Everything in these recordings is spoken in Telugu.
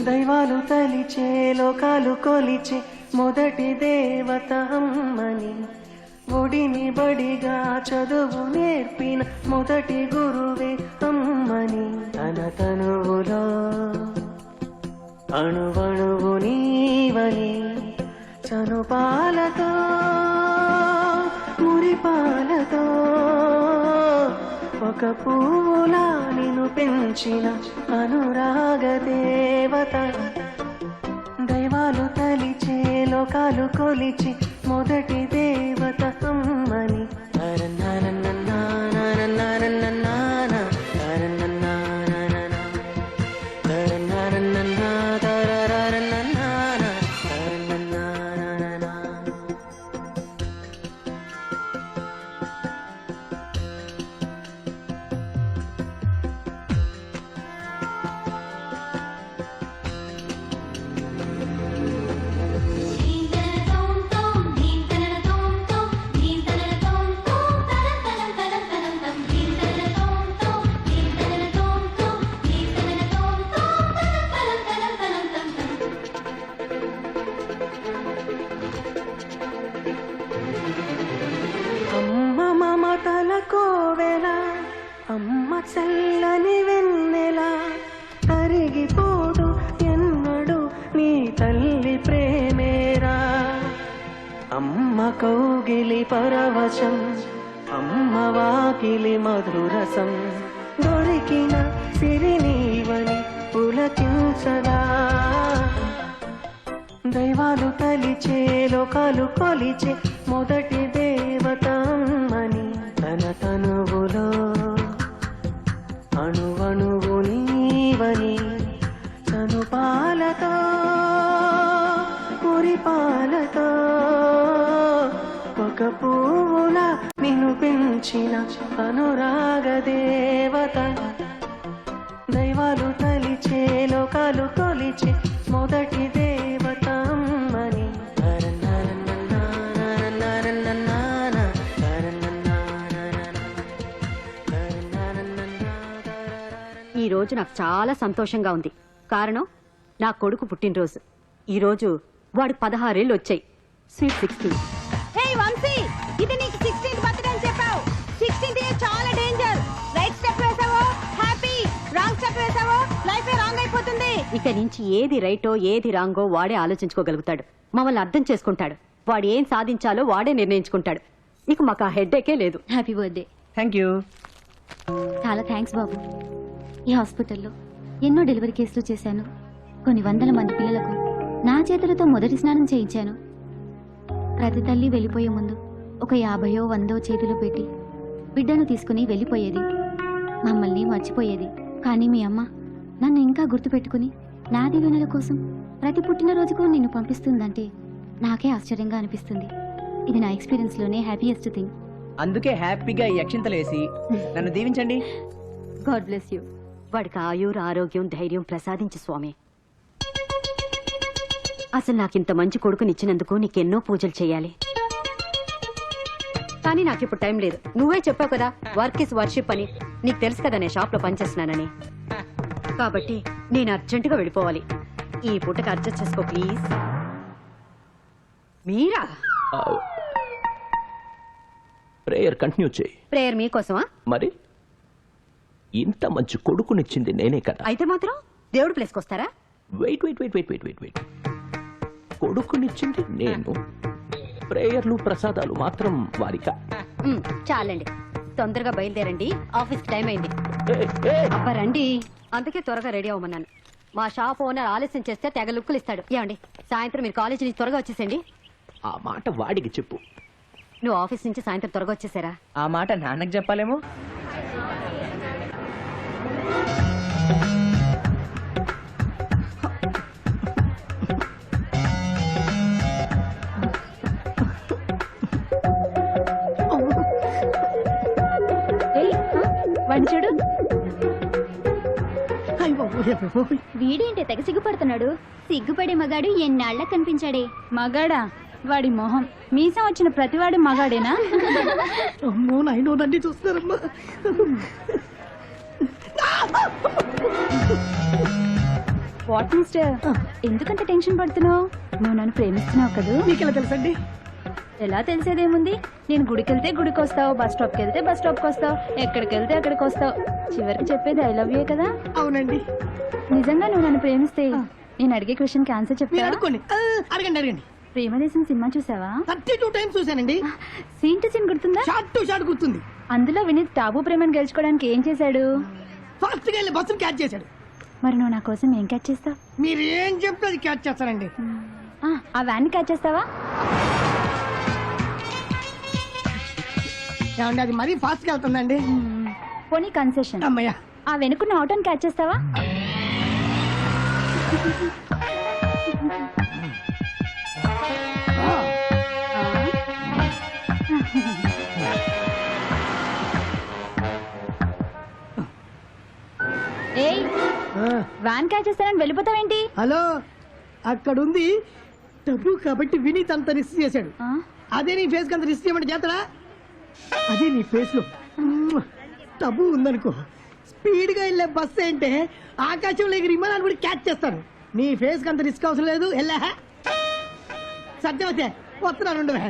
దైవాలు తలిచే లోకాలు కొలిచే మొదటి దేవత అమ్మని, ఒడిని బడిగా చదువు నేర్పిన మొదటి గురువే అమ్మని, తన తనువులో అణువణువు నీవని, చనుపాలతో మురిపాలతో ఒక పువ్వులా నిన్ను పెంచిన అనురాగ దేవత, దైవాలు తలిచే లోకాలు కొలిచి మొదటి దేవత అమ్మని. కోవెలా అమ్మ చల్లని వెన్నెలా, కరిగిపోదు ఎన్నడు నీ తల్లి ప్రేమేరా. అమ్మ కౌగిలి పరవశం, అమ్మ వాకిలి మధురసం, దొరికిన సిరినీవని పులకించదా. దైవాలు తలిచే లోకాలు కొలిచే మొదటి దేవత అమ్మని, తన తనువులో అణువణువు నీవని, చనుపాలతో మురిపాలతో ఒక పువ్వులా నిన్ను పెంచిన అనురాగ దేవత, దైవాలు తలిచే లోకాలు కొలిచే మొదటి దేవత అమ్మని. ఈ రోజు నాకు చాలా సంతోషంగా ఉంది. కారణం నా కొడుకు పుట్టినరోజు. ఈ రోజు వాడికి 16 ఏళ్ళు వచ్చాయి. స్వీట్ 16. హే వంశీ, ఇది నీకు 16th బర్త్డే అని చెప్పావు. 16th ఇయర్ చాలా డేంజర్. రైట్ స్టెప్ వేసావో హ్యాపీ, రాంగ్ స్టెప్ వేసావో లైఫ్ రాంగ్ అయిపోతుంది. ఇక నుంచి ఏది రైటో ఏది రాంగో వాడే ఆలోచించుకోగలుగుతాడు. మమ్మల్ని అర్థం చేసుకుంటాడు. వాడు ఏం సాధించాలో వాడే నిర్ణయించుకుంటాడు. ఇక మాకు ఆ హెడ్ఏకే లేదు. Happy birthday. Thank you. చాలా థ్యాంక్స్ బాబు. ఈ హాస్పిటల్లో ఎన్నో డెలివరీ కేసులు చేశాను. కొన్ని వందల మంది పిల్లలకు నా చేతులతో మొదటి స్నానం చేయించాను. ప్రతి తల్లి వెళ్ళిపోయే ముందు ఒక 50 100 చేతిలో పెట్టి బిడ్డను తీసుకుని వెళ్ళిపోయేది. మమ్మల్ని మర్చిపోయేది. కానీ మీ అమ్మ నన్ను ఇంకా గుర్తుపెట్టుకుని నా దీవెనల కోసం ప్రతి పుట్టినరోజుకు నిన్ను పంపిస్తుందంటే నాకే ఆశ్చర్యంగా అనిపిస్తుంది. ఇది నా ఎక్స్పీరియన్స్లోనే హ్యాపీయెస్ట్ థింగ్. అందుకే హ్యాపీగా ఈ అక్షింతలు వేసి నన్ను దీవించండి. God bless you. వాడికి ఆయుర్ ఆరోగ్యం ధైర్యం ప్రసాదించు స్వామి. అసలు నాకింత మంచి కొడుకునిచ్చినందుకు నీకెన్నో పూజలు చేయాలి. కానీ నాకు ఇప్పుడు టైం లేదు. నువ్వే చెప్పావు కదా వర్క్ ఇస్ వర్షిప్ అని. నీకు తెలుసు కదా నేను షాప్ లో పనిచేస్తున్నానని. కాబట్టి నేను అర్జెంటుగా వెళ్ళిపోవాలి. ఈ పూటకి అడ్జస్ట్ చేసుకో ప్లీజ్. మీరా ప్రేయర్ కంటిన్యూ చేయి. ప్రేయర్ మీకోసమా? మరి ఇంత మంచి కొడుకునిచ్చింది నేనే కదా. అయితే మాత్రం దేవుడు ప్లేస్కి వస్తారా? Wait wait wait wait wait wait wait కొడుకునిచ్చింది నేను, ప్రేయర్లు ప్రసాదాలు మాత్రం వారిక. చాలండి, తొందరగా బయలుదేరండి. ఆఫీస్కి టైం అయింది. అబ్బా రండి. అందుకే త్వరగా రెడీ అవ్వమన్నాను. మా షాప్ ఓనర్ ఆలస్యం చేస్తే తెగ లుక్కులు ఇస్తాడు. ఏమండి సాయంత్రం మీరు కాలేజీ నుంచి త్వరగా వచ్చేసండి. ఆ మాట వాడికి చెప్పు. నువ్వు ఆఫీస్ నుంచి సాయంత్రం త్వరగా వచ్చేసారా? ఆ మాట నాన్నకు చెప్పాలేమో. వంచుడు వీడేంటే తెగ సిగ్గుపడుతున్నాడు. సిగ్గుపడే మగాడు ఎన్నాళ్ళ కనిపించాడే. మగాడా? వాడి మొహం మీసం వచ్చిన ప్రతివాడు మగాడేనా? అమ్మో నాయనో నన్ను చూస్తారమ్మా. వాట్ మిస్టర్ ఎందుకంత టెన్షన్ పడుతున్నావు? నువ్వు నన్ను ప్రేమిస్తున్నావు కదూ? మీకెలా తెలుసండి? ఎలా తెలిసేదేముంది? నేను గుడికి వెళ్తే గుడికి వస్తావు, బస్ స్టాప్కి వెళ్తే బస్ స్టాప్కి వస్తావు, ఎక్కడికి వెళ్తే అక్కడికి వస్తావు. చివరికి చెప్పేది ఐ లవ్ యూ కదా? అవునండి. నిజంగా నువ్వు నన్ను ప్రేమిస్తే నేను అడిగే క్వశ్చన్ కి ఆన్సర్ మీరు చెప్తా. అడుక్కోండి. అడగండి అడగండి. ప్రేమదేశం సినిమా చూసావా? 32 టైమ్స్ చూశానండి. సీన్ టు సీన్ గుర్తుందా? షార్ట్ టు షార్ట్ గుర్తుంది. అందులో వినీత్ టాబు ప్రేమను గెలుచుకోవడానికి ఏం చేశాడు? ఫాస్ట్ గా వెళ్ళి బస్సును క్యాచ్ చేశాడు. మరి నువ్వు నా కోసం ఏం క్యాచ్ చేస్తావు? మీరు ఏం చెప్తే అది క్యాచ్ చేస్తానండి. ఆ వ్యాన్ ని క్యాచ్ చేస్తావా? ఏమండి అది మరీ ఫాస్ట్ గా వెళ్తుందండి. పోనీ కన్సెషన్, అమ్మయ్యా. ఆ వెనుకున్న ఆటోని క్యాచ్ చేస్తావా? ఏయ్, వ్యాన్ క్యాచ్ చేస్తానని వెళ్ళిపోతావేంటి? హలో, అక్కడుంది డబ్బు కాబట్టి వినీత్ అంత రిస్క్ చేశాడు. అదే నీ ఫేస్ కి అంత రిస్క్ చేయమంటే చేస్తాడా? అదే నీ ఫేస్ లో డబ్బు ఉందనుకో, స్పీడ్ గా వెళ్ళే బస్సు అంటే ఆకాశంలో ఎగిరి విమానాన్ని కూడా క్యాచ్ చేస్తాను. నీ ఫేస్ కి అంత రిస్క్ అవసరం లేదు. వెళ్ళా సత్యవతే వస్తున్నాను. ఉండవే.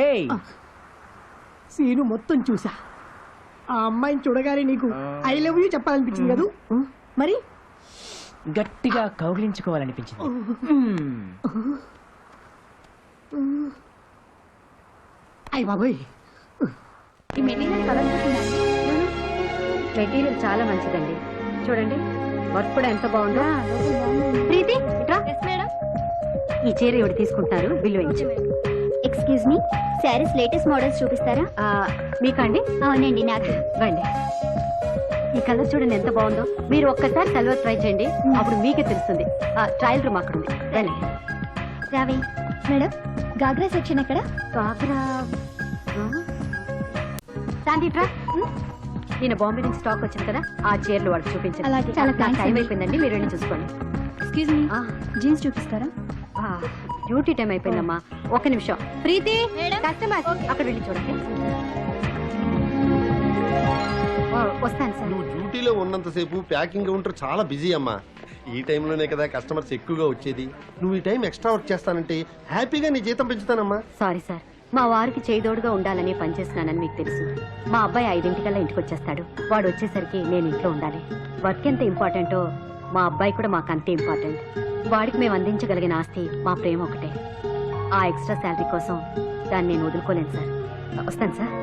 ఏయ్, సీను మొత్తం చూసా. ఆ అమ్మాయిని చూడగానే నీకు ఐ లవ్ యూ చెప్పాలనిపించింది కదూ? మరి గట్టిగా కౌగిలించుకోవాలనిపించింది. అయ్య బాబోయ్, ఈ మెటీరియల్ కలర్ మెటీరియల్ చాలా మంచిదండి. చూడండి, వర్క్ కూడా ఎంత బాగుందో. ప్రీతి ఇట్రా. ఈ చీర ఎవరు తీసుకుంటారు? బిల్లు వేయించు. Excuse me, saris latest models చూపిస్తారా? మీకండి? అవునండి, నాకు. రండి. ఈ కలర్ చూడండి ఎంత బాగుందో. మీరు ఒక్కసారి సల్వార్ ట్రై చేయండి, అప్పుడు మీకే తెలుస్తుంది. ట్రయల్ రూమ్ అక్కడ ఉంది. రండి. రావి మేడం, గాగ్రా సెక్షన్ ఎక్కడ? కాకరా శాంతి ఇట్రా. నేను బాంబే నుంచి స్టాక్ వచ్చింది కదా, ఆ చీరలు వాళ్ళకి చూపించండి. అలాగే. చాలా థాంక్స్ టైం అండి. అయిపోయిందండి, మీరు వెళ్ళి చూసుకోండి. ఎక్స్క్యూజ్ మీ, జీన్స్ చూపిస్తారా? డ్యూటీ టైం అయిపోయిందమ్మా. ఒక్క నిమిషం. ప్రీతి, కస్టమర్ అక్కడ వెళ్ళి చూడండి. వస్తాను సార్. నువ్వు డ్యూటీలో ఉన్నంతసేపు ప్యాకింగ్ కౌంటర్ చాలా బిజీ అమ్మా. ఈ టైంలోనే కదా కస్టమర్స్ ఎక్కువగా వచ్చేది. నువ్వు ఈ టైం ఎక్స్ట్రా వర్క్ చేస్తానంటే హ్యాపీగా నీ జీతం పెంచుతానమ్మా. సారీ సార్, మా వారికి చేదోడుగా ఉండాలని పనిచేస్తున్నానని మీకు తెలుసు. మా అబ్బాయి 5 ఇంటికి వచ్చేస్తాడు. వాడు వచ్చేసరికి నేను ఇంట్లో ఉండాలి. వర్క్ ఎంత ఇంపార్టెంటో మా అబ్బాయి కూడా మాకు అంతే ఇంపార్టెంట్. వాడికి మేము అందించగలిగిన ఆస్తి మా ప్రేమ ఒకటే. ఆ ఎక్స్ట్రా శాలరీ కోసం దాన్ని నేను వదులుకోలేను సార్. వస్తాను సార్.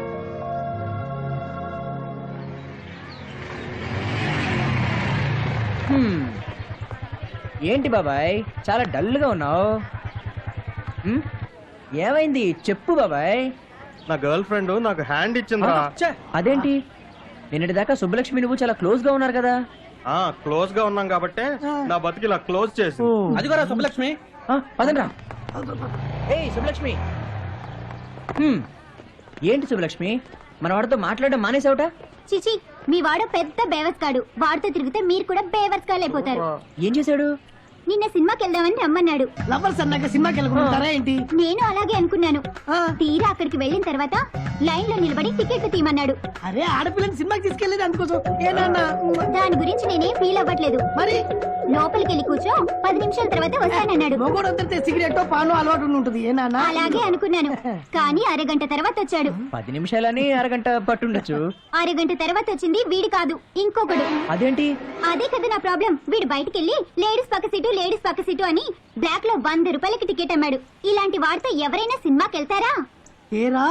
ఏంటి బాబాయ్ చాలా డల్ గా ఉన్నావు? ఏమైంది చెప్పు బాబాయ్. నా గర్ల్ ఫ్రెండ్ నాకు హ్యాండ్ ఇచ్చిందా? ఛే, అదేంటి? నిన్నటి దాకా సుబ్బలక్ష్మి నువ్వు చాలా క్లోజ్ గా ఉన్నారు కదా. క్లోజ్ గా ఉన్నాం కాబట్టి నా బతికి ఇలా క్లోజ్ చేసి. అది కూడా సుబ్బలక్ష్మి. పదండ్రా. ఏయ్ సుబ్బలక్ష్మి. ఏంటి సుబ్బలక్ష్మి, మన వాడితో మాట్లాడడం మానేసావుట? చిచి, మీ వాడు పెద్ద బేవర్స్కాడు. వాడితో తిరిగితే మీరు కూడా బేవర్స్కాలు అయిపోతారు. ఏం చేశాడు? నిన్న సినిమాకి వెళ్దామని రమ్మన్నాడు. లవర్స్ అన్నాక సినిమాకి వెళ్ళకుంటారా ఏంటి? నేను అలాగే అనుకున్నాను. తీరా అక్కడికి వెళ్ళిన తర్వాత లైన్ లో నిలబడి టికెట్లు తీయమన్నాడు. అరే, ఆడపిల్లని సినిమాకి తీసుకెళ్లేదు అందుకోసం. ఏనా దాని గురించి నేనేం ఫీల్ అవ్వట్లేదు. మరి లోపలికి వెళ్ళి కూర్చో, 10 నిమిషాల తర్వాత వస్తానన్నాడు. మొగోడు వదిలితే సిగరెట్ పాను అలవాటు ఉంటుంది. ఏనా అలాగే అనుకున్నాను, కానీ అరగంట తర్వాత వచ్చాడు. 10 నిమిషాలని అరగంట పట్టుండొచ్చు. అరగంట తర్వాత వచ్చింది వీడి కాదు, ఇంకొకడు. అదేంటి? అదే కదా నా ప్రాబ్లం. వీడు బయటికి వెళ్ళి లేడీస్ పక్క సీటు అని బ్లాక్ లో 100 రూపాయలకి టికెట్ అమ్మాడు. ఇలాంటి వాడితో ఎవరైనా సినిమాకి వెళ్తారా? ఏరా,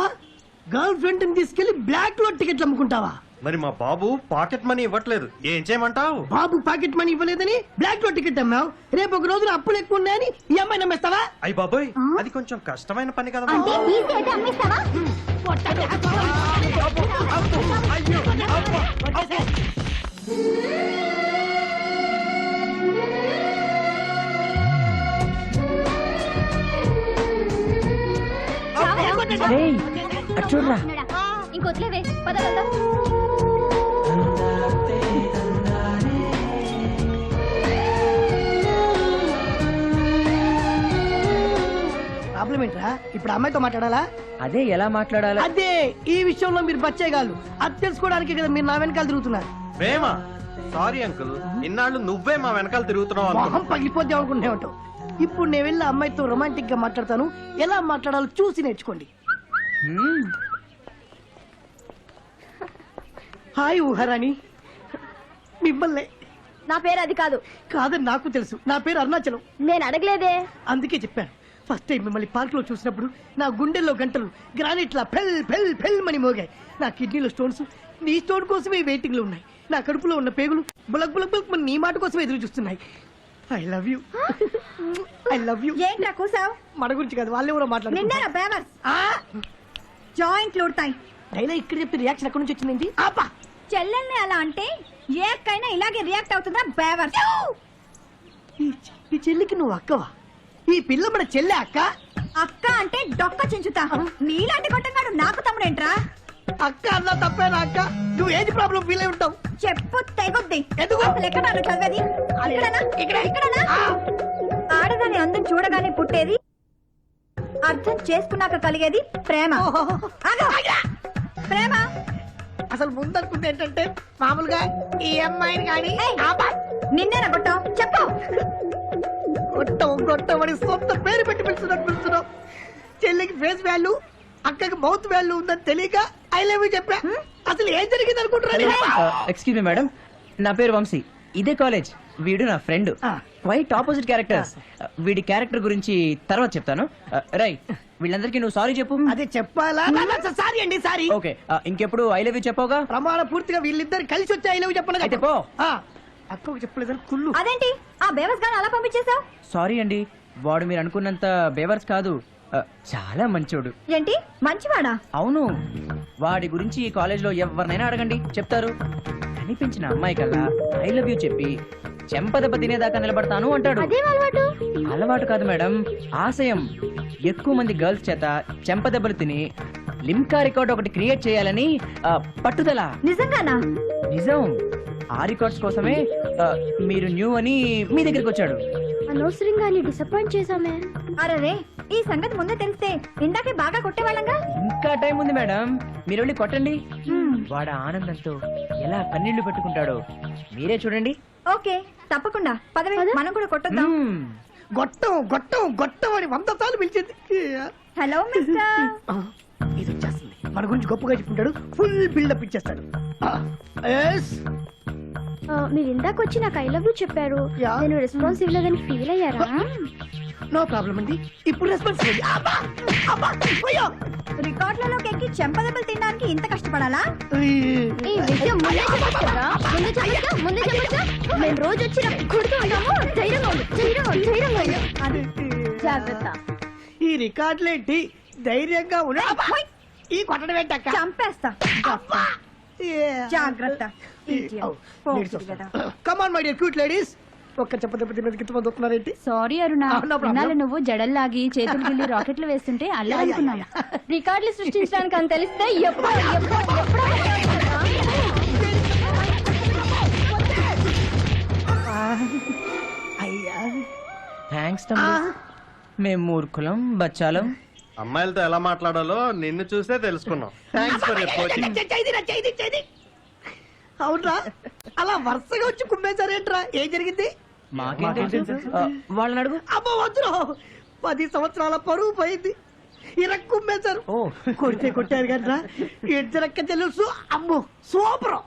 గర్ల్ ఫ్రెండ్ ని తీసుకెళ్లి బ్లాక్ లో టికెట్లు అమ్ముకుంటావా? మరి మా బాబు పాకెట్ మనీ ఇవ్వట్లేదు ఏం చేయమంటావు? బాబు పాకెట్ మనీ ఇవ్వలేదని బ్లాక్ లో టికెట్ అమ్మావు. రేపు ఒక రోజున అప్పులు ఎక్కువ ఉన్నాయని ఈ అమ్మాయి నమ్మేస్తావా? అయ్యి బాబోయ్, అది కొంచెం కష్టమైన పని కదా. అంటే ఈజీ అయితే అమ్మేస్తావా? రేయ్, అటు చూడరా. ఇంకొట్లేవే పద వెళ్దాం. ప్రాబ్లం ఏంట్రా? ఇప్పుడు అమ్మాయితో మాట్లాడాలా? అదే ఎలా మాట్లాడాలి? అదే ఈ విషయంలో మీరు బచ్చేగాళ్ళు. అది తెలుసుకోవడానికి కదా మీరు నా వెనకాల తిరుగుతున్నారు. మేమా? సారీ అంకుల్, ఇన్నాళ్ళు నువ్వే మా వెనకాల తిరుగుతున్నావు మొహం అనుకున్నా. పగిలిపోతే అనుకుంటే ఉంటావు. ఇప్పుడు నేను వెళ్ళి ఆ అమ్మాయితో రొమాంటిక్ గా మాట్లాడతాను. ఎలా మాట్లాడాలో చూసి నేర్చుకోండి. హాయ్ ఊహరాణి, మిమ్మల్ని. నా పేరు అది కాదు. కాదని నాకు తెలుసు. నా పేరు అరుణాచలం. నేను అడగలేదే. అందుకే చెప్పాను. ఫస్ట్ టైం మిమ్మల్ని పార్క్ లో చూసినప్పుడు నా గుండెల్లో గంటలు గ్రానైట్ లా ఫెల్ ఫెల్ ఫెల్ మని మోగాయి. నా కిడ్నీలో స్టోన్స్ నీ స్టోన్ కోసమే వెయిటింగ్ లో ఉన్నాయి. నా కడుపులో ఉన్న పేగులు బులక్ బులక్ బులక్ నీ మాట కోసమే ఎదురు చూస్తున్నాయి. I love you, I love you. ఏంట్రా కూసావు? మన గురించి కాదు, వాళ్ళెవరో నిన్నేరా మాట్లాడుతున్నారు. బేవర్స్? జాయింట్లు ఉడతాయి. డైలా ఇక్కడ చెప్పి రియాక్షన్ ఎక్కడి నుంచి వచ్చింది? ఆపా. చెల్లెల్ని అలా అంటే ఏ అక్కైనా ఇలాగే రియాక్ట్ అవుతుందా బేవర్స్? ఈ చెల్లికి నువ్వు అక్కవా? ఈ పిల్ల మన చెల్లె అక్క. అక్క అంటే డొక్క చించుతా. నీలాంటి కొట్టగాడు నాకు తమ్ముడేంట్రా? అక్క అన్నా తప్పేనా అక్క? నువ్వు ఏది ప్రాబ్లం ఫీల్ అయి ఉంటావు. చెప్పు తెగుద్ది. ఎందుకు? అసలు ఎక్కడ నన్ను చదివేది? ఇక్కడనా? ఇక్కడనా? ఆడదాని అందం చూడగానే పుట్టేది, అర్థం చేసుకున్నాక కలిగేది ప్రేమ. ఆగు. ప్రేమ అసలు ముందనుకుంటే ఏంటంటే మామూలుగా ఈ అమ్మాయిని కానీ నిన్నేనా కొట్టావు? చెప్పు. గొట్టమని సొంత పేరు పెట్టి పిలుస్తున్నావు. చెల్లికి ఫేస్ వాల్యూ, అక్కకి మౌత్ వాల్యూ ఉందని తెలియక ఐ లవ్ యూ చెప్పా. అసలు ఏం జరిగింది అనుకుంటున్నా? ఎక్స్క్యూజ్ మీ మేడం, నా పేరు వంశీ. ఇదే కాలేజ్. వీడు నా ఫ్రెండ్. Quite opposite characters. వీడి క్యారెక్టర్ గురించి తర్వాత చెప్తాను. రై, వీళ్ళందరికీ నువ్వు సారీ చెప్పు. అదే చెప్పాలా? సారీ అండి, సారీ. ఓకే, ఇంకెప్పుడు ఐ లవ్ యూ చెప్పవుగా? ప్రమాణ పూర్తిగా వీళ్ళిద్దరు కలిసి వచ్చి ఐ లవ్ యూ చెప్పను. అయితే పో. అక్కకు చెప్పలేదని కుళ్ళు. అదేంటి ఆ బేవర్స్ గాని అలా పంపించేశావు? సారీ అండి, వాడు మీరు అనుకున్నంత బేవర్స్ కాదు. చాలా మంచోడు. ఏంటి మంచివాడా? అవును, వాడి గురించి ఈ కాలేజ్ లో ఎవరినైనా అడగండి చెప్తారు. కనిపించిన అమ్మాయి కల్లా ఐ లవ్ యూ చెప్పి చెంపదెబ్బ తినేదాకా నిలబడతాను అంటాడు. అలవాటు కాదు మేడం, ఆశయం. ఎక్కువ మంది గర్ల్స్ చేత చెంపదెబ్బలు తిని లిమ్కా రికార్డ్ ఒకటి క్రియేట్ చేయాలని పట్టుదల. నిజంగానా? నిజం. ఆ రికార్డ్స్ కోసమే మీరు న్యూ అని మీ దగ్గరికి వచ్చాడు. అనవసరంగా డిసప్పాయింట్ చేసామే. అరే, ఈ సంగతి ముందే తెలిస్తే ఇందాకే బాగా కొట్టేవాళ్ళంగా. ఇంకా టైం ఉంది మేడం, మీరు వెళ్ళి కొట్టండి. వాడు ఆనందంతో ఎలా కన్నీళ్లు పెట్టుకుంటాడో మీరే చూడండి. ఓకే, తప్పకుండా. పదవి, మనం కూడా కొట్టొద్దాం. గొట్టం గొట్టం గొట్టం అని 100 సార్లు పిలిచింది. Hello mister. ఇది వచ్చేస్తుంది. మన గురించి గొప్పగా చెప్పుకుంటాడు, ఫుల్ బిల్డప్ ఇచ్చేస్తాడు. మీరు ఇందాక వచ్చి నాకు ఐ లవ్ యూ చెప్పారు. Yeah. నేను రెస్పాన్స్ ఇవ్వలేదని ఫీల్ అయ్యారా? నో ప్రాబ్లం అండి, ఇప్పుడు రెస్పాన్స్ రికార్డులలోకి ఎక్కి చెంపదెబ్బలు తినడానికి ఇంత కష్టపడాలా? ఈ విషయం ముందే చెప్పొచ్చు కదా. ముందే చెప్పొచ్చా? మేము రోజు వచ్చి కొడుతూ ఉంటాము. ధైర్యంగా ఉండు, ధైర్యంగా ఉండు. జాగ్రత్త. ఈ రికార్డులేంటి ధైర్యంగా ఉన్నా ఈ కొట్టడం ఏంటక్క? చంపేస్తా. జాగ్రత్త. Come on my dear cute ladies. ఒక్క చెప్పదెబ్బ తిన్నది ఇంతమంది వస్తున్నారేంటి? సారీ అరుణ, ఇన్నాళ్ళు నువ్వు జడల్లాగి చేతులు గిల్లి రాకెట్లు వేస్తుంటే అల్లా అనుకున్నాను. రికార్డులు సృష్టించడానికి అని తెలిస్తే అయ్యా థ్యాంక్స్ తమ్ముడు. మేము మూర్ఖులం, బచ్చాలం. అమ్మాయిలతో ఎలా మాట్లాడాలో నిన్ను చూసే తెలుసుకున్నాం. Thanks for your coaching. అవునరా, అలా వరుసగా వచ్చి కుమ్మేశారేంట్రా? ఏం జరిగింది? వాళ్ళని అడుగు. అమ్మో వద్దురా, 10 సంవత్సరాల పరువు పోయింది. కుమ్మేశారు. కొడితే కొట్టారు కదరా. ఇద్దరక్క తెలుసు. అమ్మో సూపర్.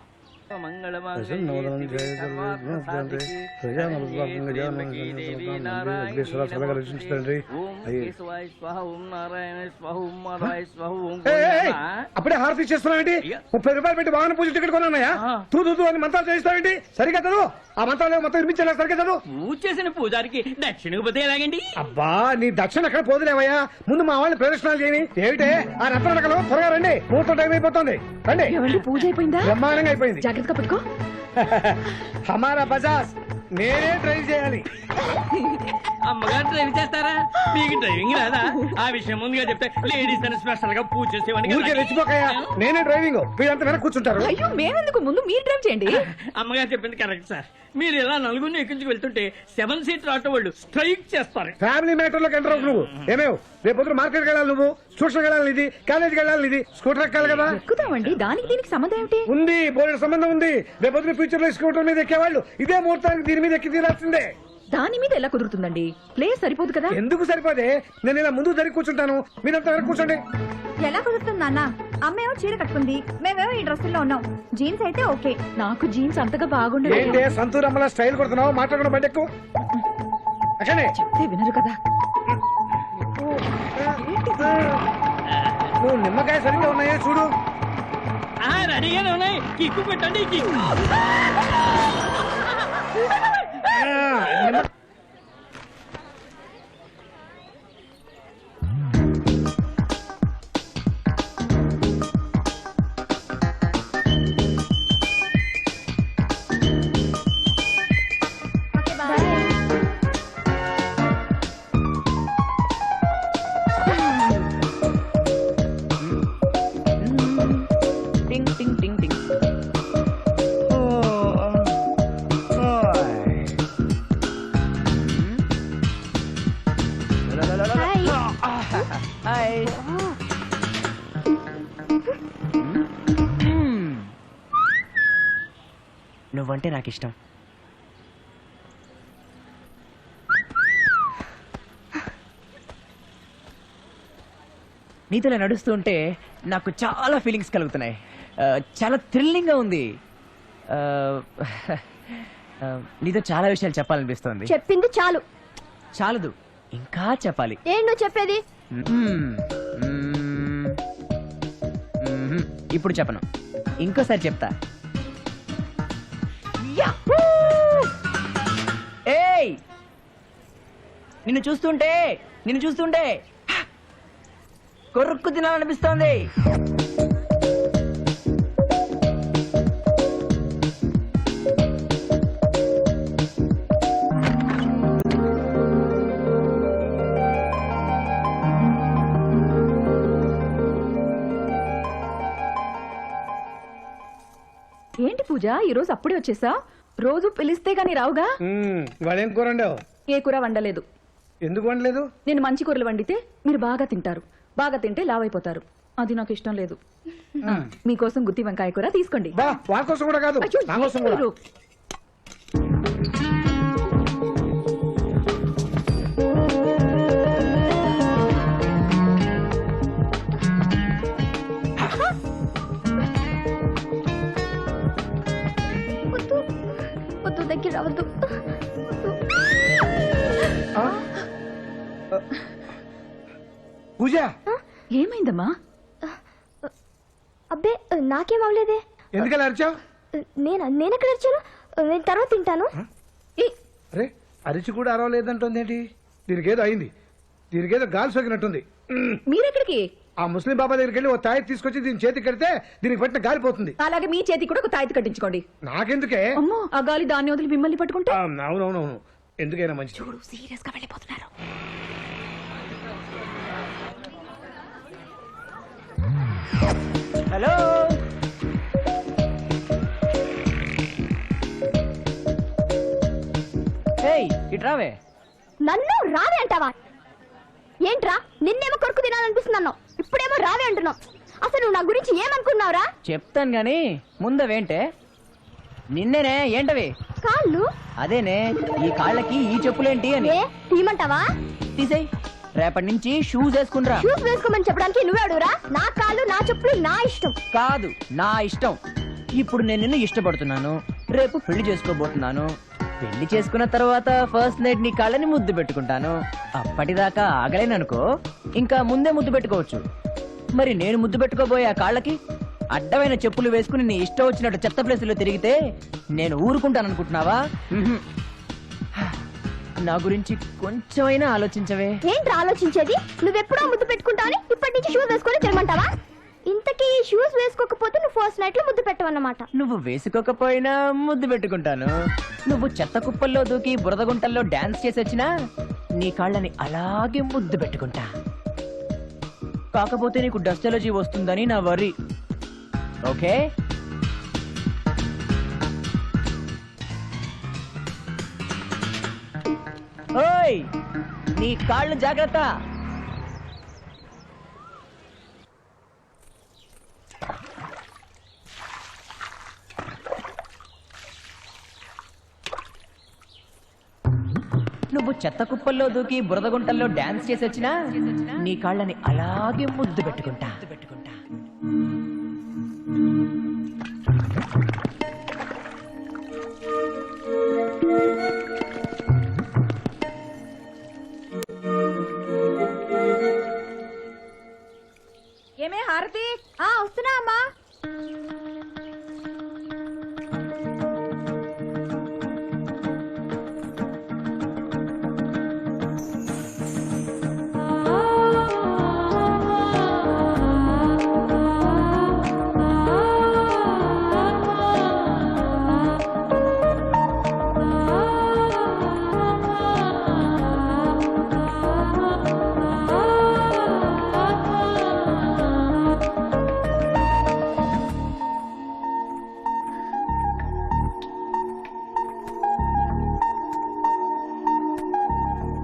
అప్పుడే హారతి చేస్తున్నావేంటి? 30 రూపాయలు పెట్టి వాహన పూజ టికెట్ కొన్నాయా? తూ అని మంత్రాలు చేస్తావేంటి? సరిగ్గా చదువు. ఆ మంత్రాలు మొత్తం వినిపించేలా సరిగ్గా చదువు. పూజ చేసిన పూజారికి దక్షిణకు పోతే ఎలాగండి? అబ్బా నీ దక్షిణ ఎక్కడ పోదులేవయ్యా. ముందు మా వాళ్ళని ప్రదర్శనలు చేయని. ఏమిటే ఆ రత్నకలు త్వరగా రండి, ముహూర్తం టైం అయిపోతుంది. రండి. పూజ అయిపోయిందా? బ్రహ్మాండంగా అయిపోయింది. జాగ్రత్తగా పెట్టుకో. హమారా బజాజ్ నేనే డ్రైవ్ చేయాలి. అమ్మగారు డ్రైవ్ చేస్తారా? మీకు డ్రైవింగ్ రాదా? ఆ విషయం ముందుగా చెప్తే లేడీస్ అని స్పెషల్ గా పూజ చేసేవాడిని. ఊరికే రెచ్చిపోకయ్యా, నేనే డ్రైవింగ్. వీళ్ళంతా వెనక కూర్చుంటారు. అయ్యో మేమెందుకు, ముందు మీరు డ్రైవ్ చేయండి. అమ్మగారు చెప్పింది కరెక్ట్ సార్. మీరు ఇలా నలుగురిని ఎక్కించుకు వెళ్తుంటే 7 సీటర్ ఆటో వాళ్ళు స్ట్రైక్ చేస్తారు. ఫ్యామిలీ మ్యాటర్ లోకి ఎంటర్ అవ్వకు నువ్వు. ఏమేవ్ రేపు పొద్దున మార్కెట్కి వెళ్ళాలి, నువ్వు ట్యూషన్కి వెళ్ళాలి, ఇది కాలేజీకి వెళ్ళాలి, ఇది స్కూటర్ ఎక్కాలి కదా. ఎక్కుదామండి, దానికి దీనికి సంబంధం ఏమిటి? ఉంది, బోర్డు సంబంధం ఉంది. రేపు పొద్దున ఫ్యూచర్ లో స్కూటర్ మీద ఎక్కేవాళ్ళు ఇదే ముహూర్తానికి దీని మీద ఎక్కి తీరాల్సిందే. దాని మీద ఎలా కుదురుతుందండి? ప్లేస్ సరిపోదు కదా. ఎందుకు సరిపోదే? నేను ఇలా ముందు జరిగి కూర్చుంటాను, మీరంతా వెనక కూర్చోండి. ఎలా కుదురుతుంది నాన్న? అమ్మేమో చీర కట్టుకుంది, మేమేమో ఈ డ్రెస్సుల్లో ఉన్నాం. జీన్స్ అయితే ఓకే. నాకు జీన్స్ అంతగా బాగుండదు. ఏంటి సంతూర్ అమ్మలా స్టైల్ కొడుతున్నావు? మాట్లాడకుండా బయట ఎక్కు. అక్కడే చెప్తే వినరు కదా. నువ్వు నిమ్మకాయ సరిగ్గా ఉన్నాయో చూడు. రెడీగానే ఉన్నాయి, కిక్కు పెట్టండి. కిక్కు. టింగ్ టింగ్ టింగ్ టింగ్. హాయ్. నువ్వంటే నాకు ఇష్టం. నీతో ఇలా నడుస్తూ ఉంటే నాకు చాలా ఫీలింగ్స్ కలుగుతున్నాయి. చాలా థ్రిల్లింగ్ గా ఉంది. నీతో చాలా విషయాలు చెప్పాలనిపిస్తుంది. చెప్పింది చాలు. చాలదు, ఇంకా చెప్పాలి. ఏం నువ్వు చెప్పేది? ఇప్పుడు చెప్పను, ఇంకోసారి చెప్తా. ఏయ్, నిన్ను చూస్తుంటే కొరుక్కు తినాలనిపిస్తోంది. ఏంటి పూజ, ఈ రోజు అప్పుడే వచ్చేసా? రోజు పిలిస్తే గానీ రావుగా. ఇవాళేం కూర వండావు? ఏ కూర వండలేదు. ఎందుకు వండలేదు? నేను మంచి కూరలు వండితే మీరు బాగా తింటారు, బాగా తింటే లావైపోతారు. అది నాకు ఇష్టం లేదు. మీకోసం గుత్తి వంకాయ కూర తీసుకోండి. బా, వాళ్ళ కోసం కూడా కాదు, అయ్యో, నా కోసం కూడా. మీరు. దగ్గర రావద్దు. పూజ, ఏమైందమ్మా? అబ్బే నాకేం అవలేదే. ఎందుకలా అరిచావు? నేనెక్కడ వచ్చాను? నేను తర్వాత తింటాను. అరే, అరిచి కూడా అరవలేదంటుంది ఏంటి? దీనికేదో అయింది, దీనికేదో గాలి సోకినట్టుంది. మీరెక్కడికి? ఆ ముస్లిం బాబా దగ్గరికి వెళ్ళి ఓ తాయెత్తు తీసుకొచ్చి దీని చేతికి కడితే దీనికి పట్టిన గాలిపోతుంది. అలాగే మీ చేతికి కూడా ఒక తాయితీ కట్టించుకోండి. నాకెందుకే? అమ్మో, ఆ గాలి దాన్ని వదిలి మిమ్మల్ని పట్టుకుంటే. అవునవునవును, ఎందుకైనా మంచి. చూడు, సీరియస్ గా వెళ్ళిపోతున్నారు. హలో, ఇట్రావే. నన్ను రావే అంటావా? ఏంట్రా, నిన్నేమో కొడుకు తినాలనిపిస్తున్నాను, ఇప్పుడేమో రావే అంటున్నావు. అసలు నువ్వు నా గురించి ఏమనుకున్నావురా? చెప్తాను గాని ముందవేంటే. నిన్నేనే ఏంటవి? కాళ్ళు. అదేనే, ఈ కాళ్ళకి ఈ చెప్పులేంటి అని. తీయమంటావా? తీసేయ్, రేపటి నుంచి షూస్ వేసుకుంటా. షూస్ వేసుకోమని చెప్పడానికి నువ్వెవడురా? నా కాళ్ళు, నా చెప్పులు నా ఇష్టం. కాదు, నా ఇష్టం. ఇప్పుడు నేను నిన్ను ఇష్టపడుతున్నాను, రేపు పెళ్లి చేసుకోబోతున్నాను. పెళ్లి చేసుకున్న తర్వాత ఫస్ట్ నైట్ నీ కాళ్ళని ముద్దు పెట్టుకుంటాను. అప్పటిదాకా ఆగలేననుకో, ఇంకా ముందే ముద్దు పెట్టుకోవచ్చు. మరి నేను ముద్దు పెట్టుకోబోయే ఆ కాళ్ళకి అడ్డమైన చెప్పులు వేసుకుని నీ ఇష్టం వచ్చినట్టు చెత్త ప్లేసుల్లో తిరిగితే నేను ఊరుకుంటాననుకుంటున్నావా? నా గురించి కొంచెమైనా ఆలోచించవే. ఏంటి ఆలోచించేది? నువ్వెప్పుడో ముద్దు పెట్టుకుంటావని ఇప్పటి నుంచి షూస్ వేసుకొని తిరమంటావా? ఇంతకీ షూస్ వేసుకోకపోతే నువ్వు ఫస్ట్ నైట్ లో ముద్దు పెట్టవన్నమాట. నువ్వు వేసుకోకపోయినా ముద్దు పెట్టుకుంటాను. నువ్వు చెత్త కుప్పల్లో దూకి బురద గుంటల్లో డాన్స్ చేసి వచ్చినా నీ కాళ్ళని అలాగే ముద్దు పెట్టుకుంటా. కాకపోతే నీకు డస్ట్ ఎలర్జీ వస్తుందని నా వర్రీ. ఓకే? ఓయ్, నీ కాళ్ళు జాగ్రత్త. నువ్వు చెత్త కుప్పల్లో దూకి బురద గుంటల్లో డాన్స్ చేసి వచ్చినా నీ కాళ్ళని అలాగే ముద్దు పెట్టుకుంటా. ఏమే హారతి? వస్తున్నా అమ్మా.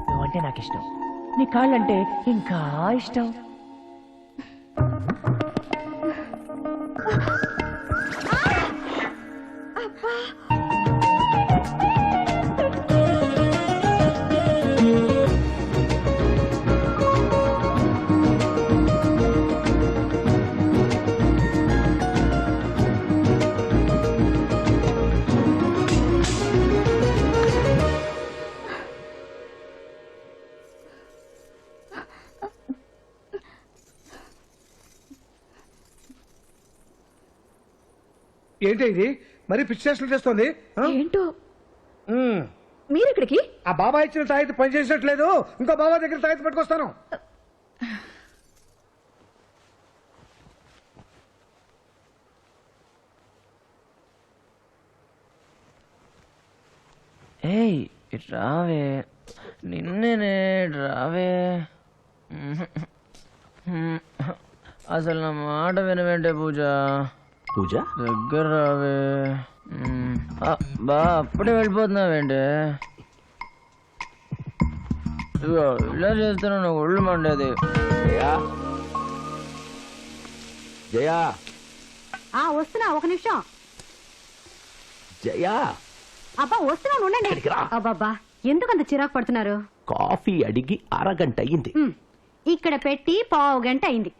నువ్వంటే నాకు ఇష్టం, నీ కాళ్ళంటే ఇంకా ఇష్టం. ఏంటి ఇది మరి పిచ్చి చేష్టలు చేస్తోంది? ఏంటో ఉమ్. మీరెక్కడికి? ఆ బాబా ఇచ్చిన తాయితీ పని చేసినట్లేదు, ఇంకో బాబా దగ్గర తాయితీ పట్టుకొస్తాను. ఏయ్, ఇటు రావే, నిన్నేనే రావే. అసలు నా మాట వినవేంటే పూజ. పూజ దగ్గర రావే. బా అప్పుడే వెళ్ళిపోతున్నావేంటి? ఇదిగో ఇలా చేస్తున్నా నాకు ఒళ్ళు మండేది. జయా, జయా, వస్తున్నా, ఒక నిమిషం. జయా, అబ్బా వస్తున్నాను, ఉండండి. ఇక్కడికి రా. అబ్బాబ్బా, ఎందుకంత చిరాకు పడుతున్నారు? కాఫీ అడిగి అరగంట అయ్యింది. ఇక్కడ పెట్టి 1/2 గంట అయింది.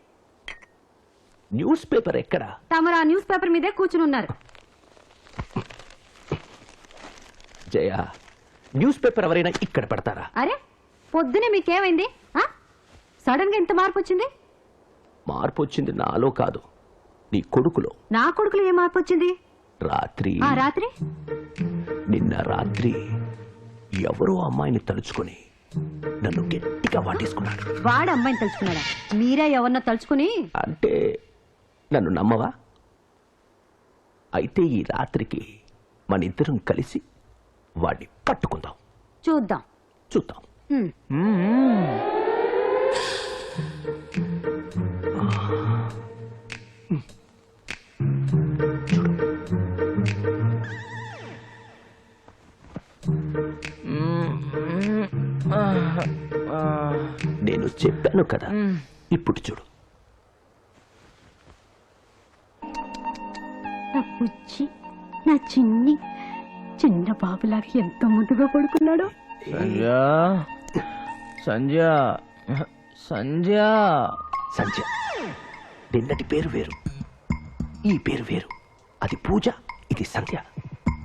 న్యూస్ పేపర్ ఎక్కడా? తమరు ఆ న్యూస్ పేపర్ మీదే కూర్చుని ఉన్నారు. జయా, న్యూస్ పేపర్ ఎవరైనా ఇక్కడ పెడతారా? అరే, పొద్దునే మీకేమైంది? సడన్ గా ఇంత మార్పు వచ్చింది? మార్పు వచ్చింది నాలో కాదు, నీ కొడుకులో. నా కొడుకులో ఏ మార్పు వచ్చింది? రాత్రి రాత్రి నిన్న రాత్రి ఎవరో అమ్మాయిని తలుచుకొని నన్ను గట్టిగా వాటేసుకున్నాడు. వాడు అమ్మాయిని తలుచుకున్నాడా? మీరే ఎవరన్నా తలుచుకుని? అంటే నన్ను నమ్మవా? అయితే ఈ రాత్రికి మన ఇద్దరం కలిసి వాడిని పట్టుకుందాం. చూద్దాం. చూద్దాం. నేను చెప్పాను కదా, ఇప్పుడు చూడు. నా బుజ్జి, నా చిన్న బాబులాగా ఎంత ముద్దుగా పడుకున్నాడు. సంధ్య, సంధ్య, సంధ్య. నిన్నటి పేరు వేరు, ఈ పేరు వేరు. అది పూజ, ఇది సంధ్య.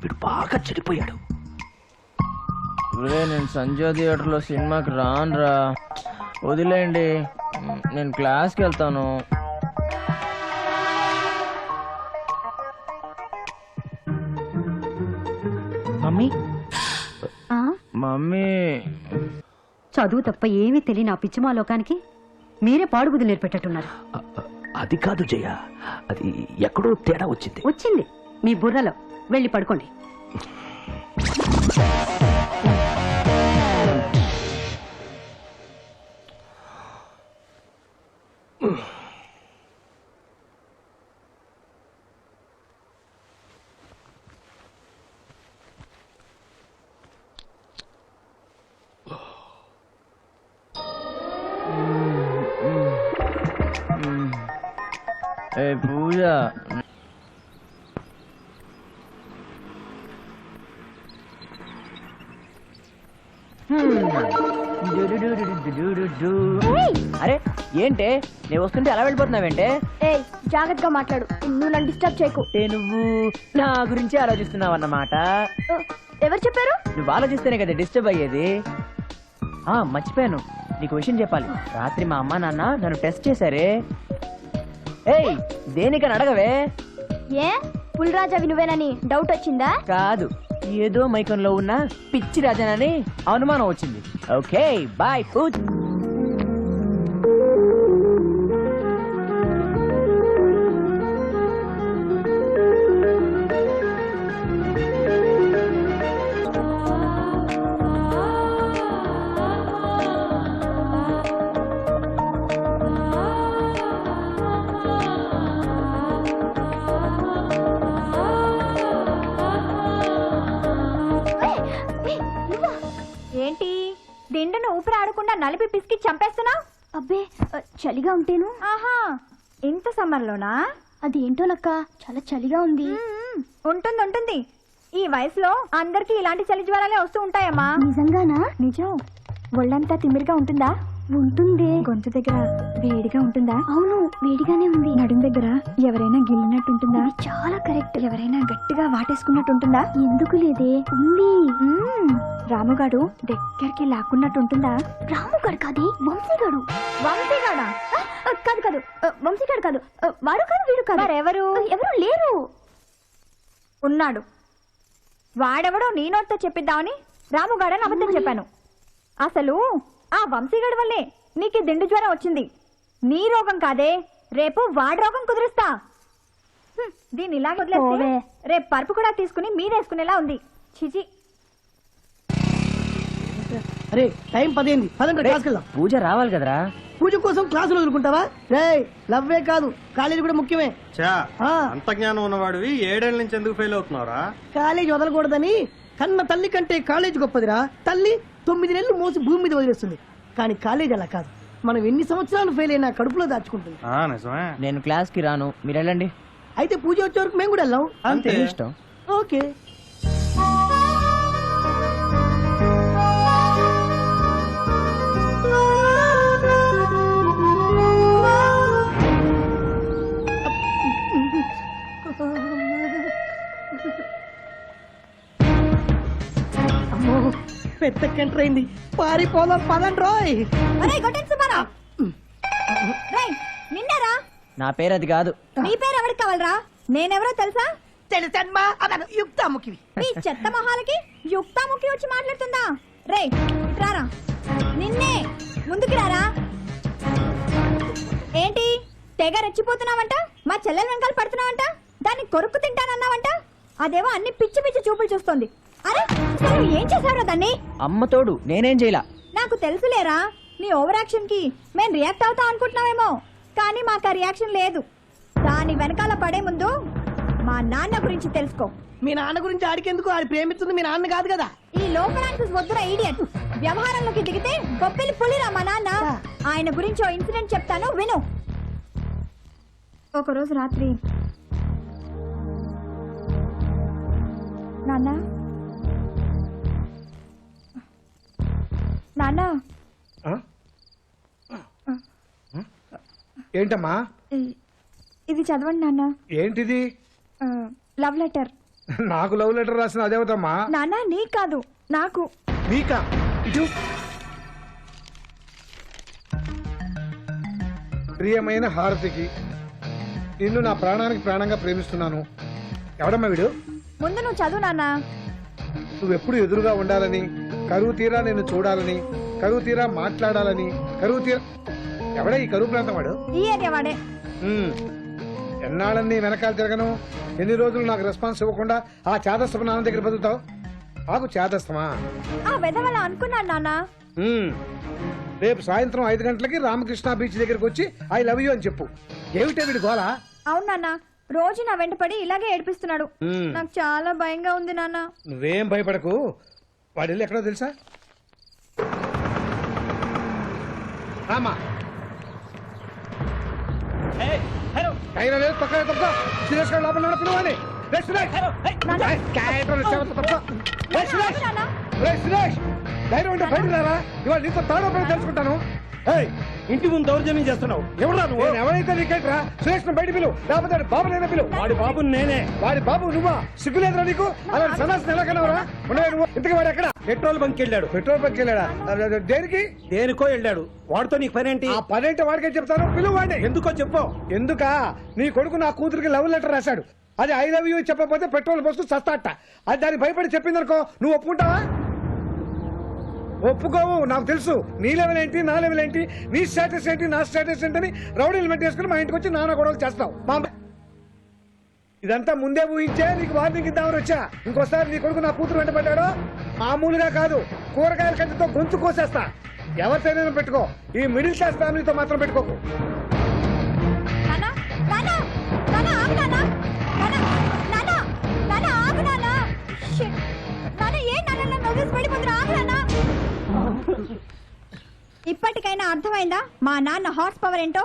వీడు బాగా చెడిపోయాడు. నేను సంజయ్ థియేటర్లో సినిమాకి రానురా, వదిలేయండి, నేను క్లాస్కి వెళ్తాను. మమ్మీ మమ్మీ, చదువు తప్ప ఏమీ తెలియని ఆ పిచ్చి మా లోకానికి మీరే పాడుబుద్ధులు నేర్పెట్టట్టున్నారు. అది కాదు జయ, అది ఎక్కడో తేడా వచ్చింది. వచ్చింది మీ బుర్రలో. వెళ్ళి పడుకోండి. ఏ పూజ, అరే ఏంటే నేను వస్తుంటే అలా వెళ్ళిపోతున్నావేంటే? ఏయ్ జాగ్రత్తగా మాట్లాడు, నువ్వు నన్ను డిస్టర్బ్ చేయకు. నువ్వు నా గురించి ఆలోచిస్తున్నావు అన్నమాట. ఎవరు చెప్పారు? నువ్వు ఆలోచిస్తేనే కదా డిస్టర్బ్ అయ్యేది. మర్చిపోయాను, నీకు విషయం చెప్పాలి. రాత్రి మా అమ్మ నాన్న నన్ను టెస్ట్ చేశారే. ఏయ్ దేనికని అడగవే. ఏ పుల్రాజావి నువ్వేనని డౌట్ వచ్చిందా? కాదు, ఏదో మైకంలో ఉన్న పిచ్చి రాజానని అనుమానం వచ్చింది. ఓకే బాయ్ పూజ్. ఏంటి దిండును ఊపిరి ఆడకుండా నలిపి పిసికి చంపేస్తున్నావు? అబ్బే చలిగా ఉంటేను. ఆహా, ఇంత సమ్మర్లోనా? అది ఏంటోనక్క, చాలా చలిగా ఉంది. ఉంటుంది ఉంటుంది, ఈ వయసులో అందరికి ఇలాంటి చలి జ్వరాలే వస్తూ ఉంటాయమ్మా. నిజంగానా? నిజం. ఒళ్ళంతా తిమ్మిరిగా ఉంటుందా? ఉంటుంది. గొంతు దగ్గర వేడిగా ఉంటుందా? అవును, వేడిగానే ఉంది. నడుం దగ్గర ఎవరైనా గిల్లినట్టు ఉంటుందా? చాలా కరెక్ట్. ఎవరైనా గట్టిగా వాటేసుకున్నట్టు ఉంటుందా? ఎందుకు లేదే, ఉంది. రాముగాడు దగ్గరికి లాక్కున్నట్టు ఉంటుందా? రాముగాడు కాదు, వంశీగాడు. వంశీగాడా? కాదు కాదు, వంశీగాడు కాదు. వాడు కాదు, వీడు కాదు. ఎవరు? ఎవరు లేరు. ఉన్నాడు. వాడెవడో నీ నోటితో చెప్పిద్దామని రాముగాడని అబద్ధం చెప్పాను. అసలు ఆ వంశీగడి వల్లే నీకు దిండు జ్వరం వచ్చింది. నీ రోగం కాదే, రేపు వాడి రోగం కుదురుస్తా. దీన్ని ఇలాగ వదిలేస్తే రేపు పరుపు కూడా తీసుకుని మీరేసుకునేలా ఉంది. చిచి. అరే టైం 10 అయింది, పదండి క్లాస్కి వెళ్దాం. పూజ రావాలి కదరా. పూజ కోసం క్లాసులు వదులుకుంటావా? రేయ్ లవ్వే కాదు, కాలేజీ కూడా ముఖ్యమే. అంత జ్ఞానం ఉన్నవాడివి 7 ఏళ్ల నుంచి ఎందుకు ఫెయిల్ అవుతున్నారా? కాలేజీ వదలకూడదని. కన్న తల్లి కంటే కాలేజీ గొప్పదిరా. తల్లి 9 నెలలు మోసి భూమి మీద వదిలేస్తుంది, కానీ కాలేజీ అలా కాదు. మనం ఎన్ని సంవత్సరాలు ఫెయిల్ అయినా కడుపులో దాచుకుంటుంది. నేను క్లాస్ కి రాను, మీరు వెళ్ళండి. అయితే పూజ వచ్చే వరకు మేము కూడా వెళ్ళాం. అంతే, ఇష్టం. ఓకే. అమ్మో, పెద్ద కంట్రీ అయింది. పారిపోదాం పదండి రోయ్. నిన్నరా? నా పేరు అది కాదు. నీ పేరు ఎవరికి కావాలరా? నేనెవరో తెలుసా? తెలుసమ్మా, అతను యుక్తాముఖివి. ఈ చెత్త మొహాలకి యుక్తాముఖి వచ్చి మాట్లాడుతుందా? రే రారా, నిన్నే. ముందుకి రారా. ఏంటి తెగ రెచ్చిపోతున్నావంట? మా చెల్లెల వెనకాల పడుతున్నావంట? దాన్ని కొరుక్కు తింటానన్నావంట? అదేవో అన్ని పిచ్చి పిచ్చి చూపులు చూస్తోంది. అరే అసలు ఏం చేశారో దాన్ని? అమ్మ తోడు నేనేం చేయలా. నాకు తెలుసులేరా, నీ ఓవర్ యాక్షన్ కి మేము రియాక్ట్ అవుతాం అనుకుంటున్నావేమో, కానీ మాకు ఆ రియాక్షన్ లేదు. దాని వెనకాల పడే ముందు మా నాన్న గురించి తెలుసుకో. మీ నాన్న గురించి ఆడికెందుకు? ఆడి ప్రేమిస్తుంది మీ నాన్న కాదు కదా. ఈ లోకల్ యాక్సెస్ వద్దురా ఇడియట్. వ్యవహారంలోకి దిగితే గొప్పెలి పులిరా మా నాన్న. ఆయన గురించి ఓ ఇన్సిడెంట్ చెప్తాను విను. ఒకరోజు రాత్రి నాన్న నాన్న ఏంటమ్మా? ఇది చదవండి నాన్న. ఏంటిది? Love letter. నాకు లవ్ లెటర్ రాసిన అదేవతమ్మా. నాన్న నీ కాదు నాకు. నీకా? ఇటు. ప్రియమైన హారతికి, నిన్ను నా ప్రాణానికి ప్రాణంగా ప్రేమిస్తున్నాను. ఎవడమ్మా వీడు? ముందు నువ్వు చదువు నాన్న. నువ్వెప్పుడు ఎదురుగా ఉండాలని, కరువు తీరా నిన్ను చూడాలని, కరువు తీరా మాట్లాడాలని, కరువు తీరా. ఎవడే ఈ కరువు ప్రాంతం వాడు? ఈ ఏరియా వాడే. ఎన్నాళ్ళని వెనకాల తిరగను, ఎన్ని రోజులు నాకు రెస్పాన్స్ ఇవ్వకుండా ఆ చేదస్తమ నాన్న దగ్గర బతుకుతావు. నాకు చేదస్తమా? ఆ వెధవల అనుకున్నాను నాన్న. రేపు సాయంత్రం 5 గంటలకి రామకృష్ణ బీచ్ దగ్గరికి వచ్చి ఐ లవ్ యూ అని చెప్పు. ఏమిటే వీడి గోళ? అవును నాన్న, రోజు నా వెంట పడి ఇలాగే ఏడిపిస్తున్నాడు. నాకు చాలా భయంగా ఉంది నాన్న. నువ్వేం భయపడకు. వాడు వెళ్ళి ఎక్కడో తెలుసా? రామా కైనా లేదు, తొక్క తప్ప సురేష్ గారు లోపల ఉన్నాడు, పిలవాలి. రే సురేష్! క్యారెక్టర్ వచ్చావు, తప్ప. రే సురేష్! రే సురేష్! ధైర్యం ఉంటే బయట రారా, ఇవాళ నీతో తాడో తెలుసుకుంటాను. ఇంటి ముందు దౌర్జన్యం చేస్తున్నావు. ఎవరా నువ్వు? నేను ఎవరైతే నీకేంట్రా? సురేష్ బయట పిలువు, లేకపోతే బాబు లేదా పిలువు. వాడి బాబు నేనే. వాడి బాబు నువ్వా? సిగ్గులేదురా నీకు? అలాంటి సన్నాసిని ఎలా కన్నావురా? ఉండవే నువ్వు. ఇంతకీ వాడు ఎక్కడ? పెట్రోల్ బంక్ వెళ్ళాడు. పెట్రోల్ బంక్ వెళ్ళాడా? దేనికి? దేనికో వెళ్ళాడు. వాడితో నీకు పనేంటి? ఆ పనేంటి వాడికే చెప్తాను, పిలువు వాడిని. ఎందుకో చెప్పు. ఎందుకా? నీ కొడుకు నా కూతురికి లవ్ లెటర్ రాశాడు. అది ఐ లవ్ యూ చెప్పకపోతే పెట్రోల్ పోస్తూ చస్తాట. అది దానికి భయపడి చెప్పిందనుకో, నువ్వు ఒప్పుకుంటావా? ఒప్పుకోవు. నాకు తెలుసు నీ లెవెల్ ఏంటి, నా లెవెల్ ఏంటి, నీ స్టేటస్ ఏంటి, నా స్టేటస్ ఏంటని రౌడీ ఎలిమెంట్ చేసుకుని మా ఇంటికి వచ్చి నాన్న గొడవలు చేస్తావు. ఇదంతా ముందే ఊహించే నీకు వార్నింగ్ ఇద్దామని వచ్చా. ఇంకోసారి నీ కొడుకు నా కూతురు వెంట పడ్డాడో మామూలుగా కాదు, కూరగాయల కంటితో గొంతు కోసేస్తా. ఎవరితోనైనా పెట్టుకో, ఈ మిడిల్ క్లాస్ ఫ్యామిలీతో మాత్రం పెట్టుకోకు. నాన్న, నాన్న, నాన్న, ఆగు నాన్న. నాన్న, నాన్న, నాన్న, ఆగు నాన్న. Shit. నాన్న, ఏ నాన్న నన్ను వదిలేసి వెళ్ళిపోతున్నా? ఆగు నాన్న. ఇప్పటికైనా అర్థమైందా మా నాన్న హార్స్ పవర్ ఏంటో?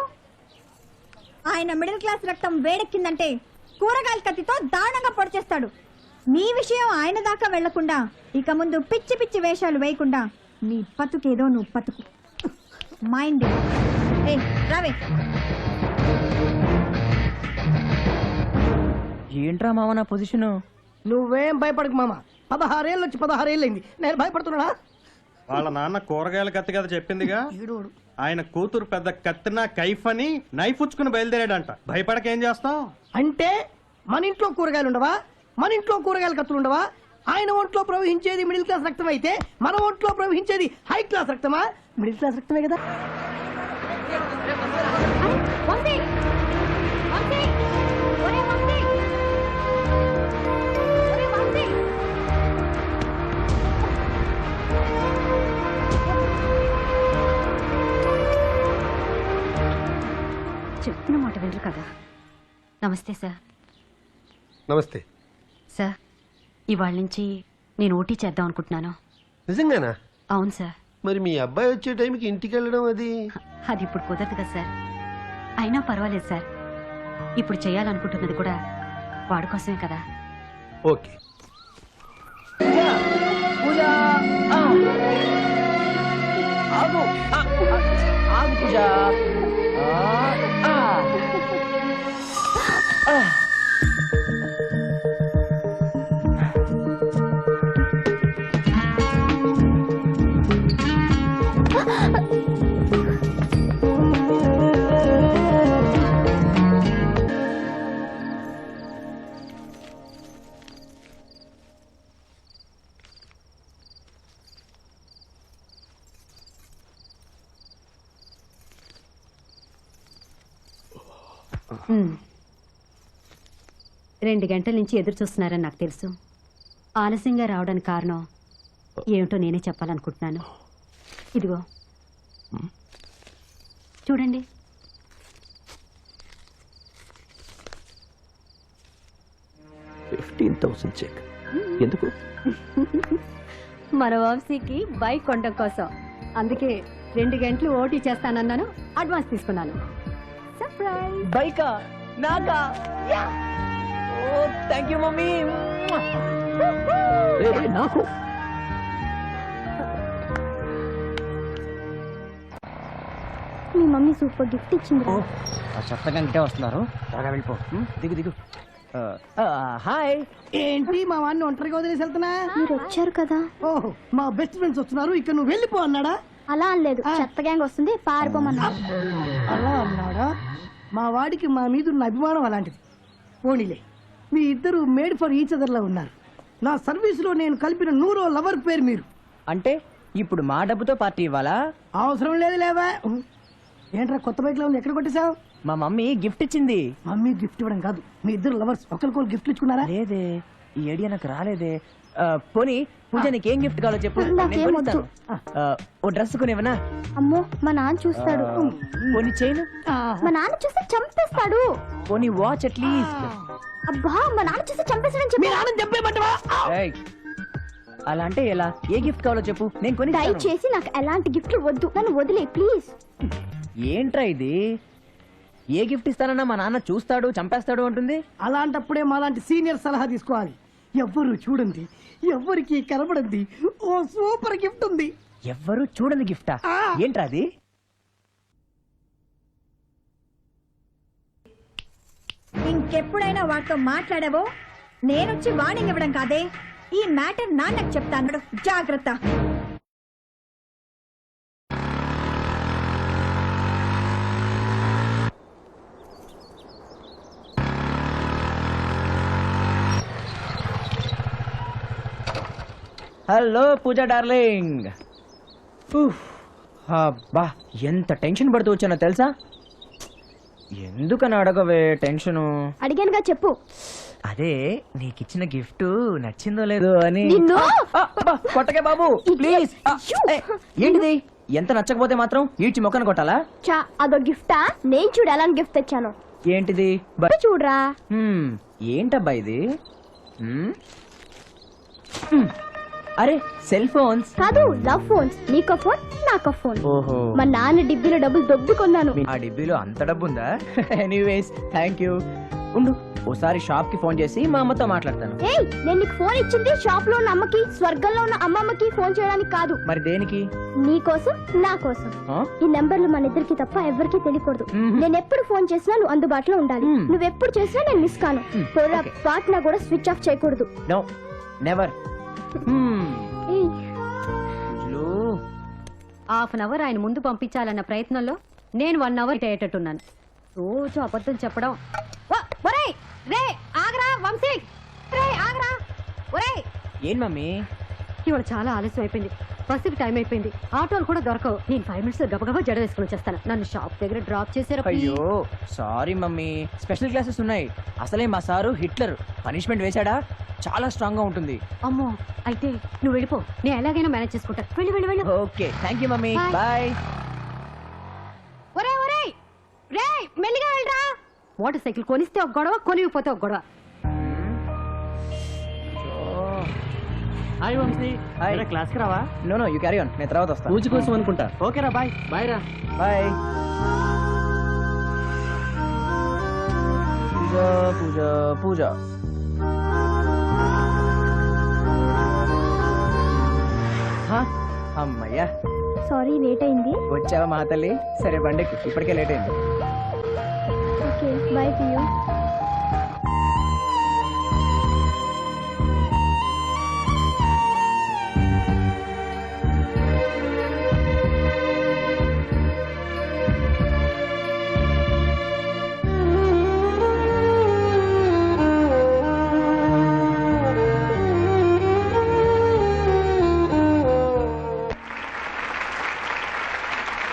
ఆయన మిడిల్ క్లాస్ రక్తం వేడెక్కిందంటే కూరగాయల కత్తితో దారుణంగా పొడి చేస్తాడు. నీ విషయం ఆయన దాకా వెళ్లకుండా ఇక ముందు పిచ్చి పిచ్చి వేషాలు వేయకుండా నీ బతుకేదో నువ్వు బతుకు. మైండ్ రావే. ఏంట్రా మామ నా పొజిషన్? నువ్వేం భయపడకు మామ. 16 ఏళ్ళు వచ్చి 16 ఏళ్ళు అయింది, నేను భయపడుతున్నా? వాళ్ళ నాన్న కూరగాయల కత్తి కదా చెప్పిందిగా. ఆయన కూతురు పెద్ద కత్తిన కైఫ్ అని నైఫ్ ఉచ్చుకుని బయలుదేరాడంట. భయపడకేం చేస్తాం? అంటే మన ఇంట్లో కూరగాయలు ఉండవా? మన ఇంట్లో కూరగాయల కత్తులు ఉండవా? ఆయన ఒంట్లో ప్రవహించేది మిడిల్ క్లాస్ రక్తం అయితే మన ఒంట్లో ప్రవహించేది హై క్లాస్ రక్తమా? మిడిల్ క్లాస్ రక్తమే కదా. చెప్తున్న మాట వినరు కదా. నమస్తే సార్. నమస్తే సార్, ఇవాళ నుంచి నేను ఓటీ చేద్దాం అనుకుంటున్నాను. నిజంగానా? అవును సార్. మరి మీ అబ్బాయి వచ్చే టైంకి ఇంటికి వెళ్ళడం అది అది ఇప్పుడు కుదరదు కదా సార్. అయినా పర్వాలేదు సార్, ఇప్పుడు చేయాలనుకుంటున్నది కూడా వాడి కోసమే కదా. ఓకే. పూజ ఉమ్. 2 గంటల నుంచి ఎదురు చూస్తున్నారని నాకు తెలుసు. ఆలస్యంగా రావడానికి కారణం ఏమిటో నేనే చెప్పాలనుకుంటున్నాను. ఇదిగో చూడండి. $15,000 చెక్. ఎందుకు? మన వంశీకి బైక్ కొనడం కోసం. అందుకే 2 గంటలు ఓటీ చేస్తానన్నాను, అడ్వాన్స్ తీసుకున్నాను. సర్ప్రైజ్. బైకా? నాకా? ఓ థ్యాంక్ యూ మమ్మీ. నాకు మీ మమ్మీ సూపర్ గిఫ్ట్ ఇచ్చింది. ఆ చెత్తగా ఇంటే వస్తున్నారు. త్వరగా వెళ్ళిపో. దిగు దిగు. హాయ్. ఏంటి మా వాడిని ఒంటరిగా వదిలేసి వెళ్తున్నా? మీరు వచ్చారు కదా. ఓహో, మా బెస్ట్ ఫ్రెండ్స్ వస్తున్నారు, ఇక్కడ నువ్వు వెళ్ళిపో అన్నాడా? అలా అనలేదు, చెత్త గ్యాంగ్ వస్తుంది పారిపోమన్నా. అలా అన్నాడా? మా వాడికి మా మీద ఉన్న అభిమానం అలాంటిది. పోనీలే, మీ ఇద్దరు మేడ్ ఫర్ ఈచ్ అదర్ లా ఉన్నారు. నా సర్వీసులో నేను కలిపిన 100 లవర్ పేరు మీరు. అంటే ఇప్పుడు మా డబ్బుతో పార్టీ ఇవ్వాలా? అవసరం లేదు లేవా? ఏంట్రా కొత్త బైక్ లో ఉంది, ఎక్కడ కొట్టేశావు? మా మమ్మీ గిఫ్ట్ ఇచ్చింది. మమ్మీ గిఫ్ట్ ఇవ్వడం కాదు, మీ ఇద్దరు లవర్స్ ఒకరికొకరు గిఫ్ట్ ఇచ్చుకున్నారా? లేదే, ఈ ఐడియా నాకు రాలేదే. పోనీ పూజ నీకేం గిఫ్ట్ కావాలో చెప్పు, నాకేం నేను వద్దు. కొనిస్తాను. ఓ డ్రెస్ కొనివ్వనా? అమ్మో మా నాన్న చూస్తాడు. పోనీ చైన్, మా నాన్న చూస్తే చంపేస్తాడు. పోనీ వాచ్ అట్లీస్ట్. అబ్బా మా నాన్న చూస్తే చంపేస్తాడని మీ చెప్పి నాన్న చంపేయమంటావా? అలా అంటే ఎలా? ఏ గిఫ్ట్ కావాలో చెప్పు, నేను కొని. దయచేసి నాకు ఎలాంటి గిఫ్ట్లు వద్దు, నన్ను వదిలే ప్లీజ్. ఏంట్రా ఇది? ఏ గిఫ్ట్ ఇస్తానన్నా మా నాన్న చూస్తాడు చంపేస్తాడు అంటుంది. అలాంటప్పుడే మాలాంటి సీనియర్ సలహా తీసుకోవాలి. ఎవ్వరు చూడండి, ఎవ్వరికి కనబడండి ఓ సూపర్ గిఫ్ట్ ఉంది. ఎవ్వరు చూడని గిఫ్టా? ఏంట్రా అది? ఇంకెప్పుడైనా వాటితో మాట్లాడావో నేనొచ్చి వార్నింగ్ ఇవ్వడం కాదే, ఈ మ్యాటర్ నాన్నకు చెప్తాను, జాగ్రత్త. హలో పూజా డార్లింగ్. అబ్బా ఎంత టెన్షన్ పడుతూ వచ్చానో తెలుసా? ఎందుకని అడగవే టెన్షను? అడిగానుగా చెప్పు. అదే నీకిచ్చిన గిఫ్ట్ నచ్చిందో లేదో అని. నిన్ను? కొట్టకే బాబు ప్లీజ్. ఏంటిది? ఎంత నచ్చకపోతే మాత్రం ఈడ్చి మొక్కను కొట్టాలా? చా అదో గిఫ్టా? నేను చూడు ఎలాంటి గిఫ్ట్ తెచ్చాను. ఏంటిది? చూడరా. ఏంటబ్బా ఇది? అరే సెల్ ఫోన్స్ కాదు, లవ్ ఫోన్స్. నీకో ఫోన్ నాకో ఫోన్. ఓహో, మా నాన్న డిబ్బీలో డబ్బులు దొబ్బి కొన్నాను. ఆ డిబ్బీలో అంత డబ్బు ఉందా? Anyways thank you. ఉండు, ఓసారి షాప్ కి ఫోన్ చేసి మా అమ్మతో మాట్లాడతాను. ఏయ్, నేను నీకు ఫోన్ ఇచ్చింది షాప్ లో ఉన్న అమ్మకి, స్వర్గంలో ఉన్న అమ్మమ్మకి ఫోన్ చేయడానికి కాదు. మరి దేనికి? నీ కోసం నా కోసం. ఆ? ఈ నెంబర్లు మన ఇద్దరికి తప్ప ఎవరికి తెలియకూడదు. మ్మ్. నేను ఎప్పుడు ఫోన్ చేసినా నువ్వు అందుబాటులో ఉండాలి. మ్మ్. నువ్వెప్పుడు చేసినా నేను మిస్ కాను. పాటన కూడా స్విచ్ ఆఫ్ చేయకూడదు. No never. ఏయ్, హాఫ్ అన్ అవర్ ఆయన ముందు పంపించాలన్న ప్రయత్నంలో నేను 1 అవర్ అయ్యేటట్టున్నాను. రోజు అబద్ధం చెప్పడం. ఒరేయ్, రే ఆగరా వంశీ, రే ఆగరా. ఒరేయ్, ఏం మమ్మీ? ఇవాళ చాలా ఆలస్యం అయిపోయింది, బస్సుకి టైం అయిపోయింది, ఆటోలు కూడా దొరకవు. నేను 5 మినిట్స్ గబగబా జడ వేసుకుని వచ్చేస్తాను. నన్ను షాప్ దగ్గర డ్రాప్ చేసారు. అయ్యో సారీ మమ్మీ, స్పెషల్ క్లాసెస్ ఉన్నాయి. అసలే మా సారు హిట్లర్, పనిష్మెంట్ వేశాడా చాలా స్ట్రాంగ్ గా ఉంటుంది. అమ్మో, అయితే నువ్వు వెళ్ళిపో, నేను ఎలాగైనా మేనేజ్ చేసుకుంటా. వెళ్ళి వెళ్ళి వెళ్ళి. Okay thank you mummy, Bye. Bye. ఒరే ఒరే రే, మెల్లిగా వెళ్ళరా. మోటార్ సైకిల్ కొనిస్తే ఒక గొడవ, కొనిగిపోతే ఒక గొడవ. హాయ్ వంశీ. హాయ్. క్లాస్ కి రావా? No no you carry on, నేను తర్వాత వస్తాను. పూజ కోసం అనుకుంటా. ఓకేరా, బాయ్. బాయ్ రా. బాయ్. పూజ పూజ పూజ. అమ్మయ్యా, సారీ లేట్ అయింది. వచ్చావా మా తల్లి? సరే బండికి, ఇప్పటికే లేట్ అయింది. Okay bye to you.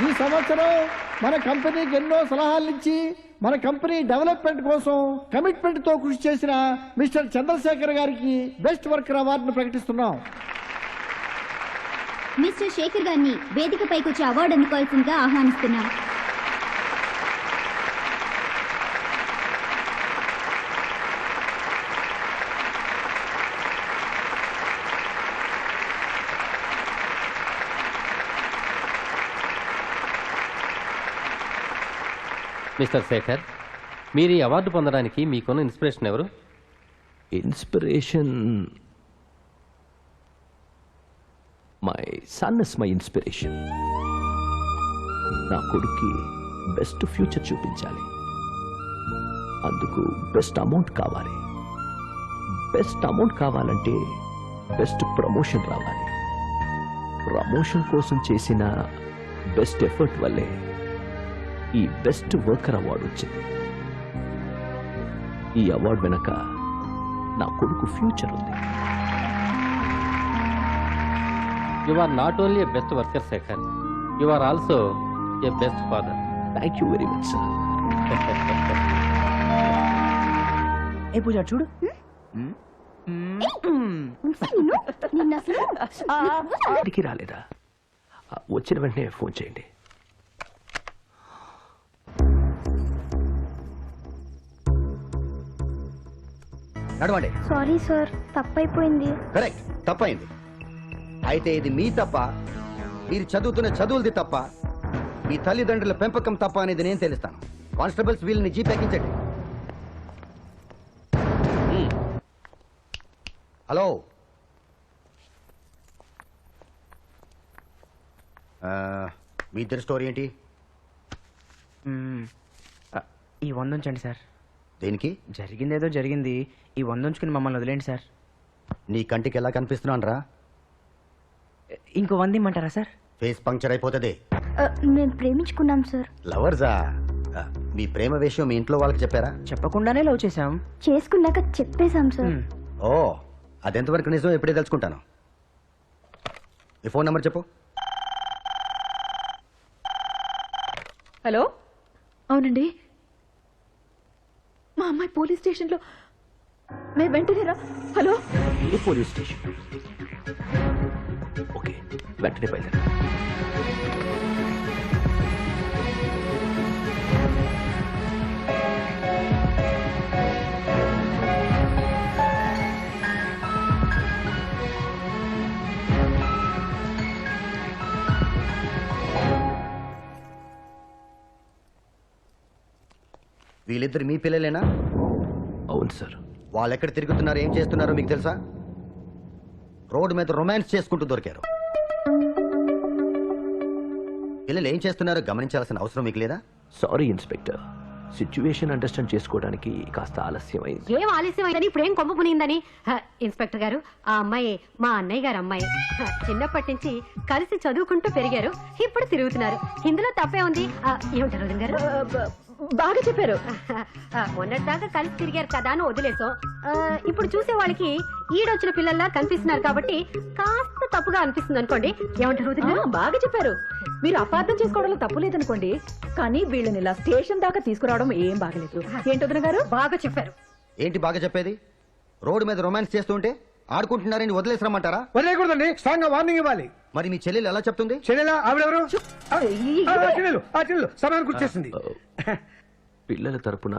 ఈ సంవత్సరం మన కంపెనీకి ఎన్నో సలహాలు ఇచ్చి మన కంపెనీ డెవలప్మెంట్ కోసం కమిట్మెంట్ తో కృషి చేసిన మిస్టర్ చంద్రశేఖర్ గారికి బెస్ట్ వర్కర్ అవార్డును ప్రకటిస్తున్నాం. మిస్టర్ శేఖర్ గారిని వేదికపైకి వచ్చి అవార్డు అందుకోవాల్సిందిగా ఆహ్వానిస్తున్నాం. మిస్టర్ శేఖర్, మీరు ఈ అవార్డు పొందడానికి మీకున్న ఇన్స్పిరేషన్ ఎవరు? Inspiration my son is my inspiration. నా కొడుక్కి బెస్ట్ ఫ్యూచర్ చూపించాలి, అందుకు బెస్ట్ అమౌంట్ కావాలి. బెస్ట్ అమౌంట్ కావాలంటే బెస్ట్ ప్రమోషన్ రావాలి. ప్రమోషన్ కోసం చేసిన బెస్ట్ ఎఫర్ట్ వల్లే ఈ బెస్ట్ వర్కర్ అవార్డు వచ్చింది. ఈ అవార్డు వెనక నా కొడుకు ఫ్యూచర్ ఉంది. You are not only a best worker Shekhar, you are also a best father. Thank you very much sir. ఏ పూజ చూడు. ఇంటికి రాలేదా? వచ్చిన వెంటనే ఫోన్ చేయండి. నడవండి. సారీ సార్, తప్పైపోయింది. కరెక్ట్, తప్పైంది. అయితే ఇది మీ తప్ప, మీరు చదువుతున్న చదువులది తప్ప, మీ తల్లిదండ్రుల పెంపకం తప్ప అనేది నేను తెలుస్తాను. కానిస్టేబుల్స్ వీళ్ళని జీప్ ఎక్కించండి. హలో, మీ ఇద్దరి స్టోరీ ఏంటి? ఈ 100 ఉంచండి సార్. దేనికి? జరిగిందేదో జరిగింది, ఈ 100 ఉంచుకుని మమ్మల్ని వదిలేండి సార్. నీ కంటికి ఎలా కనిపిస్తున్నాను రా? ఇంకో 100 ఇమ్మంటారా సార్? ఫేస్ పంక్చర్ అయిపోతుంది. మేము ప్రేమించుకున్నాం సార్. లవర్సా? మీ ప్రేమ విషయం మీ ఇంట్లో వాళ్ళకి చెప్పారా? చెప్పకుండానే లవ్ చేశాం. చేసుకున్నాక చెప్పేశాం సార్. ఓ, అదెంతవరకు నిజం ఎప్పుడే తెలుసుకుంటాను. ఈ ఫోన్ నెంబర్ చెప్పు. హలో, అవునండి, మా అమ్మాయి పోలీస్ స్టేషన్లో. మేము వెంటనే రా. హలో, ఏ పోలీస్ స్టేషన్? ఓకే, వెంటనే బయలుదేరా. వీళ్ళిద్దరు మీ పిల్లలేనా? అవును సార్. వాళ్ళు ఎక్కడ తిరుగుతున్నారో ఏం చేస్తున్నారో మీకు తెలుసా? రోడ్డు మీద రొమాన్స్ చేసుకుంటూ దొరికారు. పిల్లలు ఏం చేస్తున్నారో గమనించాల్సిన అవసరం మీకు లేదా? సారీ ఇన్స్పెక్టర్, సిచ్యువేషన్ అండర్స్టాండ్ చేసుకోవడానికి కాస్త ఆలస్యమైంది. ఏం ఆలస్యమైందని ఇప్పుడు ఏం కొమ్మ పునిందని? ఇన్స్పెక్టర్ గారు, ఆ అమ్మాయి మా అన్నయ్య గారు అమ్మాయి. చిన్నప్పటి నుంచి కలిసి చదువుకుంటూ పెరిగారు, ఇప్పుడు తిరుగుతున్నారు. ఇందులో తప్పే ఉంది? ఏమిటారు వదిన గారు? బాగా చెప్పారు. మొన్నటిదాకా కలిసి తిరిగారు కదా అని వదిలేసాం. ఇప్పుడు చూసే వాళ్ళకి ఈడొచ్చిన పిల్లల్లా కనిపిస్తున్నారు కాబట్టి కాస్త తప్పుగా అనిపిస్తుంది అనుకోండి. ఏమంటారు వదిన గారు? బాగా చెప్పారు. మీరు అపార్థం చేసుకోవడంలో తప్పు లేదనుకోండి, కానీ వీళ్ళని ఇలా స్టేషన్ దాకా తీసుకురావడం ఏం బాగలేదు. ఏంటి వదిన గారు? బాగా చెప్పారు. ఏంటి బాగా చెప్పేది? రోడ్డు మీద రొమాన్స్ చేస్తుంటే ఆడుకుంటున్నారని వదిలేసరమ్మంటారా? వదిలేయకూడదండి, స్ట్రాంగ్ గా వార్నింగ్ ఇవ్వాలి. మరి మీ చెల్లెలు ఎలా చెప్తుంది? చెల్లెలా? ఆవిడెవరు? చెల్లెలు సమయానికి గుర్తేసింది. పిల్లల తరపున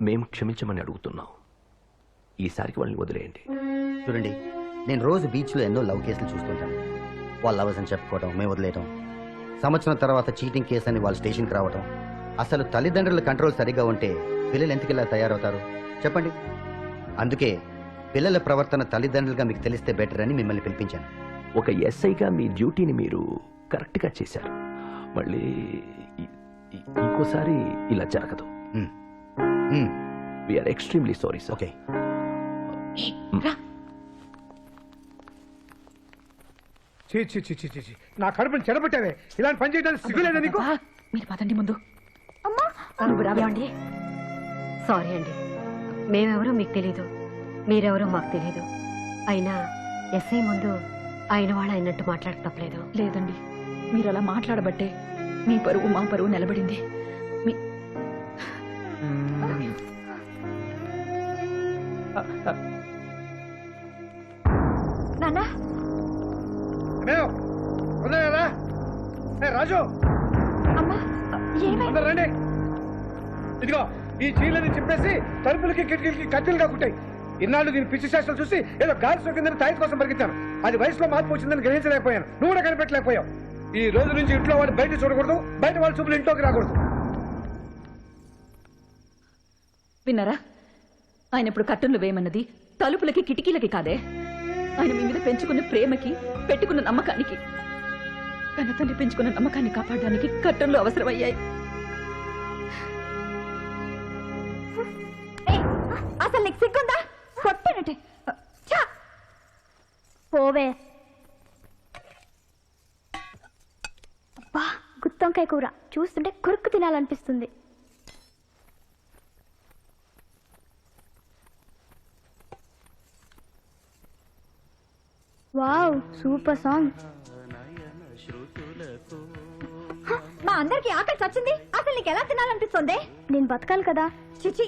మేము క్షమించమని అడుగుతున్నాం. ఈసారికి వాళ్ళని వదిలేయండి. చూడండి, నేను రోజు బీచ్ లో ఎన్నో లవ్ కేసులు చూస్తుంటాను. వాళ్ళు లవర్స్ అని చెప్పుకోవడం, మేము వదిలేయటం, సంవత్సరం తర్వాత చీటింగ్ కేసు అని వాళ్ళ స్టేషన్కి రావటం. అసలు తల్లిదండ్రుల కంట్రోల్ సరిగా ఉంటే పిల్లలు ఎందుకు ఇలా తయారవుతారు చెప్పండి? అందుకే పిల్లల ప్రవర్తన తల్లిదండ్రులుగా మీకు తెలిస్తే బెటర్ అని మిమ్మల్ని పిలిపించాను. ఒక ఎస్ఐగా మీ డ్యూటీని మీరు కరెక్ట్గా చేశారు. మళ్ళీ ఇంకోసారి ఇలా జరగదు. We are extremely sorry sir. Okay, నా కడుపుని చెడబెట్టావే. ఇలాంటి పని చేయడానికి సిగ్గులేదా నీకు? మీరు పదండి ముందు. నువ్వు రావండి. సారీ అండి, మేమెవరో మీకు తెలీదు, మీరెవరో మాకు తెలీదు. అయినా ఎస్ఐ ముందు ఆయన వాళ్ళు అయినట్టు మాట్లాడ తప్పలేదు. లేదండి, మీరు అలా మాట్లాడబట్టే మీ పరువు మా పరువు నిలబడింది. నాన్నా, రాజు, అమ్మా, అందరు రండి. ఇదిగో ఈ చీరలని చింపేసి తలుపులకి కిటికీలకి కట్టెలుగా కుట్టాయి. ఇన్నాళ్ళు దీని పిచ్చి శాస్త్రం చూసి ఏదో గాలి సోకిందని తాయి కోసం పరిగెత్తాను. అది వయసులో మార్పు వచ్చిందని గ్రహించలేకపోయాను. నువ్వు కూడా కనిపెట్టలేకపోయావు. ఈ రోజు నుంచి ఇంట్లో వాళ్ళు బయట చూడకూడదు, బయట వాళ్ళ చూపులు ఇంట్లోకి రాకూడదు. విన్నారా? ఆయన ఇప్పుడు కట్టెలు వేయమన్నది తలుపులకి కిటికీలకి కాదే, ఆయన మీ మీద పెంచుకున్న ప్రేమకి, పెట్టుకున్న నమ్మకానికి. కన్నతండ్రి పెంచుకున్న నమ్మకాన్ని కాపాడడానికి కట్టెలు అవసరమయ్యాయి. అసలు నీకు సిగ్గుందా? కొట్టానంటే పోవే. అబ్బా, గుత్తొంకాయ కూర చూస్తుంటే కురుక్కు తినాలనిపిస్తుంది. Wow, super song. మా అందరికి ఆకలి చచ్చింది. అసలు నీకు ఎలా తినాలనిపిస్తుంది? నేను బతకాలి కదా. చిచి,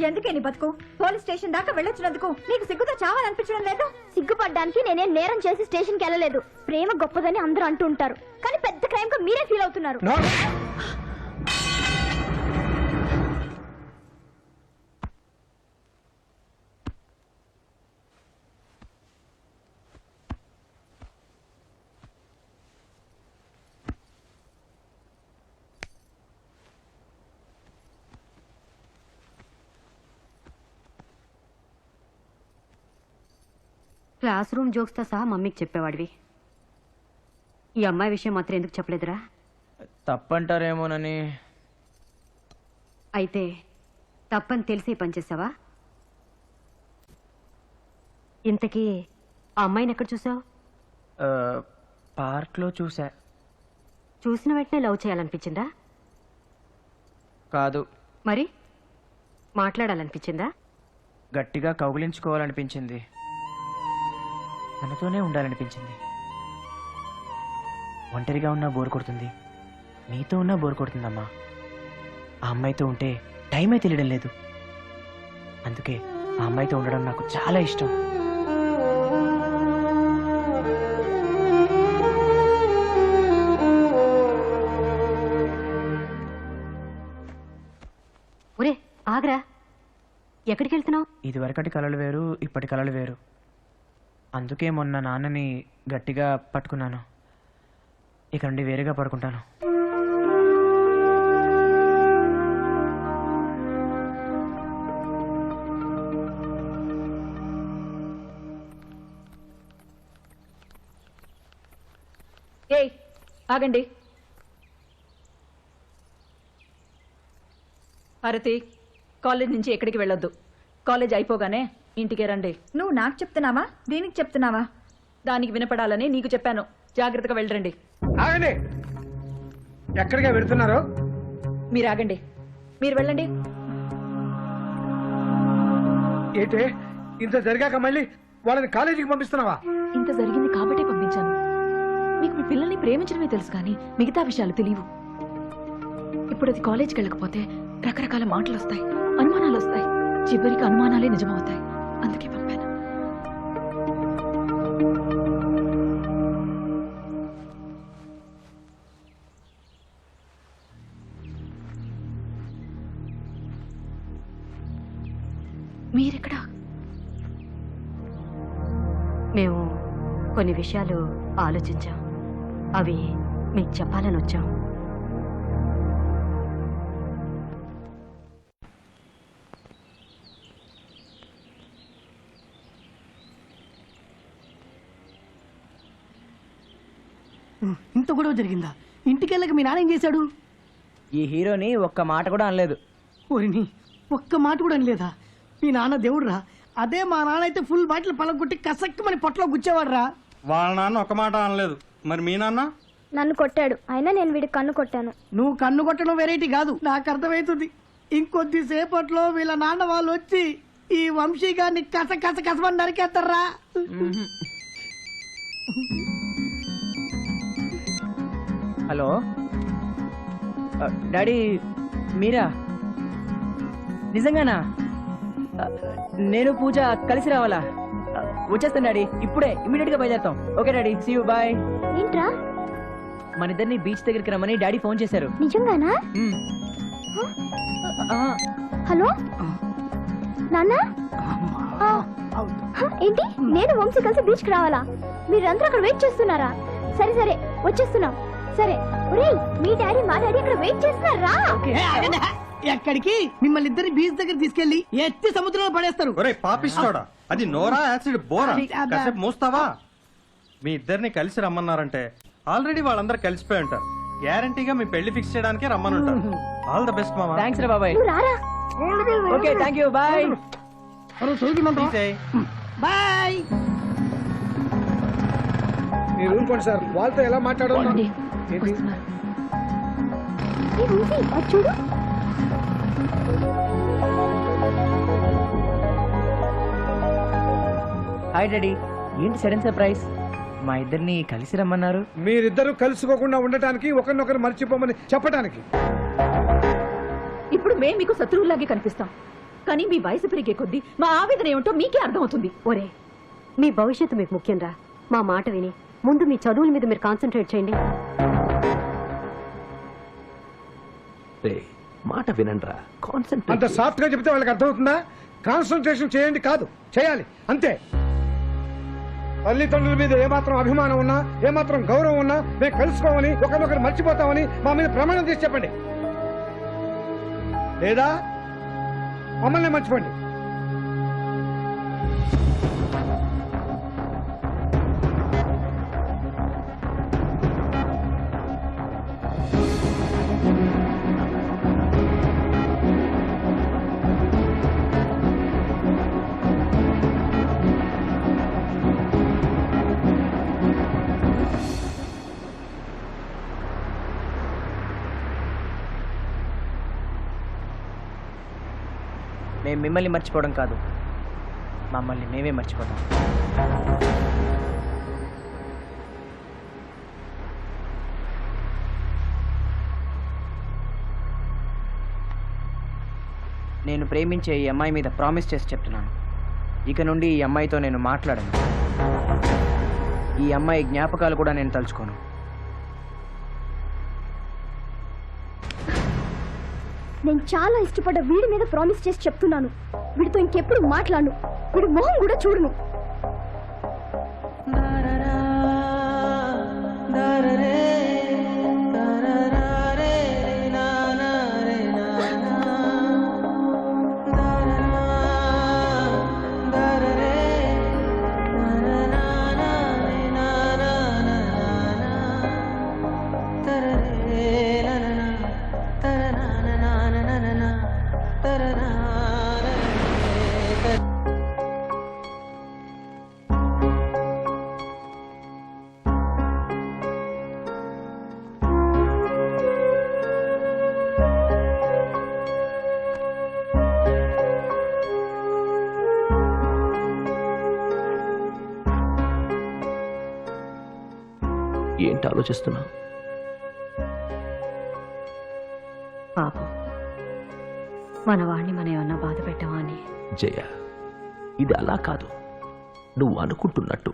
ఎందుకే నీ బతుకు? పోలీస్ స్టేషన్ దాకా వెళ్ళొచ్చినందుకు నీకు సిగ్గుతో చావాలనిపించడం లేదు? సిగ్గుపడ్డానికి నేనేం నేరం చేసి స్టేషన్కి వెళ్ళలేదు. ప్రేమ గొప్పదని అందరూ అంటూ ఉంటారు, కానీ పెద్ద క్రైమ్ గా మీరే ఫీల్ అవుతున్నారు. క్లాస్ రూమ్ జోక్స్తో సహా మమ్మీకి చెప్పేవాడివి. ఈ అమ్మాయి విషయం మాత్రం ఎందుకు చెప్పలేదురా? తప్పంటారేమోనని. అయితే తప్పని తెలిసి పనిచేసావా? ఇంతకీ ఆ అమ్మాయిని ఎక్కడ చూసావు? పార్క్లో చూసా. చూసిన వెంటనే లవ్ చేయాలనిపించిందా? కాదు. మరి మాట్లాడాలనిపించిందా? గట్టిగా కౌగిలించుకోవాలనిపించింది. తనతోనే ఉండాలనిపించింది. ఒంటరిగా ఉన్నా బోర్ కొడుతుంది, నీతో ఉన్నా బోర్ కొడుతుందమ్మా. ఆ అమ్మాయితో ఉంటే టైమే తెలియడం లేదు. అందుకే ఆ అమ్మాయితో ఉండడం నాకు చాలా ఇష్టం. ఒరే ఆగరా, ఎక్కడికి వెళ్తున్నావు? ఇదివరకటి కలలు వేరు, ఇప్పటి కలలు వేరు. అందుకే మొన్న నాన్నని గట్టిగా పట్టుకున్నాను. ఇక నుండి వేరేగా పడుకుంటాను. ఏయ్, ఆగండి. భారతి, కాలేజ్ నుంచి ఎక్కడికి వెళ్ళొద్దు. కాలేజ్ అయిపోగానే ఇంటికే రండి. నువ్వు నాకు చెప్తున్నావా, దీనికి చెప్తున్నావా? దానికి వినపడాలని నీకు చెప్పాను. జాగ్రత్తగా వెళ్ళండి. ఆగండి, ఎక్కడికి వెళ్తున్నారు? మీరు ఆగండి, మీరు వెళ్ళండి. ఏంటే ఇంత జరిగాక మళ్ళీ వాళ్ళని కాలేజీకి పంపిస్తున్నావా? ఇంత జరిగింది కాబట్టే పంపించాను. మీకు మీ పిల్లల్ని ప్రేమించడమే తెలుసు కానీ మిగతా విషయాలు తెలియవు. ఇప్పుడు అది కాలేజ్కి వెళ్ళకపోతే రకరకాల మాటలు వస్తాయి, అనుమానాలు వస్తాయి. చివరికి అనుమానాలే నిజమవుతాయి. అందుకే పంపాను. మీరెక్కడా? మేము కొన్ని విషయాలు ఆలోచించాం, అవి మీకు చెప్పాలని వచ్చాం. ఇంత గొడవ జరిగిందా? ఇంటికెళ్ళక మీ నాన్న ఏం చేశాడు? ఈ హీరోని ఒక్క మాట కూడా అనలేదు. ఓరిని, ఒక్క మాట కూడా అనలేదా? మీ నాన్న దేవుడురా. అదే మా నాన్న అయితే ఫుల్ బాటిల్ పలగొట్టి కసక్కి మన పొట్టలో గుచ్చేవాడు రా. వాళ్ళ నాన్న ఒక మాట అనలేదు, మరి మీ నాన్న? నన్ను కొట్టాడు, అయినా నేను వీడికి కన్ను కొట్టాను. నువ్వు కన్ను కొట్టడం వెరైటీ కాదు, నాకు అర్థమవుతుంది. ఇంకొద్దిసేపట్లో వీళ్ళ నాన్న వాళ్ళు వచ్చి ఈ వంశీ గారిని కసమని నరికేస్తారా. హలో డాడీ, మీరా? నిజంగానా? నేను పూజ కలిసి రావాలా? వచ్చేస్తాను డాడీ, ఇప్పుడే ఇమీడియట్ గా బయలుదేరుతాం. Okay daddy, see you, bye. ఏంట్రా? మన ఇద్దరిని బీచ్ దగ్గరికి రమ్మని డాడీ ఫోన్ చేశారు. నిజంగానా? హలో నాన్న, ఏంటి నేను వంశీ కలిసి బీచ్ కి రావాలా? మీరందరూ అక్కడ వెయిట్ చేస్తున్నారా? సరే సరే వచ్చేస్తున్నాం. సరే, ఒరేయ్ మీ డాడీ మా డాడీ అక్కడ వెయిట్ చేస్తున్నారా? ఎక్కడికి? మిమ్మల్ని ఇద్దరిని బీచ్ దగ్గర తీసుకెళ్లి ఎత్తి సముద్రంలో పడేస్తారు. ఒరే పాపిస్తోడా, అది నోరా యాసిడ్ బోరా? కాసేపు మూస్తావా? మీ ఇద్దరిని కలిసి రమ్మన్నారంటే ఆల్రెడీ వాళ్ళందరూ కలిసిపోయి ఉంటారు. గ్యారంటీగా మీ పెళ్లి ఫిక్స్ చేయడానికే రమ్మని ఉంటారు. ఆల్ ద బెస్ట్ మామా. థ్యాంక్స్ రా బాబాయ్. నువ్వు రారా? Okay, thank you, bye. Bye. మీరు ఊరుకోండి సార్, వాళ్ళతో ఎలా మాట్లాడాలి? అండి, ఏంటి? వస్తున్నారు. చూడు హాయ్ డాడీ, ఏంటి సడన్ సర్ప్రైజ్? మా ఇద్దరిని కలిసి రమ్మన్నారు. మీరిద్దరూ కలుసుకోకుండా ఉండటానికి, ఒకరినొకరు మర్చిపోమని చెప్పడానికి. ఇప్పుడు మేము మీకు శత్రువులాగే కనిపిస్తాం, కానీ మీ వయసు పెరిగే కొద్దీ మా ఆవేదన ఏమిటో మీకే అర్థమవుతుంది. ఒరే, మీ భవిష్యత్తు మీకు ముఖ్యంరా. మా మాట విని ముందు మీ చదువుల మీద మీరు కాన్సన్ట్రేట్ చేయండి. రే మాట వినండ్రా, అంత కాన్సంట్రేట్ సాఫ్ట్ గా చెప్తే వాళ్ళకి అర్థమవుతుందా? కాన్సన్ట్రేషన్ చేయండి కాదు, చేయాలి అంతే. తల్లిదండ్రుల మీద ఏమాత్రం అభిమానం ఉన్నా, ఏమాత్రం గౌరవం ఉన్నా మేము కలుసుకోమని, ఒకరినొకరు మర్చిపోతామని మా మీద ప్రమాణం చేసి చెప్పండి. లేదా మమ్మల్ని మర్చిపోండి. మేము మిమ్మల్ని మర్చిపోవడం కాదు, మమ్మల్ని మేమే మర్చిపోతాం. నేను ప్రేమించే ఈ అమ్మాయి మీద ప్రామిస్ చేసి చెప్తున్నాను, ఇక నుండి ఈ అమ్మాయితో నేను మాట్లాడను. ఈ అమ్మాయి జ్ఞాపకాలు కూడా నేను తలుచుకోను. నేను చాలా ఇష్టపడ్డ వీడి మీద ప్రామిస్ చేసి చెప్తున్నాను, వీడితో ఇంకెప్పుడు మాట్లాడను, వీడి మొహం కూడా చూడను. ఏంటి ఆలోచిస్తున్నా? పాపం, మన వాడిని మనం ఏమన్నా బాధ పెట్టామా అని. జయ, ఇది అలా కాదు. నువ్వు అనుకుంటున్నట్టు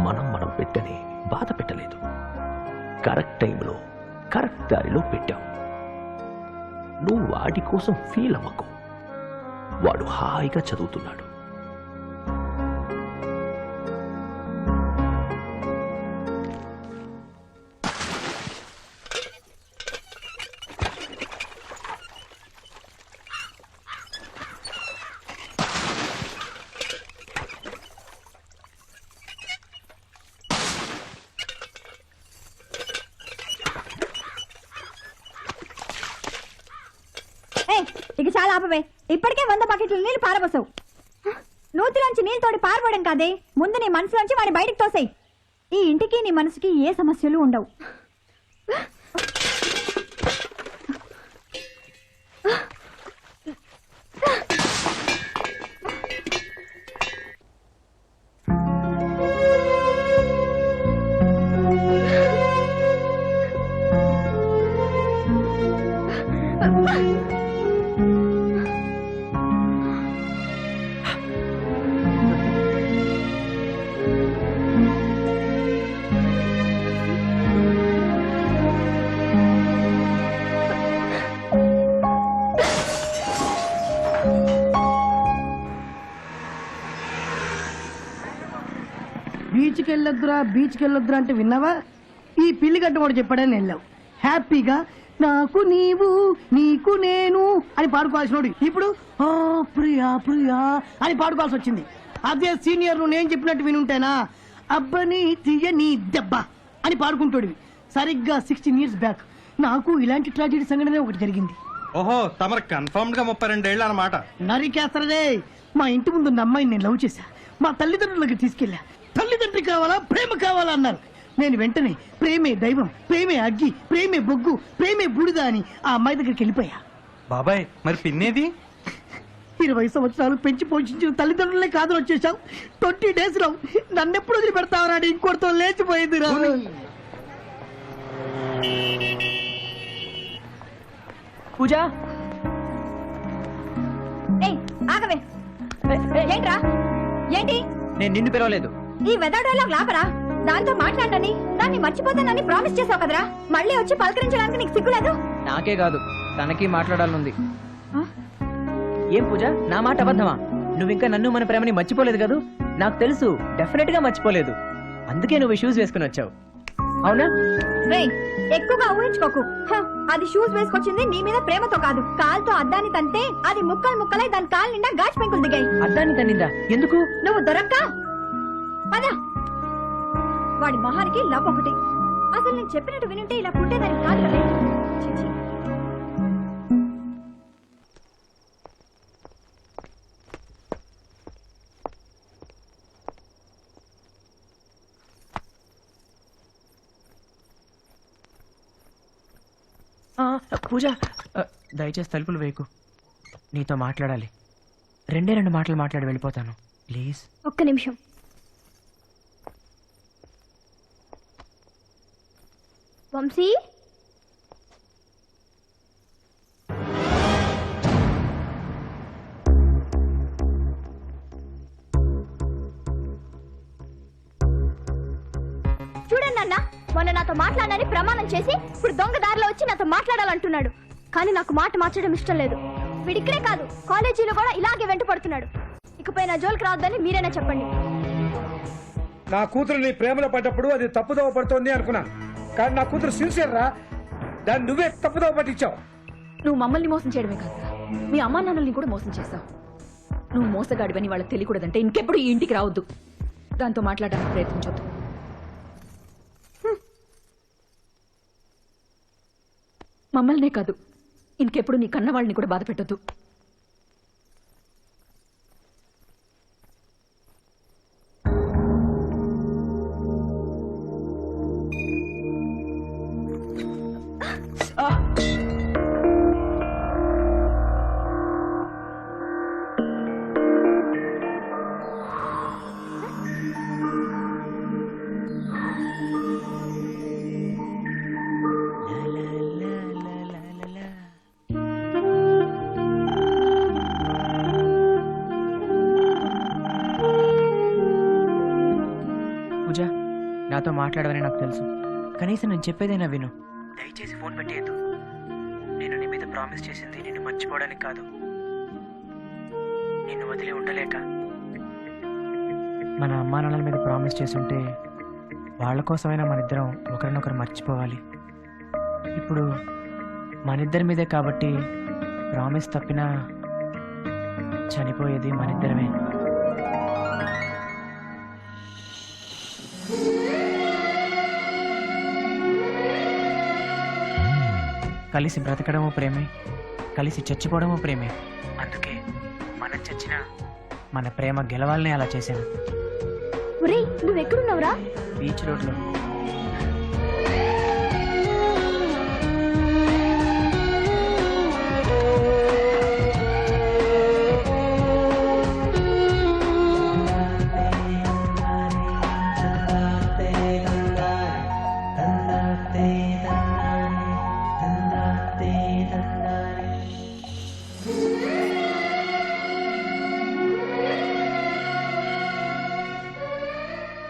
మనం పెట్టని బాధ పెట్టలేదు. కరెక్ట్ టైంలో కరెక్ట్ దారిలో పెట్టాం. నువ్వు వాడి కోసం ఫీల్ అవ్వకు. వాడు హాయిగా చదువుతున్నాడు. ఇక చాలా ఆపవే, ఇప్పటికే 100 బకెట్లు నీళ్లు పారబోసావు. నూతిలోంచి నీళ్ళు తోడి పారబోవడం కాదే, ముందు నీ మనసులోంచి వాడిని బయటకు తోసేయి. ఈ ఇంటికి నీ మనసుకి ఏ సమస్యలు ఉండవు. బీచ్కి వెళ్ళొద్దురా అంటే విన్నావా? ఈ పిల్లి గడ్డ వాడు చెప్పాడని వెళ్ళావు. హ్యాపీగా నాకు నీవు నీకు నేను అని పాడుకోవాల్సినోడు ఇప్పుడు ఓ ప్రియా ప్రియా అని పాడుకోవాల్సి వచ్చింది. అదే సీనియర్ నువ్వు నేను చెప్పినట్టు వినుంటేనా అబ్బని తీయని దెబ్బ అని పాడుకుంటాడు. సరిగ్గా 16 years బ్యాక్ నాకు ఇలాంటి ట్రాజెడీ సంఘటన ఒకటి జరిగింది. ఓహో, తమరు కన్ఫర్మ్డ్ గా 32 ఏళ్ళు అన్నమాట. నరికేస్తారదే. మా ఇంటి ముందు ఉన్న అమ్మాయిని నేను లవ్ చేశా. మా తల్లిదండ్రులకి తీసుకెళ్ళా. తల్లిదండ్రి కావాలా ప్రేమ కావాలా అన్నారు. నేను వెంటనే ప్రేమే దైవం, ప్రేమే అగ్గి, ప్రేమే బొగ్గు, ప్రేమే బూడిద అని ఆ అమ్మాయి దగ్గరికి వెళ్ళిపోయా. బాబాయ్ మరి పిన్నేది? 20 సంవత్సరాలు పెంచి పోషించిన తల్లిదండ్రులనే కాదు వచ్చేసావు. 20 days లో నన్నెప్పుడు వదిలి పెడతావరా అని ఇంకోటితో లేచిపోయింది రా. పూజ ఏయ్ ఆగవే. ఏంట్రా ఏంటి? నేను నిన్ను పిలవలేదు. ఈ వెదడలో లాపరా. దాంతో మాట్లాడనని దాన్ని మర్చిపోతానని ప్రామిస్ చేసావు కదరా. మళ్ళీ వచ్చి పలకరించడానికి నీకు సిగ్గులేదు? నాకే కాదు తనకి మాట్లాడాలనుంది. ఏం పూజ, నా మాట అబద్ధమా? నువ్వింకా నన్ను మన ప్రేమని మర్చిపోలేదు కదూ? నాకు తెలుసు, డెఫినెట్ గా మర్చిపోలేదు. అందుకే నువ్వు షూస్ వేసుకుని వచ్చావు, అవునా? రేయ్ ఎక్కువగా ఊహించుకోకు. అది షూస్ వేసుకొచ్చింది నీ మీద ప్రేమతో కాదు, కాల్తో అద్దాన్ని తంతే అది ముక్కలు ముక్కలై దాని కాలు నిండా గాజు పెంకులు దిగాయి. అద్దాన్ని తన్నిందా? ఎందుకు? నువ్వు దొరక్క పద. వాడి మొహానికి లవ్ ఒకటి. అసలు నేను చెప్పినట్టు వినుంటే ఇలా పుట్టేదానికి కాదు కదా. చిచి. పూజ దయచేసి తలుపులు వేయకు. నీతో మాట్లాడాలి. 2 మాటలు మాట్లాడి వెళ్ళిపోతాను ప్లీజ్. ఒక్క నిమిషం. వంశీ చూడండి అన్న, మొన్న నాతో మాట్లాడని ప్రమాణం చేసి ఇప్పుడు దొంగ దారిలో వచ్చి నాతో మాట్లాడాలంటున్నాడు. కానీ నాకు మాట మార్చడం ఇష్టం లేదు. వీడిక్కడే కాదు కాలేజీలో కూడా ఇలాగే వెంట పడుతున్నాడు. ఇకపై నా జోలికి రావద్దని మీరైనా చెప్పండి. నా కూతురు నీ ప్రేమలో పడ్డప్పుడు అది తప్పుదోవ పడుతోంది అనుకున్నాను, కానీ నా కూతురు సిన్సియర్ రా. దాన్ని నువ్వే తప్పుదోవ పట్టించావు. నువ్వు మమ్మల్ని మోసం చేయడమే కాదు, మీ అమ్మా నాన్నల్ని కూడా మోసం చేశావు. నువ్వు మోసగాడివని వాళ్ళకి తెలియకూడదంటే ఇంకెప్పుడు ఈ ఇంటికి రావద్దు. దాంతో మాట్లాడడానికి ప్రయత్నించొద్దు. మమ్మల్నే కాదు, ఇంకెప్పుడు నీ కన్న వాళ్ళని కూడా బాధ పెట్టొద్దు. పూజ, నాతో మాట్లాడవని నాకు తెలుసు. కనీసం నేను చెప్పేదైనా విను. దయచేసి ఫోన్ పెట్టేయద్దు. నేను నీ మీద ప్రామిస్ చేసింది నిన్ను మర్చిపోవడానికి కాదు, నిన్ను వదిలి ఉండలేక. మన అమ్మా నాన్నల మీద ప్రామిస్ చేసుంటే వాళ్ళ కోసమైనా మనిద్దరం ఒకరినొకరు మర్చిపోవాలి. ఇప్పుడు మనిద్దరి మీదే కాబట్టి ప్రామిస్ తప్పినా చనిపోయేది మనిద్దరమే. కలిసి బ్రతకడము ప్రేమే, కలిసి చచ్చిపోవడము ప్రేమే. అందుకే మనం చచ్చినా మన ప్రేమ గెలవాలని అలా చేశాను. నువ్వెక్కడున్నావురా? బీచ్ రోడ్లో.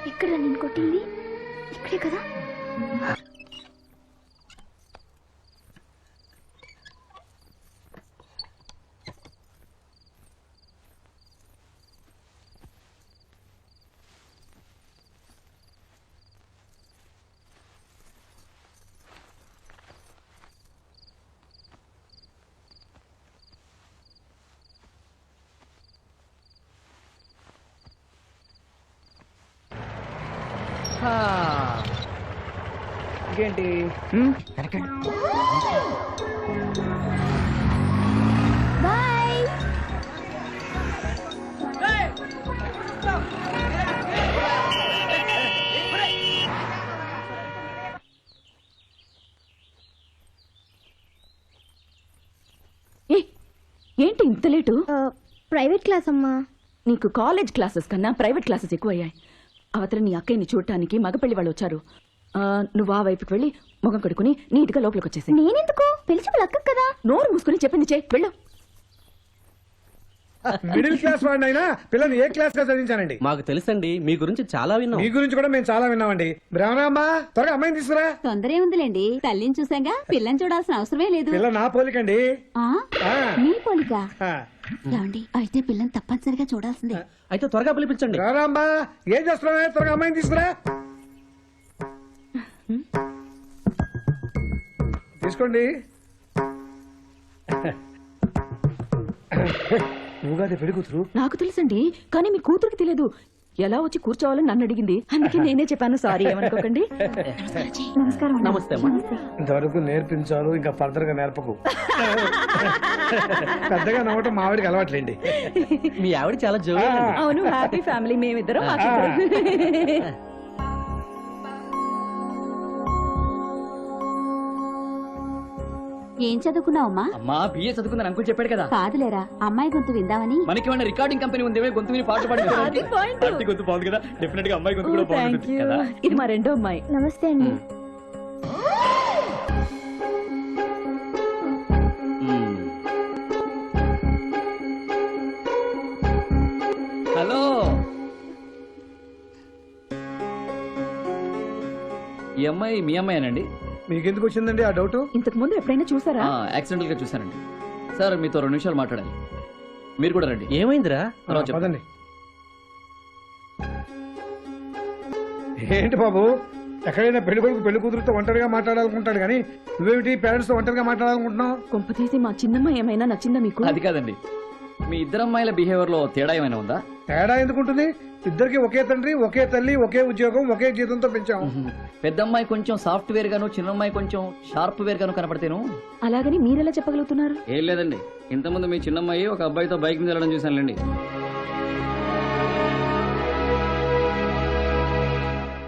ఇక్కడ నేను కొట్టింది ఇక్కడే కదా. ఇంకేంటి? బాయ్. ప్రైవేటు ప్రైవేట్ క్లాస్ అమ్మా. నీకు కాలేజ్ క్లాసెస్ కన్నా ప్రైవేట్ క్లాసెస్ ఎక్కువయ్యాయి. అవతల నీ అక్కయ్యని చూడటానికి మగపెళ్లి వాళ్ళు వచ్చారు. నువ్వు ఆ వైపుకి వెళ్ళి ముఖం కడుకుని నీట్గా లోపలికి వచ్చేసి. నేనెందుకు పిలిచి లక్క కదా. నోరు మూసుకుని చెప్పింది చేయి, వెళ్ళు. మిడిల్ క్లాస్ వాడిని అయినా పిల్లల్ని ఏ క్లాస్ గా చదివించానండి. మాకు తెలుసండి, మీ గురించి చాలా విన్నాం. మీ గురించి కూడా మేము చాలా విన్నామండి. బ్రహ్మరామ్మా, త్వరగా అమ్మాయిని తీసుకురా. తొందర ఏముందిలేండి, తల్లిని చూసాగా పిల్లని చూడాల్సిన అవసరమే లేదు. పిల్ల నా పోలికండి. ఆ? ఆ. మీ పోలిక ఆ. ఏమండి? అయితే పిల్లని తప్పనిసరిగా చూడాల్సిందే. అయితే త్వరగా పిలిపించండి. బ్రహ్మరామ్మా, ఏం చేస్తున్నావే? త్వరగా అమ్మాయిని తీసుకురా. తీసుకోండి. నువ్వుగాదే పెళ్లి కూతురు. నాకు తెలుసండి, కానీ మీ కూతురికి తెలియదు. ఎలా వచ్చి కూర్చోవాలని నన్ను అడిగింది, అందుకే నేనే చెప్పాను. సారీ, ఏమనుకోకండి. నమస్కారం. నమస్తే అమ్మా. ఇంతవరకు నేర్పించాలు, ఇంకా ఫర్దర్ గా నేర్పకు. పెద్దగా నవ్వటం మా ఆవిడికి అలవాట్లేండి. మీ ఆవిడ చాలా జోరు. అవును, హ్యాపీ ఫ్యామిలీ మేమిద్దరం. ఏం చదువుకున్నావమ్మా? అమ్మా బిఏ చదువుకుందని అంకుల్ చెప్పాడు కదా. కాదులేరా, అమ్మాయి గొంతు విందామని. మనకి ఏమైనా రికార్డింగ్ కంపెనీ ఉంది, గొంతు విని పాటలు అది point. పాడి గొంతు బాగుంది కదా, డెఫినెట్ గా అమ్మాయి గొంతు కూడా బాగుంటుంది కదా. ఇది మా రెండో అమ్మాయి. నమస్తే అండి. హలో, ఈ అమ్మాయి మీ అమ్మాయినండి? మీకెందుకు వచ్చిందండి ఆ డౌట్? ఇంతకు ముందు ఎప్పుడైనా చూసారా? యాక్సిడెంటల్ గా చూసానండి. సార్ మీతో 2 నిమిషాలు మాట్లాడాలి. మీరు కూడా రండి. ఏమైందిరా? తర్వాత చెప్తాను. పదండి. ఏంటి బాబు, ఎక్కడైనా పెళ్లి కొడుకు పెళ్లి కూతురుతో ఒంటరిగా మాట్లాడాలనుకుంటాడు కానీ నువ్వేమిటి పేరెంట్స్ తో ఒంటరిగా మాట్లాడాలనుకుంటున్నావు? కొంప తీసి మా చిన్నమ్మాయి ఏమైనా నచ్చిందా మీకు? అది కాదండి, మీ ఇద్దరు అమ్మాయిల బిహేవియర్ లో తేడా ఏమైనా ఉందా? తేడా ఎందుకుంటుంది? ఇద్దరికి ఒకే తండ్రి, ఒకే తల్లి, ఒకే ఉద్యోగం, ఒకే జీతంతో పెంచాము. పెద్ద అమ్మాయి కొంచెం సాఫ్ట్వేర్ గాను, చిన్న అమ్మాయి కొంచెం షార్ప్ వేర్ గాను కనపడితేను. అలాగని మీరెలా చెప్పగలుగుతున్నారు? ఏం లేదండి, ఇంతకుముందు మీ చిన్నమ్మాయి ఒక అబ్బాయితో బైక్ మీద వెళ్ళడం చూశానులేండి.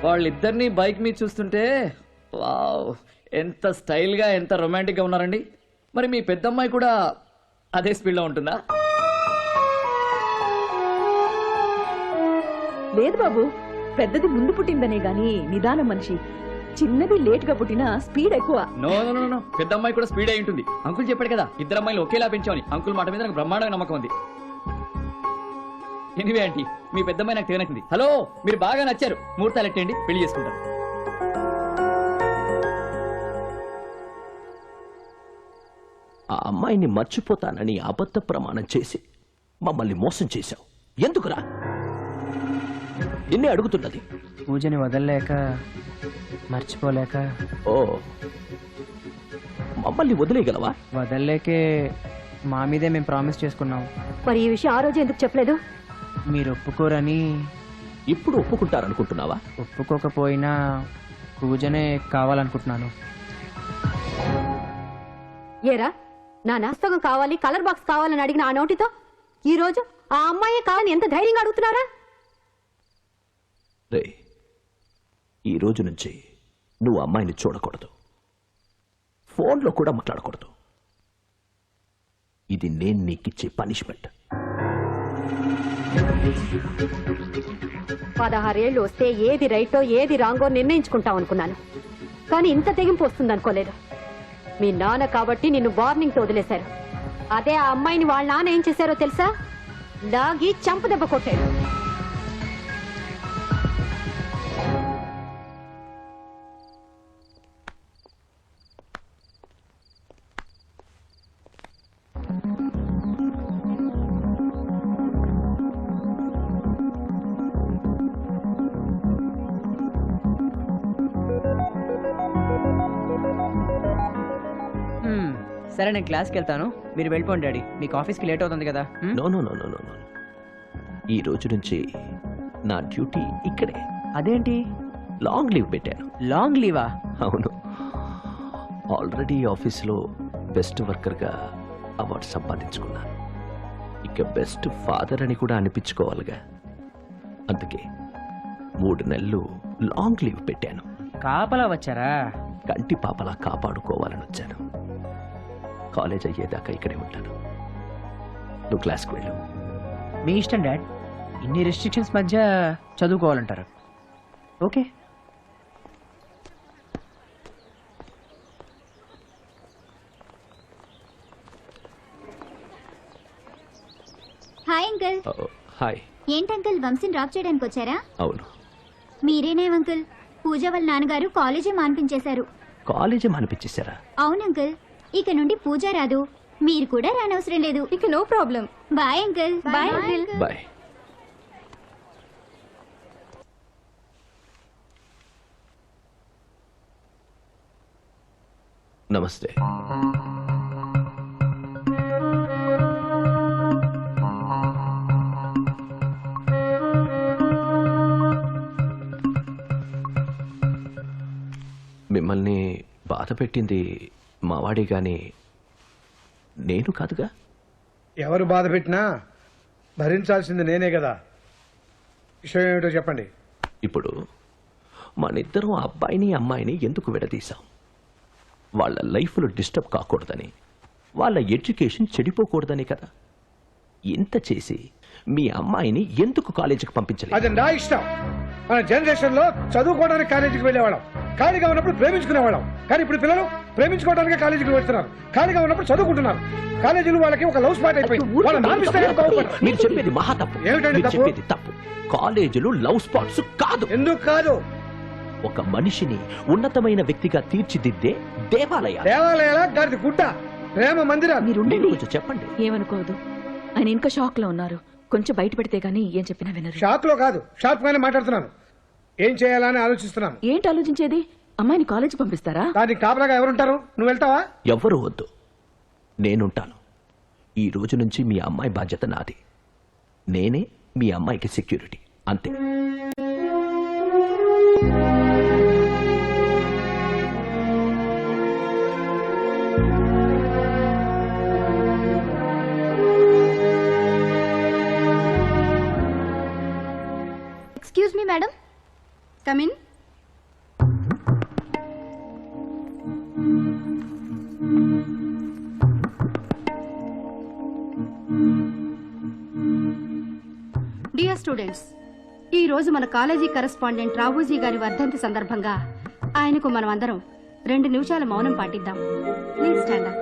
వాళ్ళిద్దరిని బైక్ మీద చూస్తుంటే వావ్, ఎంత స్టైల్ గా, ఎంత రొమాంటిక్ గా ఉన్నారండి. మరి మీ పెద్దమ్మాయి కూడా అదే స్పీడ్ లో ఉంటుందా? లేదు బాబు, పెద్దది ముందు పుట్టిందనే గాని నిదానం మనిషి. చిన్నది లేట్ గా పుట్టినా స్పీడ్ ఎక్కువ. నో నో నో నో, పెద్ద అమ్మాయి కూడా స్పీడ్ అయి ఉంటుంది. అంకుల్ చెప్పాడు కదా, ఇద్దరు అమ్మాయిలు ఒకేలా పెంచామని. అంకుల్ మాట మీద నాకు బ్రహ్మాండమైన నమ్మకం ఉంది. ఎనివే ఆంటీ, మీ పెద్దమ్మాయి నాకు తేనకింది. హలో, మీరు బాగా నచ్చారు, ముహూర్తాలు ఎట్టండి, పెళ్లి చేసుకుంటారు. ఆ అమ్మాయిని మర్చిపోతానని అబద్ధ ప్రమాణం చేసి మమ్మల్ని మోసం చేశావు. ఎందుకురా? నిన్నే అడుగుతున్నది. పూజని వదలలేక, మర్చిపోలేక. ఓ, మమ్మల్ని వదిలేయగలవా? వదలలేకే మా మీదే మేము ప్రామిస్ చేసుకున్నాం. మరి ఈ విషయం ఆ రోజు ఎందుకు చెప్పలేదు? మీరు ఒప్పుకోరని. ఇప్పుడు ఒప్పుకుంటారనుకుంటున్నావా? ఒప్పుకోకపోయినా పూజనే కావాలనుకుంటున్నాను. ఏరా, నా నాస్తకం కావాలి, కలర్ బాక్స్ కావాలని అడిగిన ఆ నోటితో ఈ రోజు ఆ అమ్మాయే కావాలని ఎంత ధైర్యంగా అడుగుతున్నారా? రే, ఈ రోజు నుంచి నువ్వు అమ్మాయిని చూడకూడదు, ఫోన్లో కూడా మాట్లాడకూడదు. ఇది నేను నీకిచ్చే పనిష్మెంట్. 16 ఏళ్ళు వస్తే ఏది రైటో ఏది రాంగో నిర్ణయించుకుంటాం అనుకున్నాను, కానీ ఇంత తెగింపు వస్తుంది అనుకోలేదు. మీ నాన్న కాబట్టి నిన్ను వార్నింగ్ తో వదిలేశారు. అదే ఆ అమ్మాయిని వాళ్ళ నాన్న ఏం చేశారో తెలుసా? లాగి చంప దెబ్బ కొట్టాడు. సరే, నేను క్లాస్కి వెళ్తాను, మీరు వెళ్ళిపోండి డాడీ. మీకు ఆఫీస్కి లేట్ అవుతుంది కదా. No no no no no no. ఈ రోజు నుంచి నా డ్యూటీ ఇక్కడే. అదేంటి? లాంగ్ లీవ్ పెట్టాను. లాంగ్ లీవా? అవును, ఆల్రెడీ ఆఫీస్లో బెస్ట్ వర్కర్గా అవార్డు సంపాదించుకున్నాను. ఇక బెస్ట్ ఫాదర్ అని కూడా అనిపించుకోవాలిగా. అందుకే 3 నెలలు లాంగ్ లీవ్ పెట్టాను. కాపలా వచ్చారా? కంటి పాపలా కాపాడుకోవాలని వచ్చాను. కాలేజ్ అయ్యేదాకా ఇక్కడే ఉంటాను. నువ్వు క్లాస్కి వెళ్ళు. మీ ఇష్టం డాడ్. ఇన్ని రెస్ట్రిక్షన్స్ మధ్య చదువుకోవాలంటారు. ఓకే. Hi uncle. హాయ్. ఏంటి అంకుల్ వంశీని డ్రాప్ చేయడానికి వచ్చారా? అవును. మీరేనే అంకుల్, పూజ వాళ్ళ నాన్నగారు కాలేజీ మాన్పించేశారు. కాలేజీ మానిపించేశారా? అవును అంకుల్, ఇక నుండి పూజ రాదు, మీరు కూడా రానవసరం లేదు. ఇక no problem. Bye uncle. Bye uncle. Bye. నమస్తే. మిమ్మల్ని బాధ పెట్టింది మావాడే గాని నేను కాదుగా. ఎవరు బాధ పెట్టినా భరించాల్సింది నేనే కదా. విషయం ఏమిటో చెప్పండి. ఇప్పుడు మనిద్దరం ఆ అబ్బాయిని అమ్మాయిని ఎందుకు విడదీశాం? వాళ్ళ లైఫ్లో డిస్టర్బ్ కాకూడదని, వాళ్ళ ఎడ్యుకేషన్ చెడిపోకూడదని కదా. ఇంత చేసి మీ అమ్మాయిని ఎందుకు కాలేజీకి పంపించలేదు? అది నా ఇష్టం. మన జనరేషన్ లో చదువుకోవడానికి కాలేజీకి వెళ్ళేవాళ్ళం, ఖాళీగా ఉన్నప్పుడు ప్రేమించుకునేవాళ్ళం. కానీ ఇప్పుడు పిల్లలు ప్రేమించుకోవడానికి కాలేజీకి వెళ్తున్నారు, ఖాళీగా ఉన్నప్పుడు చదువుకుంటున్నారు. కాలేజీలు వాళ్ళకి ఒక లవ్ స్పాట్ అయిపోయింది. వాళ్ళ మీరు చెప్పేది మహా తప్పు. ఏమిటండి మీరు తప్పు? చెప్పేది తప్పు. కాలేజీలు లవ్ స్పాట్స్ కాదు. ఎందుకు కాదు? ఒక మనిషిని ఉన్నతమైన వ్యక్తిగా తీర్చిదిద్దే దేవాలయాలు. దేవాలయాల దాని గుడ్డ ప్రేమ మందిరాలు. మీరు మీరు కొంచెం చెప్పండి. ఏమనుకోదు, ఆయన ఇంకా షాక్ లో ఉన్నారు. కొంచెం బయట పెడితే గానీ ఏం చెప్పినా వినరు. షాక్ లో కాదు, షార్ప్ గానే మాట్లాడుతున్నాను. ఏం చేయాలని ఆలోచిస్తున్నాను. ఏంటి ఆలోచించేది? అమ్మాయిని కాలేజీ పంపిస్తారా? దానికి కాపలాగా ఎవరుంటారు? నువ్వు వెళ్తావా? ఎవ్వరూ వద్దు, నేనుంటాను. ఈ రోజు నుంచి మీ అమ్మాయి బాధ్యత నాది. నేనే మీ అమ్మాయికి సెక్యూరిటీ, అంతే. Excuse me madam. Come in. Dear students, ఈ రోజు మన కాలేజీ కరెస్పాండెంట్ రాఘోజీ గారి వర్ధంతి సందర్భంగా ఆయనకు మనం అందరం 2 నిమిషాల మౌనం పాటిద్దాం. Please stand up.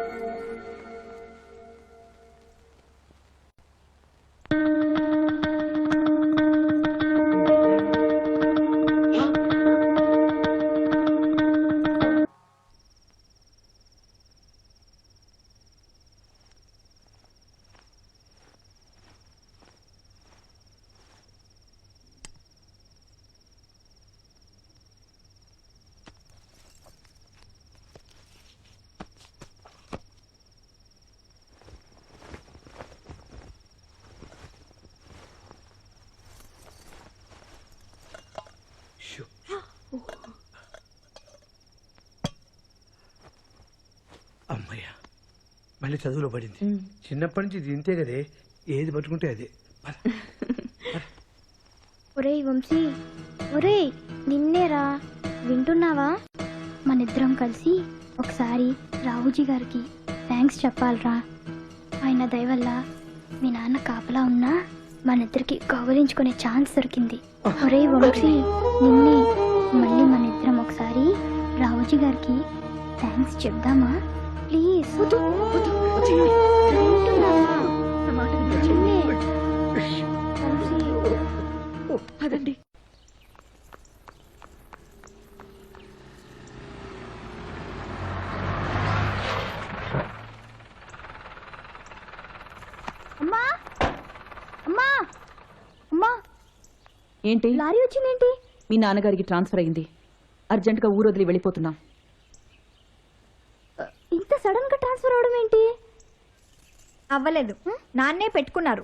అమ్మయ్య, మళ్ళీ చదువులో పడింది. చిన్నప్పటి నుంచి ఇది ఇంతే కదే, ఏది పట్టుకుంటే అదే. ఒరేయ్ వంశీ, ఒరేయ్ నిన్నేరా, వింటున్నావా? మనిద్దరం కలిసి ఒకసారి రావుజీ గారికి థ్యాంక్స్ చెప్పాలరా. ఆయన దయ వల్ల మీ నాన్న కాపలా ఉన్నా మనిద్దరికి కౌగిలించుకునే ఛాన్స్ దొరికింది. ఒరేయ్ వంశీ, నిన్నే. మళ్ళీ మనిద్దరం ఒకసారి రావుజీ గారికి థ్యాంక్స్ చెప్దామా? ప్లీజ్. అదండి. అమ్మా, అమ్మా, అమ్మా, ఏంటి? లారీ వచ్చిందేంటి? మీ నాన్నగారికి ట్రాన్స్ఫర్ అయింది. అర్జెంటుగా ఊరొదిలి వెళ్ళిపోతున్నాం. ఇంత సడన్ గా ట్రాన్స్ఫర్ అవడం ఏంటి? అవ్వలేదు, నాన్నే పెట్టుకున్నారు.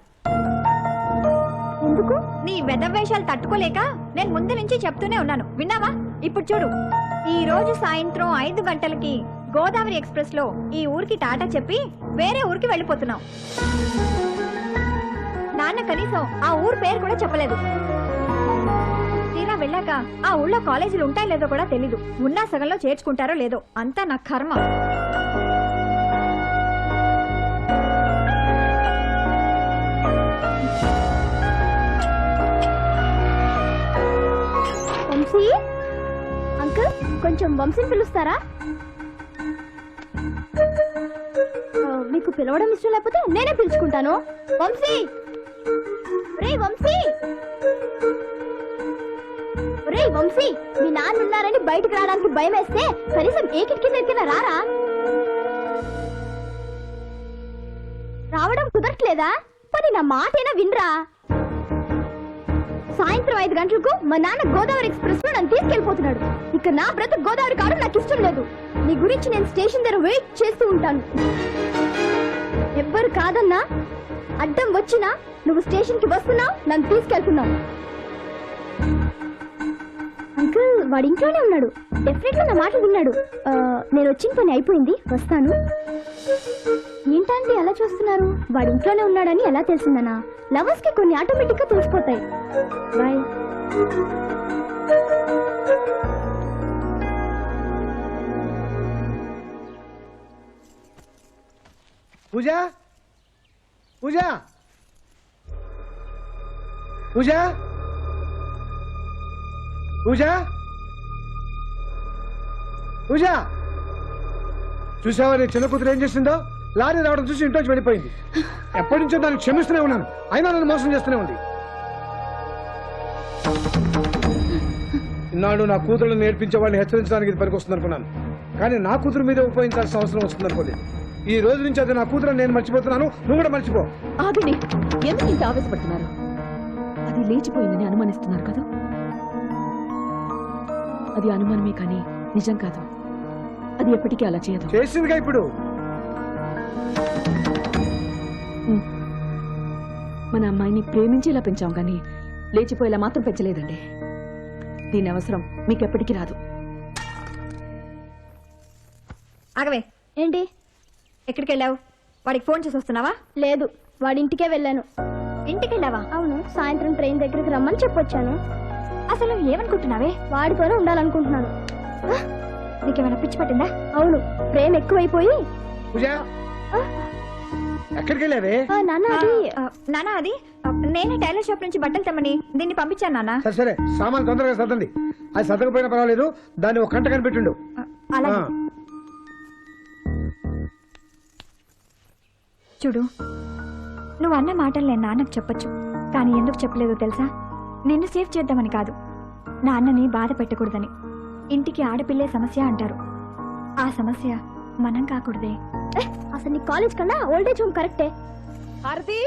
ఎందుకు? నీ వెధవేషాలు తట్టుకోలేక నేను ముందు నుంచి చెప్తూనే ఉన్నాను, విన్నావా? ఇప్పుడు చూడు, ఈ రోజు సాయంత్రం 5 గంటలకి గోదావరి ఎక్స్ప్రెస్ లో ఈ ఊరికి టాటా చెప్పి వేరే ఊరికి వెళ్ళిపోతున్నాం. నాన్న కనీసం ఆ ఊరు పేరు కూడా చెప్పలేదు. తీరా వెళ్ళాక ఆ ఊళ్ళో కాలేజీలు ఉంటాయో లేదో కూడా తెలీదు. ఉన్నా సగంలో చేర్చుకుంటారో లేదో, అంతా నా కర్మ. వంశీ అంకుల్ కొంచెం వంశీని పిలుస్తారా? మీకు పిలవడం ఇష్టం లేకపోతే నేనే పిలుచుకుంటాను. వంశీ, రే వంశీ, రే వంశీ, మీ నాన్న ఉన్నారని బయటకు రావడానికి భయం వేస్తే కనీసం ఏ కిటికీ దగ్గర రారా? రావడం కుదరట్లేదా? పని నా మాటైనా వినరా? సాయంత్రం 5 గంటలకు మా నాన్న గోదావరి ఎక్స్ప్రెస్ లో నన్ను తీసుకెళ్లిపోతున్నాడు. ఇక నా బ్రతుకు గోదావరి కావడం నాకు ఇష్టం లేదు. నీ గురించి నేను స్టేషన్ దగ్గర వెయిట్ చేస్తూ ఉంటాను. ఎవ్వరు కాదన్నా అడ్డం వచ్చినా నువ్వు స్టేషన్ కి వస్తున్నావు, నన్ను తీసుకెళ్తున్నావు. అంకుల్ వాడి ఇంట్లోనే ఉన్నాడు. డెఫినెట్ గా నా మాట విన్నాడు. నేను వచ్చిన పని అయిపోయింది, వస్తాను. ఏంటంటే అలా చూస్తున్నారు? వాడి ఇంట్లోనే ఉన్నాడని ఎలా తెలిసిందనా? లవర్స్ కి కొన్ని ఆటోమేటిక్ గా తెలిసిపోతాయి. బాయ్. పూజ, పూజ, పూజ, పూజ, పూజ. చూసావా నీ చిన్న కూతురు ఏం చేసిందో? లారీ రావడం చూసి ఇంట్లోంచి వెళ్ళిపోయింది. ఎప్పటి నుంచో దాన్ని క్షమిస్తూనే ఉన్నాను, అయినా నన్ను మోసం చేస్తూనే ఉంది. ఇన్నాడు నా కూతురు నేర్పించే వాడిని హెచ్చరించడానికి ఇది పనికొస్తుంది అనుకున్నాను, కానీ నా కూతురు మీద ఉపయోగించాల్సిన అవసరం వస్తుంది అనుకోలేదు. ఈ రోజు నుంచి అది నా కూతురు నేను మర్చిపోతున్నాను, నువ్వు కూడా మర్చిపో. ఆగండి, ఎందుకు ఇంత ఆవేశపడుతున్నారు? అది లేచిపోయిందని అనుమానిస్తున్నారు కదా? అది అనుమానమే కానీ నిజం కాదు. అది ఎప్పటికీ అలా చేయదు. చేసిందిగా ఇప్పుడు. మన అమ్మాయిని ప్రేమించి ఇలా పెంచాం కానీ లేచిపోయేలా మాత్రం పెంచలేదండి. దీని అవసరం మీకెప్పటికీ రాదు. ఆగవే. ఏంటి? ఎక్కడికి వెళ్ళావు? వాడికి ఫోన్ చేసి వస్తున్నావా? లేదు, వాడి ఇంటికే వెళ్ళాను. ఇంటికి వెళ్ళావా? అవును, సాయంత్రం ట్రైన్ దగ్గరికి రమ్మని చెప్పొచ్చాను. అసలు ఏమనుకుంటున్నావే? వాడితోనే ఉండాలనుకుంటున్నాను. నీకేమైనా పిచ్చి పట్టిందా? అవును, ప్రేమ ఎక్కువైపోయి. పూజ, ఎక్కడికి వెళ్ళావే? నాన్న అది నేనే టైలర్ షాప్ నుంచి బట్టలు తెమ్మని దీన్ని పంపించాను నాన్న. సరే సరే, సామాన్ తొందరగా సర్దండి. అది సర్దకపోయినా పర్వాలేదు, దాన్ని ఒక గంట కనిపెట్టిండు. అలా చూడు, నువ్వు అన్న మాటలు నేను నాన్నకు చెప్పొచ్చు, కానీ ఎందుకు చెప్పలేదో తెలుసా? నిన్ను సేవ్ చేద్దామని కాదు, నాన్నని బాధ పెట్టకూడదని. ఇంటికి ఆడపిల్లే సమస్య అంటారు, ఆ సమస్య మనం కాకూడదే. అసలు నీ కాలేజ్ కన్నా ఓల్డేజ్ హోమ్ కరెక్టే. హారతి,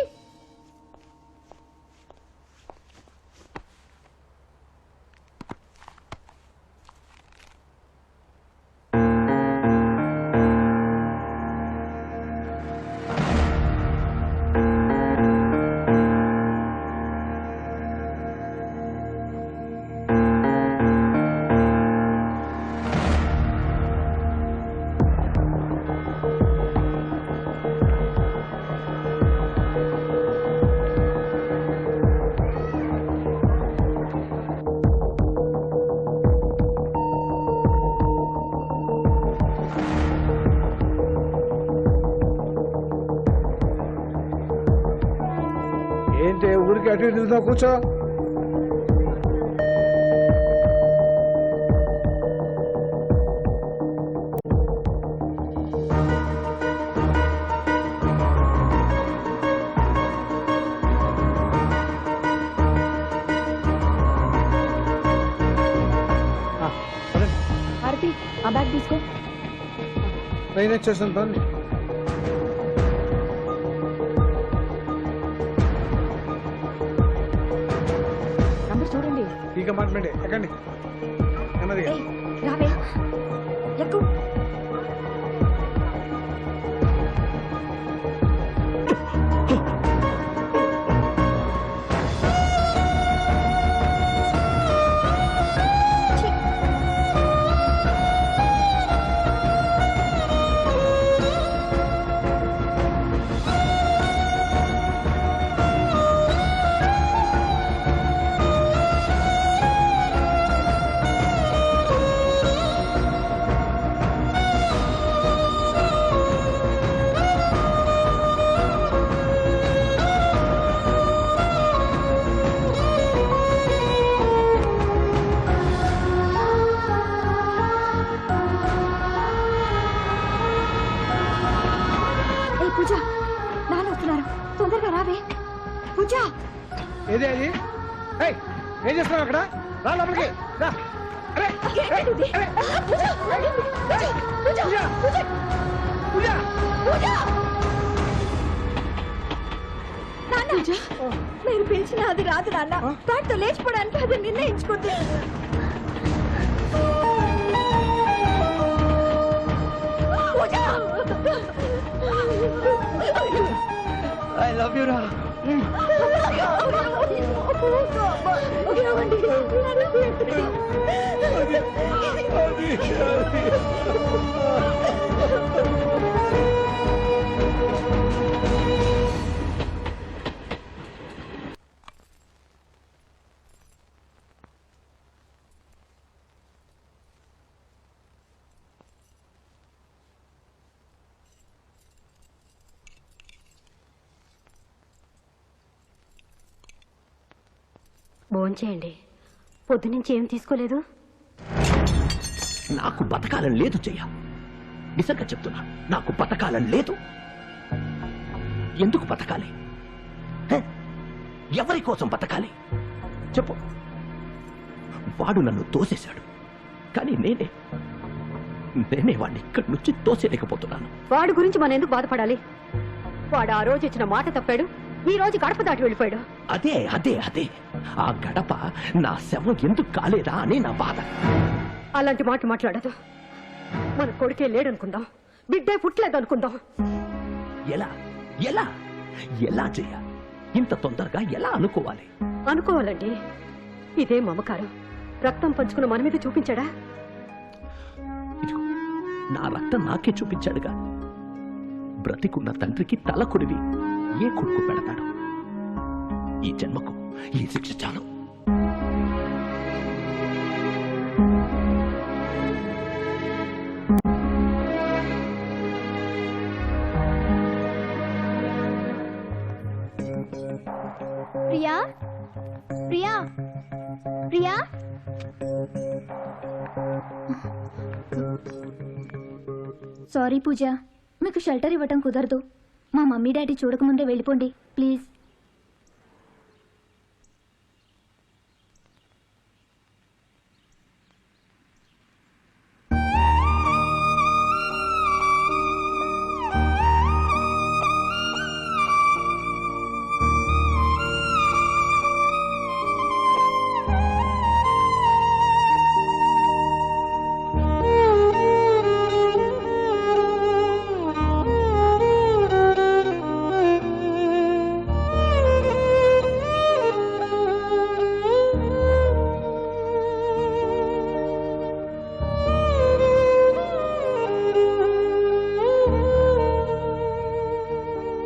ఏంటి ఊరికి అటు ఇటు తిరుగుతావు? కూర్చో. హారతి, ఆ బ్యాగ్ తీసుకో. ట్రైన్ వచ్చేసాను పని. చూడండి, ఈ కంపార్ట్మెంట్ ఎక్కండి. నెమ్మదిగా. రావే, ఎక్కు. పూజ ఏది అది ఏయ్, ఏం చేస్తున్నావు అక్కడ రా లోపలికి రా అరే ఏంటిది? అరే, పూజ! పూజ! పూజ! పూజ పూజ! నాన్న, మీరు పిలిచిన అది రాదు నాన్న. దాంతో లేచిపోవడానికి అది నిర్ణయించుకుంది. పూజ! ఐ లవ్ యూ రా. భోంచేయండి. పొద్దునుంచి ఏం తీసుకోలేదు. నాకు బతకాలని లేదు చెయ్య. నిజంగా చెప్తున్నా, నాకు బతకాలని లేదు. ఎందుకు బతకాలి? హే? ఎవరి కోసం బతకాలి చెప్పు. వాడు నన్ను తోసేశాడు, కానీ నేనే వాడిని ఇక్కడి నుంచి తోసేయలేకపోతున్నాను. వాడి గురించి మనం ఎందుకు బాధపడాలి? వాడు ఆ రోజు ఇచ్చిన మాట తప్పాడు, ఈ రోజు గడప దాటి వెళ్ళిపోయాడు. అదే అదే అదే ఆ గడప నా శవం ఎందుకు కాలేదా అని నా బాధ. అలాంటి మాట మాట్లాడదు. మన కొడుకే లేడనుకుందాం, బిడ్డే పుట్టలేదు అనుకుందాం. ఎలా ఎలా ఎలా చెయ్య? ఇంత తొందరగా ఎలా అనుకోవాలి? అనుకోవాలండి. ఇదే మమకారం. రక్తం పంచుకున్న మన మీద చూపించాడా? ఇదిగో, నా రక్తం నాకే చూపించాడుగా. బ్రతికున్న తండ్రికి తల కొడివి ఏ కొడుకు పెడతాడు? ఈ జన్మకు ఈ శిక్ష చాలు. ప్రియా, ప్రియా, ప్రియా. సారీ పూజ, మీకు షెల్టర్ ఇవ్వటం కుదరదు. మా మమ్మీ డాడీ చూడకముందే వెళ్ళిపోండి ప్లీజ్.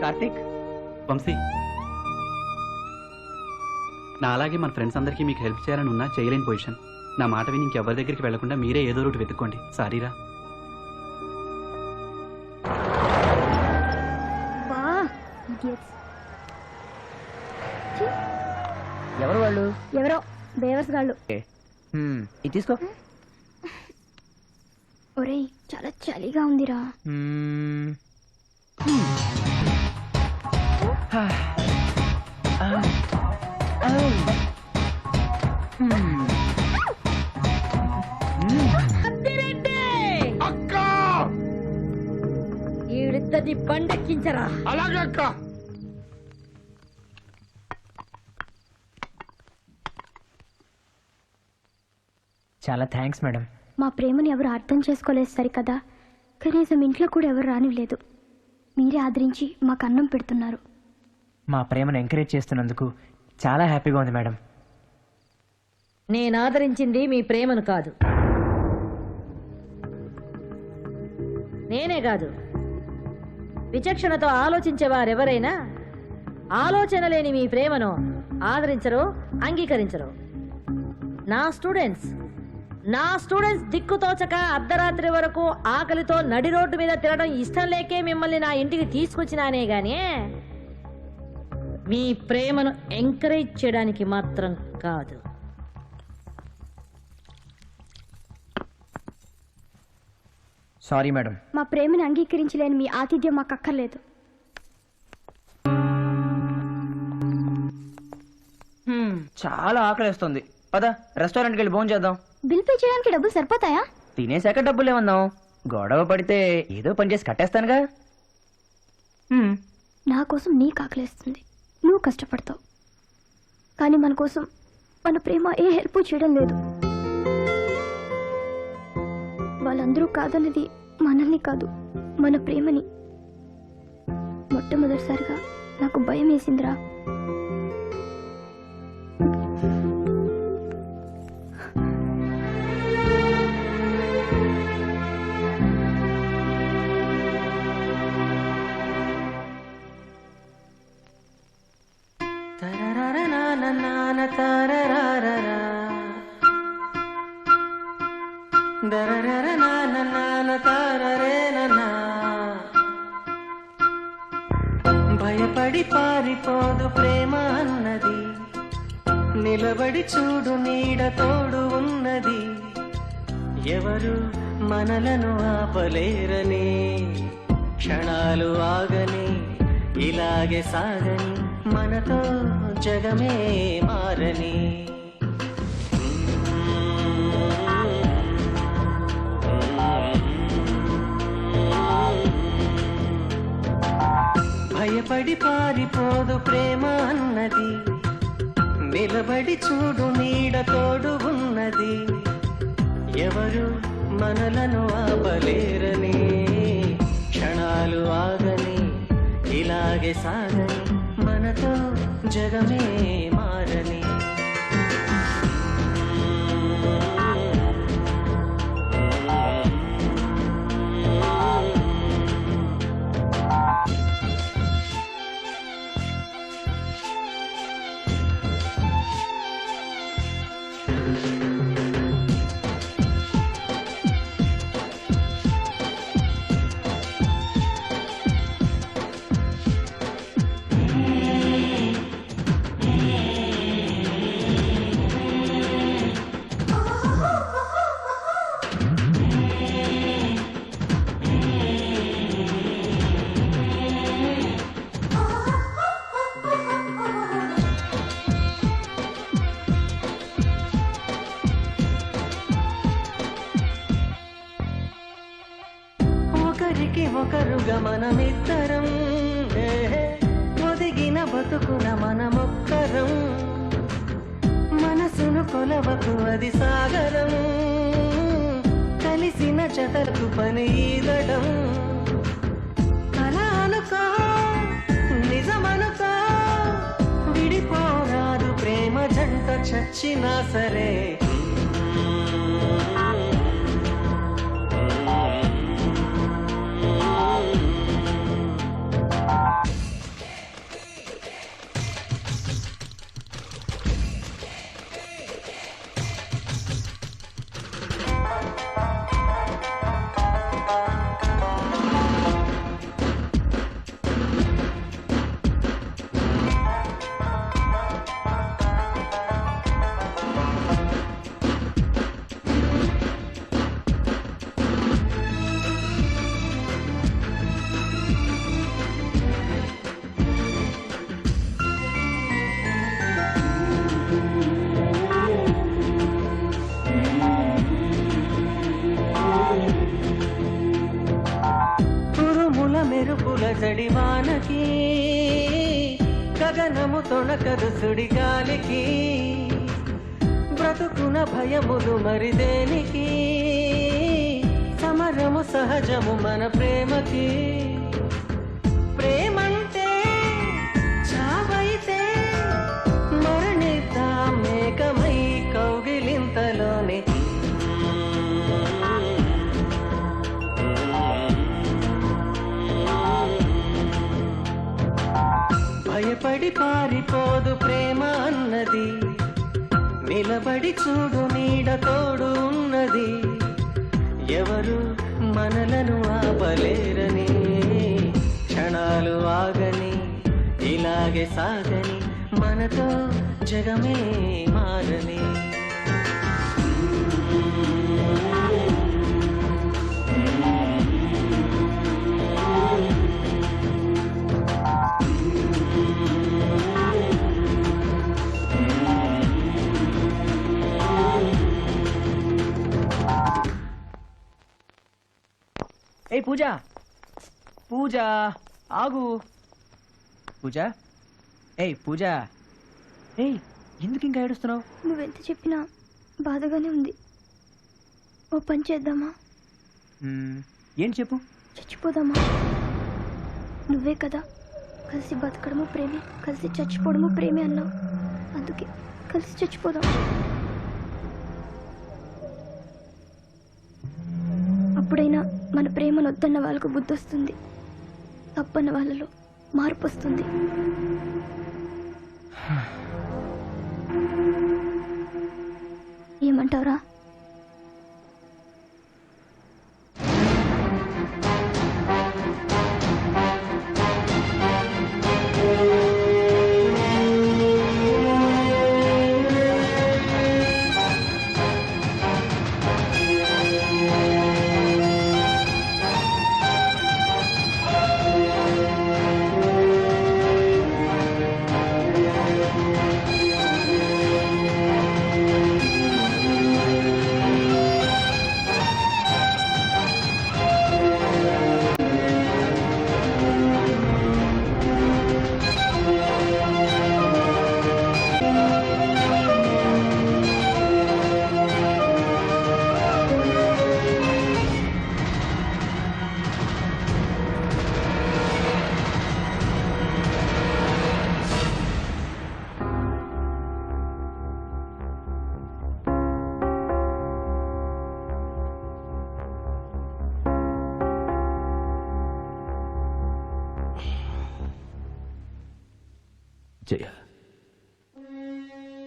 కార్తీక్, వంశీ, నా అలాగే మన ఫ్రెండ్స్ అందరికీ మీకు హెల్ప్ చేయాలని ఉన్నా చేయలేని పొజిషన్. నా మాట విని ఇంకెవరి దగ్గరికి వెళ్లకుండా మీరే ఏదో రూట్ వెతుక్కోండి. సారీరా. ఎవరు వాళ్ళు? ఎవరో బేవర్స్ గాళ్ళు. ఇది తీసుకో. ఒరేయ్, చాలా చలిగా ఉందిరా. అక్క ఈడిద్దరిని బండెక్కించరా. అలాగే అక్క. చాలా థ్యాంక్స్ మేడం. మా ప్రేమను ఎవరు అర్థం చేసుకోలేదు సరికదా. కనీసం ఇంట్లో కూడా ఎవరు రానివ్వలేదు. మీరే ఆదరించి మాకు అన్నం పెడుతున్నారు. మా ప్రేమను ఎంకరేజ్ చేస్తున్నందుకు చాలా హ్యాపీగా ఉంది మేడం. నేను ఆదరించింది మీ ప్రేమను కాదు, నేనే కాదు, విచక్షణతో ఆలోచించే వారెవరైనా ఆలోచన లేని మీ ప్రేమను ఆదరించరు, అంగీకరించరు. నా స్టూడెంట్స్ దిక్కుతోచక అర్ధరాత్రి వరకు ఆకలితో నడి రోడ్డు మీద తిరగడం ఇష్టం లేకే మిమ్మల్ని నా ఇంటికి తీసుకొచ్చినానే గానీ మీ ప్రేమను ఎంకరేజ్ చేయడానికి మాత్రం కాదు. Sorry madam. మా ప్రేమను అంగీకరించలేని మీ ఆతిథ్యం మాకు అక్కర్లేదు. చాలా ఆకలిస్తుంది. పద రెస్టారెంట్కి వెళ్ళి భోజనం చేద్దాం. బిల్ పే చేయడానికి డబ్బులు సరిపోతాయా? తినేశాక డబ్బులు ఏమందాం? గొడవ పడితే ఏదో పని చేసి కట్టేస్తానుగా. నా కోసం నీకు ఆకలిస్తుంది, నువ్వు కష్టపడతావు, కానీ మన కోసం మన ప్రేమ ఏ హెల్ప్ చేయడం లేదు. వాళ్ళందరూ కాదన్నది మనల్ని కాదు, మన ప్రేమని. మొట్టమొదటిసారిగా నాకు భయం వేసిందిరా. భయపడి పారిపోదు ప్రేమ అన్నది, నిలబడి చూడు నీడ తోడు ఉన్నది. ఎవరు మనలను ఆపలేరని, క్షణాలు ఆగని, ఇలాగే సాగని, మనతో జగమే మారని. భయపడి పారిపోదు ప్రేమ అన్నది, నిలబడి చూడు నీడ తోడు ఉన్నది. ఎవరు మనలను ఆపలేరని, క్షణాలు ఆగని, ఇలాగే సాగని, మనతో జగమే మారని. ఒకరికి ఒకరుగా మనమిద్దరం, ఒదిగిన బతుకున మనమొక్కరం. మనసును కొలవకు అది సాగరం, కలిసిన జతలకు పని ఈదడం. అలా అనుకో నిజమనుకో, విడిపోరాదు ప్రేమ జంట చచ్చినా సరే. మెరుపుల జడివానకి, గగనము తొణకదు సుడిగాలికి. బ్రతుకున భయములు మరి దేనికి, సమరము సహజము మన ప్రేమకి. ప్రేమంటే చావైతే మరణిద్దాం మేకమై కౌగిలింతలోనే. భయపడి పారిపోదు ప్రేమ అన్నది, నిలబడి చూడు నీడ తోడు ఉన్నది. ఎవరు మనలను ఆపలేరని, క్షణాలు ఆగని, ఇలాగే సాగని, మనతో జగమే మారని. పూజ పూజ ఆగు పూజ ఏయ్ పూజ ఏయ్ ఎందుకు ఇంకా ఏడుస్తున్నావు? నువ్వెంత చెప్పినా బాధగానే ఉంది. ఓ పని చేద్దామా? ఏంటి చెప్పు. చచ్చిపోదామా? నువ్వే కదా కలిసి బతకడము ప్రేమే, కలిసి చచ్చిపోవడము ప్రేమే అన్నావు. అందుకే కలిసి చచ్చిపోదాం. అప్పుడైనా మన ప్రేమను వద్దన్న వాళ్ళకు బుద్ధి వస్తుంది, తప్పన్న వాళ్ళలో మార్పు వస్తుంది. ఏమంటావురా? జయ,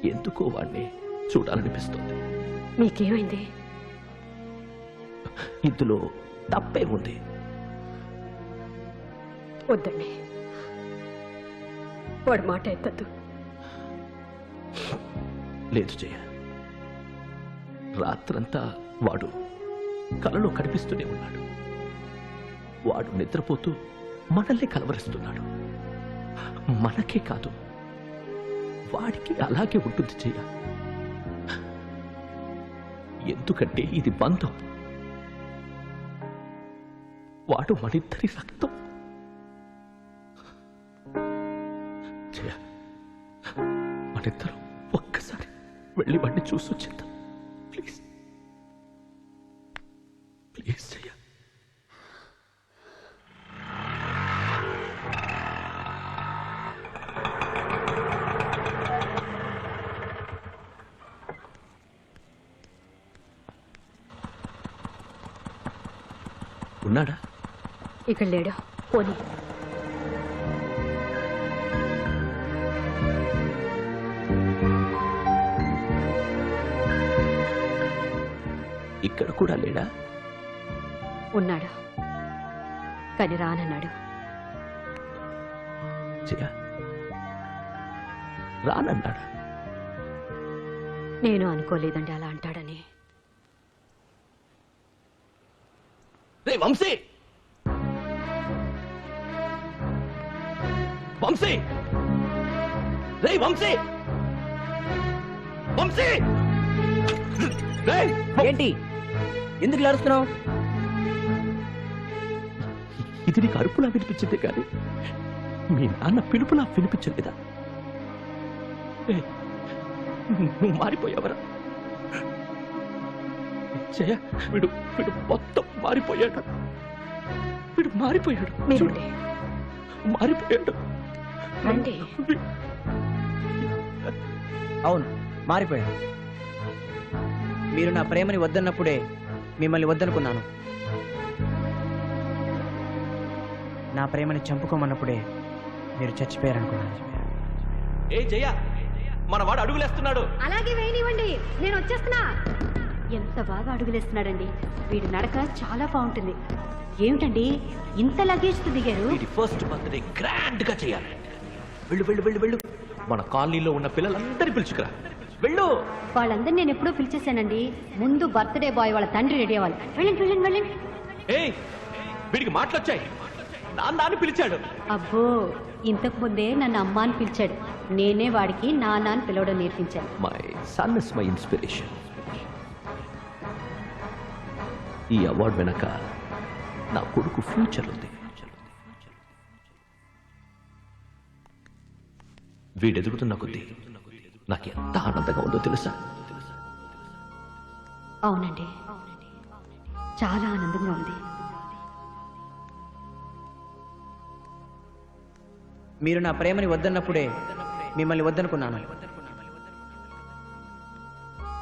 ఎందుకో వాణ్ణి చూడాలనిపిస్తుంది. మీకేమైంది? ఇందులో తప్పే ఉంది. వద్దండి, వాడి మాట ఎత్తద్దు. లేదు జయ, రాత్రంతా వాడు కలలో కనిపిస్తూనే ఉన్నాడు. వాడు నిద్రపోతూ మనల్ని కలవరిస్తున్నాడు. మనకే కాదు, వాడికి అలాగే ఉంటుంది జయ. ఎందుకంటే ఇది బంధం. వాడు మనిద్దరి రక్తం. జయ, మనిద్దరం ఒక్కసారి వెళ్ళి వాడిని చూసొచ్చేద్దాం ప్లీజ్. ప్లీజ్ జయ. ఉన్నాడా? ఇక్కడ లేడు. పోనీ ఇక్కడ కూడా లేడా? ఉన్నాడు, కానీ రానన్నాడు. జయ, రానన్నాడా? నేను అనుకోలేదండి అలా అంటాడని. రే వంశీ, వంశీ, రే వంశీ, వంశీ! ఏంటి ఎందుకు లాడుస్తున్నావు? ఇది నీకు అరుపులా వినిపించింది కానీ మీ నాన్న పిలుపులా వినిపించలేదా? నువ్వు మారిపోయావరా జయ? వీడు వీడు మొత్తం మారిపోయాడు. వీడు మారిపోయాడు. మీరండి, మారిపోయాడు. రండి. అవును, మారిపోయాను. మీరు నా ప్రేమని వద్దన్నప్పుడే మిమ్మల్ని వద్దనుకున్నాను. నా ప్రేమని చంపుకోమన్నప్పుడే మీరు చచ్చిపోయారనుకున్నాను. ఏ జయ, మన వాడు అడుగులేస్తున్నాడు. అలాగే వేయనివ్వండి, నేను వచ్చేస్తున్నా. ఎంత బాగా అడుగులేస్తున్నాడండి. వీడి నడక చాలా బాగుంటుంది. ఏమిటండి ఇంత లగేజ్తో దిగారు? వీడి ఫస్ట్ బర్త్డే గ్రాండ్ గా చేయాలి. వెళ్ళు వెళ్ళు వెళ్ళు వెళ్ళు. మన కాలనీలో ఉన్న పిల్లలందరినీ పిలుచుకురా. వెళ్ళు. వాళ్ళందరినీ నేను ఎప్పుడో పిలిచేశానండి. ముందు బర్త్డే బాయ్ వాళ్ళ తండ్రి రెడీ అవ్వాలి. వెళ్ళండి వెళ్ళండి వెళ్ళండి. ఏయ్, వీడికి మాటలొచ్చాయి. నాన్న అని పిలిచాడు. అబ్బో, ఇంతకు ముందే నన్ను అమ్మ అని పిలిచాడు. నేనే వాడికి నాన్న అని పిలవడం నేర్పించాను. My son is my inspiration. ఈ అవార్డు వెనక నా కొడుకు ఫ్యూచర్ ఉంది. వీడెదుగుతున్న కొద్దీ నాకు ఎంత ఆనందంగా ఉందో తెలుసా? అవునండి, చాలా ఆనందంగా ఉంది. మీరు నా ప్రేమని వద్దన్నప్పుడే మిమ్మల్ని వద్దనుకున్నాను.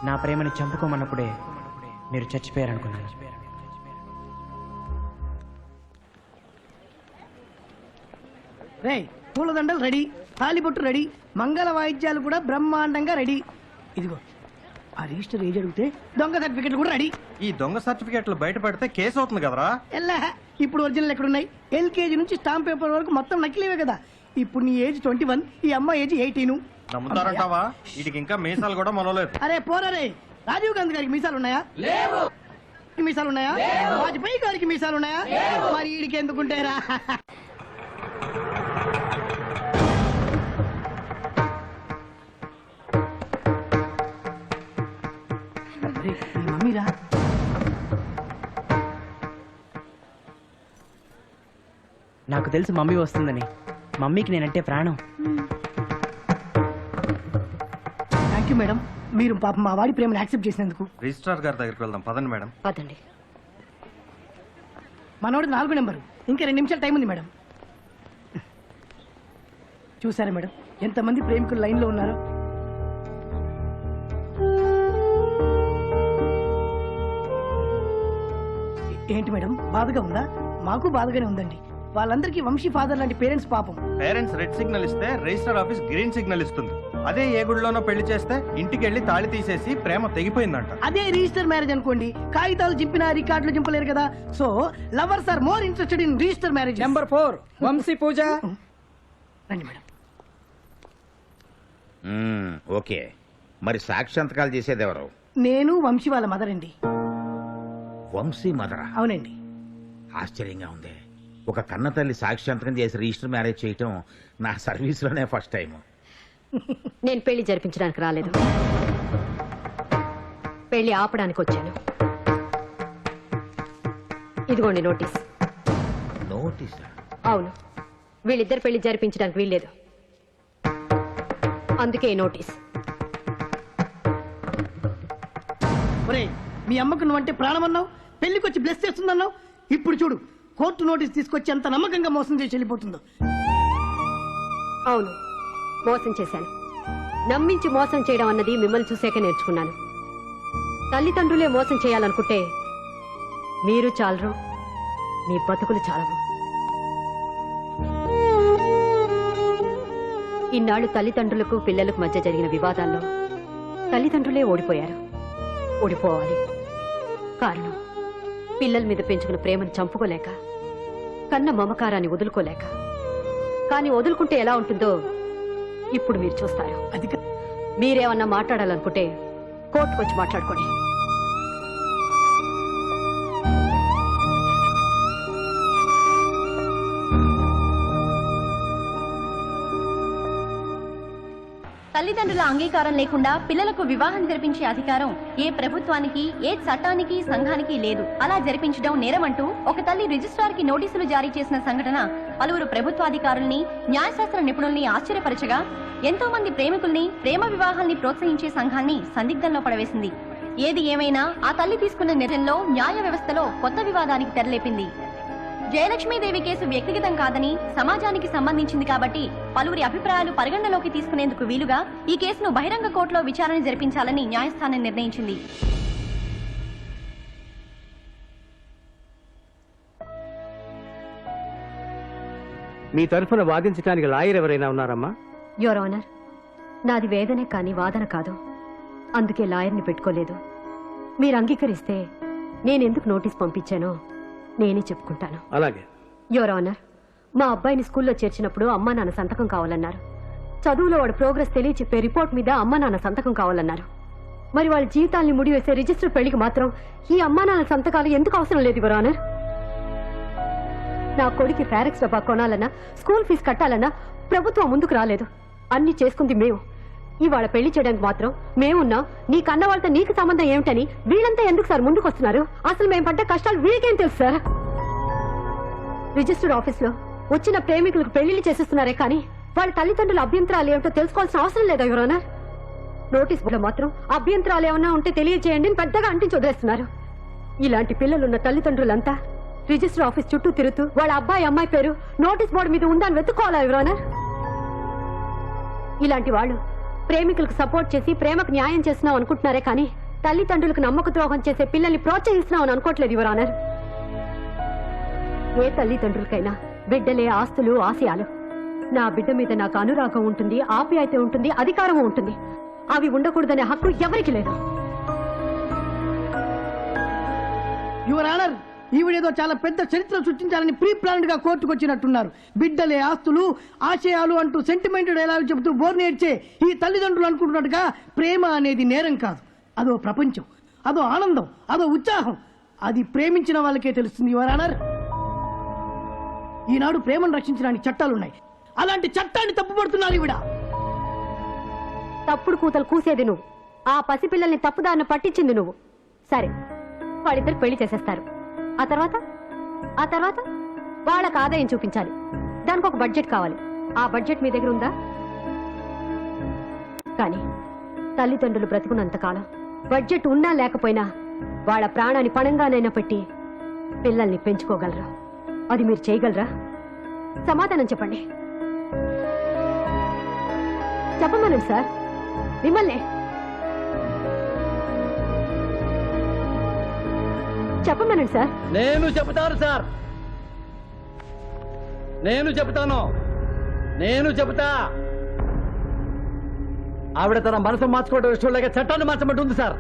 నా ప్రేమని చంపుకోమన్నప్పుడే మీరు చచ్చిపోయారనుకున్నాను. రేయ్, పూలదండలు రెడీ, తాలిబొట్టు రెడీ, మంగళ వాయిద్యాలు కూడా బ్రహ్మాండంగా రెడీ. ఇదిగో ఆ రిజిస్టర్ ఏజ్ అడిగితే దొంగ సర్టిఫికెట్లు కూడా రెడీ. ఈ దొంగ సర్టిఫికేట్లు బయట పడితే కేసు అవుతుంది కదరా? ఎల్లా, ఇప్పుడు ఒరిజినల్ ఎక్కడున్నాయి? ఎల్కేజీ నుంచి స్టాంప్ పేపర్ వరకు మొత్తం నకిలీవే కదా. ఇప్పుడు నీ ఏజ్ 21, ఈ అమ్మాయి ఏజ్ 18. నమ్ముతారంటావా? వీటికి ఇంకా మీసాలు కూడా మొలలేదు. అరే పోరా రే, రాజీవ్ గాంధీ గారికి మీసాలు ఉన్నాయా? మీసాలు ఉన్నాయా? వాజ్పేయి గారికి మీసాలు ఉన్నాయా? మరి వీడికి ఎందుకుంటారా? మమ్మీరా, నాకు తెలుసు మమ్మీ వస్తుందని. మమ్మీకి నేనంటే ప్రాణం. థ్యాంక్ యూ మేడం, మీరు పాప మా వాడి ప్రేమను యాక్సెప్ట్ చేసినందుకు. రిజిస్ట్రార్ గారి దగ్గరికి వెళ్దాం పదండి మేడం. పదండి. మనోడు 4 నెంబరు, ఇంకా 2 నిమిషాలు టైం ఉంది మేడం. చూసారా మేడం ఎంతమంది ప్రేమికులు లైన్లో ఉన్నారో? ఏంటి మేడం, బాధగా ఉందా? మాకు బాధగానే ఉందండి. వాళ్ళందరికీ వంశీ ఫాదర్ లాంటి పేరెంట్స్ పాపం. పేరెంట్స్ రెడ్ సిగ్నల్ ఇస్తే రిజిస్టర్ ఆఫీస్ గ్రీన్ సిగ్నల్ ఇస్తుంది. అదే ఏ గుడిలోనో పెళ్లి చేస్తే ఇంటికి వెళ్ళి తాళి తీసేసి ప్రేమ తెగిపోయిందంట. అదే రిజిస్టర్ మ్యారేజ్ అనుకోండి, కాగితాలు చింపినా రికార్డులు చింపలేరు కదా. So lovers are more interested in register marriage. Number 4 Vamshi Pooja. రండి మేడం. ఓకే, మరి సాక్షి సంతకాలు చేసేది ఎవరు? నేను వంశీ వాళ్ళ మదర్ అండి. వంశీ మదరా? అవునండి. ఆశ్చర్యంగా ఉంది. ఒక కన్న తల్లి సాక్షి సంతకం చేసి రిజిస్టర్ మ్యారేజ్ చేయటం నా సర్వీస్లోనే ఫస్ట్ టైం. నేను పెళ్లి జరిపించడానికి రాలేదు, పెళ్లి ఆపడానికి వచ్చాను. ఇదిగోండి నోటీస్. నోటీసా? అవును, వీళ్ళిద్దరు పెళ్లి జరిపించడానికి వీల్లేదు, అందుకే ఈ నోటీస్. ఒరేయ్, మీ అమ్మకు నువ్వంటే ప్రాణం అన్నావు, పెళ్లికి వచ్చి బ్లెస్ చేస్తుందన్నావు. ఇప్పుడు చూడు, కోర్టు నోటీస్ తీసుకొచ్చి ఎంత నమ్మకంగా మోసం చేసి వెళ్ళిపోతుందో. అవును, మోసం చేశాను. నమ్మించి మోసం చేయడం అన్నది మిమ్మల్ని చూసాక నేర్చుకున్నాను. తల్లిదండ్రులే మోసం చేయాలనుకుంటే మీరు చాలరు, మీ బతుకులు చాలవు. ఇన్నాళ్ళు తల్లిదండ్రులకు పిల్లలకు మధ్య జరిగిన వివాదాల్లో తల్లిదండ్రులే ఓడిపోయారు, ఓడిపోవాలి. కారణం పిల్లల మీద పెంచుకున్న ప్రేమను చంపుకోలేక, కన్న మమకారాన్ని వదులుకోలేక. కానీ వదులుకుంటే ఎలా ఉంటుందో ఇప్పుడు మీరు చూస్తారు. మీరేమన్నా మాట్లాడాలనుకుంటే కోర్టుకు వచ్చి మాట్లాడుకోండి. తల్లిదండ్రుల అంగీకారం లేకుండా పిల్లలకు వివాహం జరిపించే అధికారం ఏ ప్రభుత్వానికి, ఏ చట్టానికి, సంఘానికి లేదు. అలా జరిపించడం నేరమంటూ ఒక తల్లి రిజిస్ట్రార్ కి నోటీసులు జారీ చేసిన సంఘటన పలువురు ప్రభుత్వాధికారుల్ని, న్యాయశాస్త్ర నిపుణుల్ని ఆశ్చర్యపరచగా, ఎంతో మంది ప్రేమికుల్ని, ప్రేమ వివాహాల్ని ప్రోత్సహించే సంఘాన్ని సందిగ్ధంలో పడవేసింది. ఏది ఏమైనా ఆ తల్లి తీసుకున్న నిర్ణయంలో న్యాయ వ్యవస్థలో కొత్త వివాదానికి తెరలేపింది. జయలక్ష్మీదేవి కేసు వ్యక్తిగతం కాదని, సమాజానికి సంబంధించింది కాబట్టి పలువురి అభిప్రాయాలు పరిగణనలోకి తీసుకునేందుకు వీలుగా ఈ కేసును బహిరంగ కోర్టులో విచారణ జరిపించాలని న్యాయస్థానం నిర్ణయించింది. మీ తరఫున వాదించడానికి లాయర్ ఎవరైనా ఉన్నారమ్మా? యువర్ ఆనర్, నాది వేదనే కానీ వాదన కాదు, అందుకే లాయర్ని పెట్టుకోలేదు. మీరు అంగీకరిస్తే నేనెందుకు నోటీస్ పంపించానో నేనే చెప్పుకుంటాను. అలాగే. యువర్ ఆనర్, మా అబ్బాయిని స్కూల్లో చేర్చినప్పుడు అమ్మా నాన్న సంతకం కావాలన్నారు. చదువులో వాడు ప్రోగ్రెస్ తెలియచెప్పే రిపోర్ట్ మీద అమ్మా నాన్న సంతకం కావాలన్నారు. మరి వాళ్ళ జీవితాల్ని ముడివేసే రిజిస్టర్ పెళ్లికి మాత్రం ఈ అమ్మా నాన్న సంతకాలు ఎందుకు అవసరం లేదు యువర్ ఆనర్? నా కొడుకు ఫారెక్స్ డబ్బా కొనాలన్నా, స్కూల్ ఫీజు కట్టాలన్నా ప్రభుత్వం ముందుకు రాలేదు. అన్ని చేసుకుంది మేము. ఇవాళ పెళ్లి చేయడానికి మాత్రం మేమున్నా, నీ కన్న వాళ్ళతో నీకు సంబంధం ఏమిటని వీళ్ళంతా ఎందుకు సార్ ముందుకు వస్తున్నారు? అసలు మేము పడ్డ కష్టాలు వీళ్ళకేం తెలుసు సార్? రిజిస్టర్డ్ ఆఫీస్ లో వచ్చిన ప్రేమికులకు పెళ్లిళ్ళు చేసేస్తున్నారే కానీ వాళ్ళ తల్లిదండ్రుల అభ్యంతరాలు ఏమిటో తెలుసుకోవాల్సిన అవసరం లేదా యువర్ ఆనర్? నోటీస్ బోర్డులో మాత్రం అభ్యంతరాలు ఏమన్నా ఉంటే తెలియజేయండి అని పెద్దగా అంటించి వదిలేస్తున్నారు. ఇలాంటి పిల్లలున్న తల్లిదండ్రులంతా రిజిస్టర్ ఆఫీస్ చుట్టూ తిరుగుతూ వాళ్ళ అబ్బాయి అమ్మాయి పేరు నోటీస్ బోర్డు మీద ఉందని వెతుక్కోవాలా యువర్ ఆనర్? ఇలాంటి వాళ్ళు ప్రేమికులకు సపోర్ట్ చేసి ప్రేమకు న్యాయం చేస్తున్నాం అనుకుంటున్నారే కానీ తల్లిదండ్రులకు నమ్మక ద్రోహం చేసే పిల్లల్ని ప్రోత్సహిస్తున్నాం అని అనుకోవట్లేదు యువర్ ఆనర్. ఏ తల్లిదండ్రులకైనా బిడ్డలే ఆస్తులు ఆశయాలు. నా బిడ్డ మీద నాకు అనురాగం ఉంటుంది, ఆప్యాయత ఉంటుంది, అధికారం ఉంటుంది. అవి ఉండకూడదనే హక్కు ఎవరికి లేదు. యువర్ ఆనర్, ఈవిడేదో చాలా పెద్ద చరిత్ర సృష్టించాలని ప్రీ ప్లాన్డ్ గా కోర్టుకు వచ్చినట్టున్నారు. బిడ్డలే ఆస్తులు ఆశయాలు అంటూ సెంటిమెంట్ డైలాగ్ చెబుతూ బోర్ నేర్చే ఈ తల్లిదండ్రులు అనుకుంటున్నట్టుగా ప్రేమ అనేది నేరం కాదు. అదో ప్రపంచం, అదో ఆనందం, అదో ఉత్సాహం. అది ప్రేమించిన వాళ్ళకే తెలుస్తుంది యువర్ ఆనర్. ఈనాడు ప్రేమను రక్షించడానికి చట్టాలున్నాయి. అలాంటి చట్టాన్ని తప్పుపడుతున్నారు ఈవిడ. తప్పుడు కూతలు కూసేది నువ్వు, ఆ పసిపిల్లల్ని తప్పుదారిన పట్టించింది నువ్వు. సరే, వాళ్ళిద్దరు పెళ్లి చేసేస్తారు. ఆ తర్వాత వాళ్ళకు ఆదాయం చూపించాలి. దానికి ఒక బడ్జెట్ కావాలి. ఆ బడ్జెట్ మీ దగ్గర ఉందా? కానీ తల్లిదండ్రులు బ్రతుకున్నంతకాలం బడ్జెట్ ఉన్నా లేకపోయినా వాళ్ళ ప్రాణాన్ని పణంగానైనా పెట్టి పిల్లల్ని పెంచుకోగలరా? అది మీరు చేయగలరా? సమాధానం చెప్పండి. చెప్పమనండి సార్, మిమ్మల్ని చెప్పమనండి సార్. నేను చెబుతాను సార్, నేను చెబుతాను, నేను చెబుతా. ఆవిడ తన మనసు మార్చుకోవడం ఇష్టం లేక చట్టాన్ని మార్చమంటుంది సార్.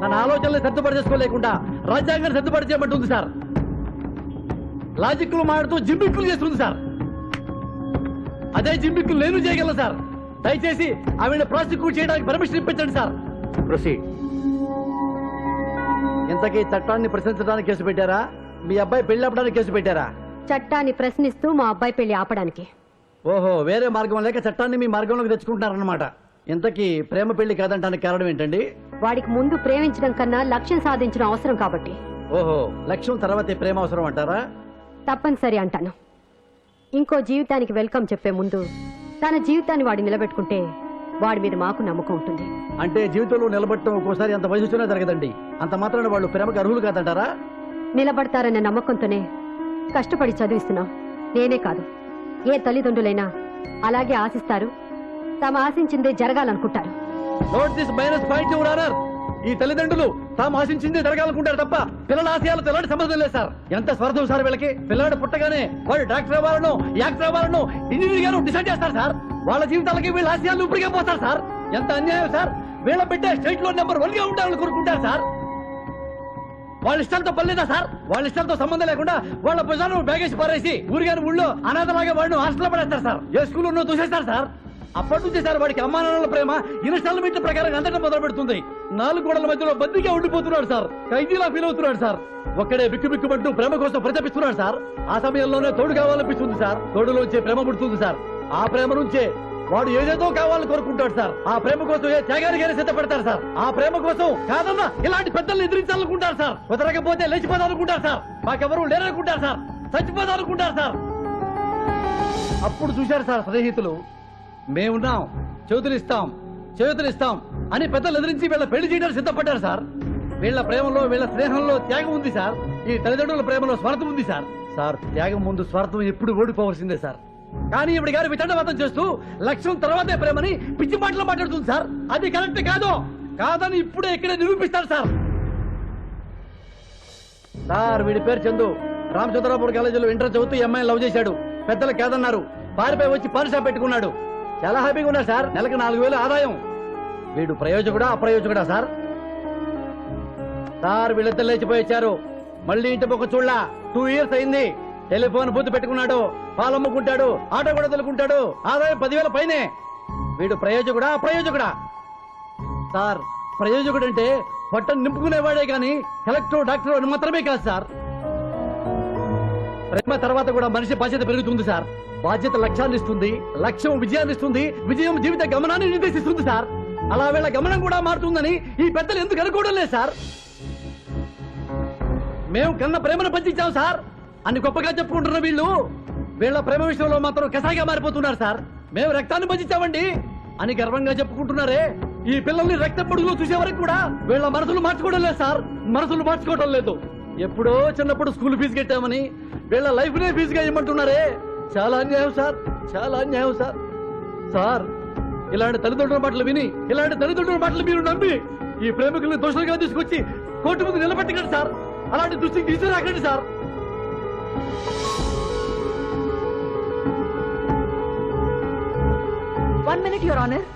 తన ఆలోచనలు సర్దుబాటు చేసుకోలేకుండా రాజ్యాంగాన్ని సర్దుబాటు చేయమంటుంది సార్. లాజిక్లు మాడుతూ జిమ్మిక్కులు చేస్తుంది సార్. అదే జిమ్మిక్కులు నేను చేయగలను సార్. దయచేసి ఆవిడ ప్రాసిక్యూట్ చేయడానికి పర్మిషన్ ఇప్పించండి సార్. ప్రొసీడ్. ఇంతకీ చట్టాన్ని ప్రశ్నించడానికి కేసు పెట్టారా? మీ అబ్బాయి పెళ్లి ఆపడానికి కేసు పెట్టారా? చట్టాన్ని ప్రశ్నిస్తూ మా అబ్బాయి పెళ్లి ఆపడానికి. ఓహో, వేరే మార్గం లేక చట్టాన్ని మీ మార్గంలోకి తెచ్చుకుంటున్నారన్నమాట. ఇంతకీ ప్రేమ పెళ్లి కాదంటానికి కారణం ఏంటండి? వాడికి ముందు ప్రేమించడం కన్నా లక్ష్యం సాధించడం అవసరం కాబట్టి. ఓహో, లక్ష్యం తర్వాతే ప్రేమ అవసరం అంటారా? తప్పనిసరి అంటాను. ఇంకో జీవితానికి వెల్కమ్ చెప్పే ముందు తన జీవితాన్ని వాడు నిలబెట్టుకుంటే వాడి మీద మాకు నమ్మకం ఉంటుంది. అంటే జీవితంలో నిలబడటం ఒక్కోసారి అంత వయసులోనే జరగదండి. అంత మాత్రాన వాళ్ళు ప్రేమకు అర్హులు కాదంటారా? నిలబడతారన్న నమ్మకంతోనే కష్టపడి చదివిస్తున్నాం. నేనే కాదు, ఏ తల్లిదండ్రులైనా అలాగే ఆశిస్తారు. తాము ఆశించిందే జరగాలనుకుంటారు. Note this minus point your honour. ఈ తల్లిదండ్రులు తాము ఆశించిందే జరగాలనుకుంటారు తప్ప పిల్లల ఆశయాలతో ఎలాంటి సంబంధం లేదు సార్. ఎంత స్వార్థం సార్ వీళ్ళకి. పిల్లాడు పుట్టగానే వాడు డాక్టర్ అవ్వాలను, యాక్టర్ అవ్వాలను, ఇంజనీర్ గాను డిసైడ్ చేస్తారు సార్. వాళ్ళ జీవితాలకి వీళ్ళ ఆశయాలు ఇప్పటికే పోతారు సార్. ఎంత అన్యాయం సార్. వీళ్ళ బిడ్డ స్టేట్ లో నెంబర్ 1 గా ఉండాలని కోరుకుంటారు సార్. వాళ్ళ ఇష్టాలతో పనిలేదా సార్? వాళ్ళ ఇష్టాలతో సంబంధం లేకుండా వాళ్ళ భుజాలను బ్యాగేసి పారేసి ఊరిగాని ఊళ్ళో అనాథలాగా వాడిని హాస్టల్లో పడేస్తారు సార్. ఏ స్కూల్లో దూసేస్తారు సార్. అప్పటి నుంచి సార్ వాడికి అమ్మానాన్నల ప్రేమ ఇన్స్టాల్మెంట్ ప్రకారం అందడం మొదలు పెడుతుంది. 4 గోడల మధ్యలో బద్దిగా ఉండిపోతున్నాడు సార్. ఖైదీలా ఫీల్ అవుతున్నాడు సార్. ఒక్కడే బిక్కుబిక్కుమంటూ ప్రేమ కోసం ప్రతిపిస్తున్నాడు సార్. ఆ సమయంలోనే తోడు కావాలనిపిస్తుంది సార్. తోడులోంచే ప్రేమ పుడుతుంది సార్. ఆ ప్రేమ నుంచే వాడు ఏదేదో కావాలని కోరుకుంటాడు సార్. ఆ ప్రేమ కోసం ఏ త్యాగానికైనా సిద్ధపడతారు సార్. ఆ ప్రేమ కోసం కాదన్నా ఇలాంటి పెద్దల్ని ఎదిరించాలనుకుంటారు సార్. కుదరకపోతే లేచిపోదాలనుకుంటారు సార్. మాకెవరూ లేరనుకుంటారు సార్. చచ్చిపోదాలనుకుంటారు సార్. అప్పుడు చూశారు సార్ స్నేహితులు, మేమున్నాం, చేతులిస్తాం అని పెద్దలు ఎదిరించి వీళ్ళ పెళ్లి చేయడానికి సిద్ధపడ్డారు సార్. వీళ్ళ ప్రేమలో వీళ్ళ స్నేహంలో త్యాగం ఉంది సార్. ఈ తల్లిదండ్రుల ప్రేమలో స్వార్థం ఉంది సార్. సార్, త్యాగం ముందు స్వార్థం ఎప్పుడు ఓడిపోవలసిందే సార్. కానీ ఇప్పుడు గారు వితండవాదం చేస్తూ లక్ష్యం తర్వాతే ప్రేమని పిచ్చి మాటలు మాట్లాడుతుంది సార్. అది కరెక్ట్ కాదని ఇప్పుడే ఇక్కడే నిరూపిస్తారు సార్. సార్, వీడి పేరు చందు. రామచంద్రరావు కాలేజీలో ఇంటర్ చదువుతూ అమ్మాయిని లవ్ చేశాడు. పెద్దలు కాదన్నారు. పారిపోయి వచ్చి పాన్ షాప్ పెట్టుకున్నాడు. చాలా హ్యాపీగా ఉన్నారు సార్. నెలకు 4,000 ఆదాయం. వీడు ప్రయోజకుడా అప్రయోజకుడా సార్? సార్, వీళ్ళిద్దరు లేచిపోయి వచ్చారు. మళ్ళీ ఇంటి పక్క చూడలా. 2 years అయింది. టెలిఫోన్ బూత్ పెట్టుకున్నాడు. పాలు అమ్ముకుంటాడు. ఆటో కూడా తొలుకుంటాడు. ఆదాయం 10,000 పైనే. వీడు ప్రయోజకుడా అప్రయోజకుడా? సార్, ప్రయోజకుడు అంటే పొట్టను నింపుకునేవాడే గాని కలెక్టర్ డాక్టర్ అని మాత్రమే కాదు సార్. ప్రేమ తర్వాత కూడా మనిషి బాధ్యత పెరుగుతుంది సార్. బాధ్యత లక్ష్యాన్ని ఇస్తుంది, లక్ష్యం విజయాన్ని ఇస్తుంది, విజయం జీవిత గమనాన్ని నిర్దేశిస్తుంది సార్. అలా వీళ్ళ గమనం కూడా మారుతుందని ఈ పెద్దలు ఎందుకు అనుకోవడం లేదు సార్? మేము కన్న ప్రేమను పంచించాం సార్. అని గొప్పగా చెప్పుకుంటున్న వీళ్ళు వీళ్ళ ప్రేమ విషయంలో మాత్రం కసాయిగా మారిపోతున్నారు సార్. మేము రక్తాన్ని భజించామండి అని గర్వంగా చెప్పుకుంటున్నారే. ఈ పిల్లల్ని రక్త పొడుగులో చూసే వరకు కూడా వీళ్ళ మనసులు మార్చుకోవడం లేదు సార్. మనసులు మార్చుకోవడం లేదు. ఎప్పుడో చిన్నప్పుడు స్కూల్ ఫీజు కట్టామని వీళ్ళ లైఫ్ నే ఫీజుగా ఇవ్వమంటున్నారే. చాలా అన్యాయం సార్, చాలా అన్యాయం సార్. సార్, ఇలాంటి తల్లిదండ్రుల మాటలు విని, ఇలాంటి తల్లిదండ్రుల మాటలు మీరు నమ్మి ఈ ప్రేమికుల్ని దోషులుగా తీసుకొచ్చి కోర్టు ముందు నిలబెట్టకండి సార్. అలాంటి దృష్టికి తీసుకురాకండి sir. One minute your honour.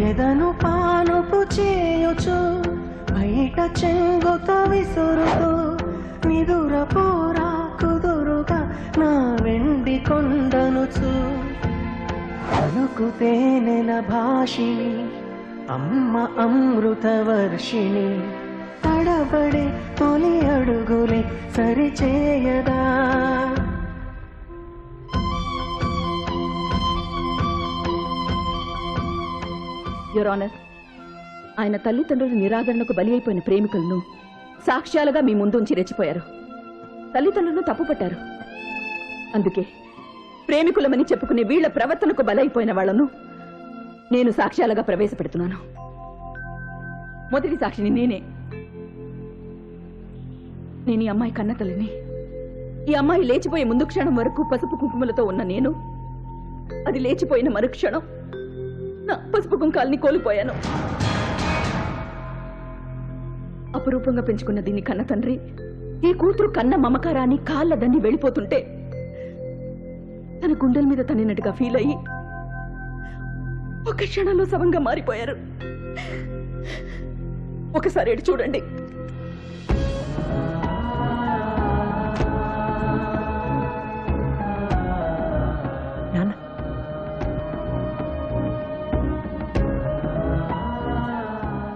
ఎదను పానుపు చేయుచు బయట చెంగుత విసురుతూ నిదుర పోరా కుదురుగా నా వెండి కొండనుచు పలుకు తేనెల భాషిణి అమ్మ అమృత వర్షిణి తడబడే తొలి అడుగులే సరిచేయదా. యువర్ ఆనర్, ఆయన తల్లిదండ్రుల నిరాదరణకు బలి అయిపోయిన ప్రేమికులను సాక్ష్యాలుగా మీ ముందు ఉంచి రెచ్చిపోయారు. తల్లిదండ్రులను తప్పుపట్టారు. అందుకే ప్రేమికులమని చెప్పుకునే వీళ్ల ప్రవర్తనకు బలైపోయిన వాళ్లను నేను సాక్ష్యాలుగా ప్రవేశపెడుతున్నాను. మొదటి సాక్షిని నేనే. నేను ఈ అమ్మాయి కన్న తల్లిని. ఈ అమ్మాయి లేచిపోయే ముందు క్షణం వరకు పసుపు కుంకుమలతో ఉన్న నేను, అది లేచిపోయిన మరుక్షణం నా పసుపు కుంకాల్ని కోల్పోయాను. అపురూపంగా పెంచుకున్న దీన్ని కన్న తండ్రి ఈ కూతురు కన్న మమకారాన్ని కాళ్ళ దండి వెళ్ళిపోతుంటే తన గుండెల మీద తన్నినట్టుగా ఫీల్ అయ్యి ఒక క్షణంలో శవంగా మారిపోయారు. ఒకసారి ఎటు చూడండి.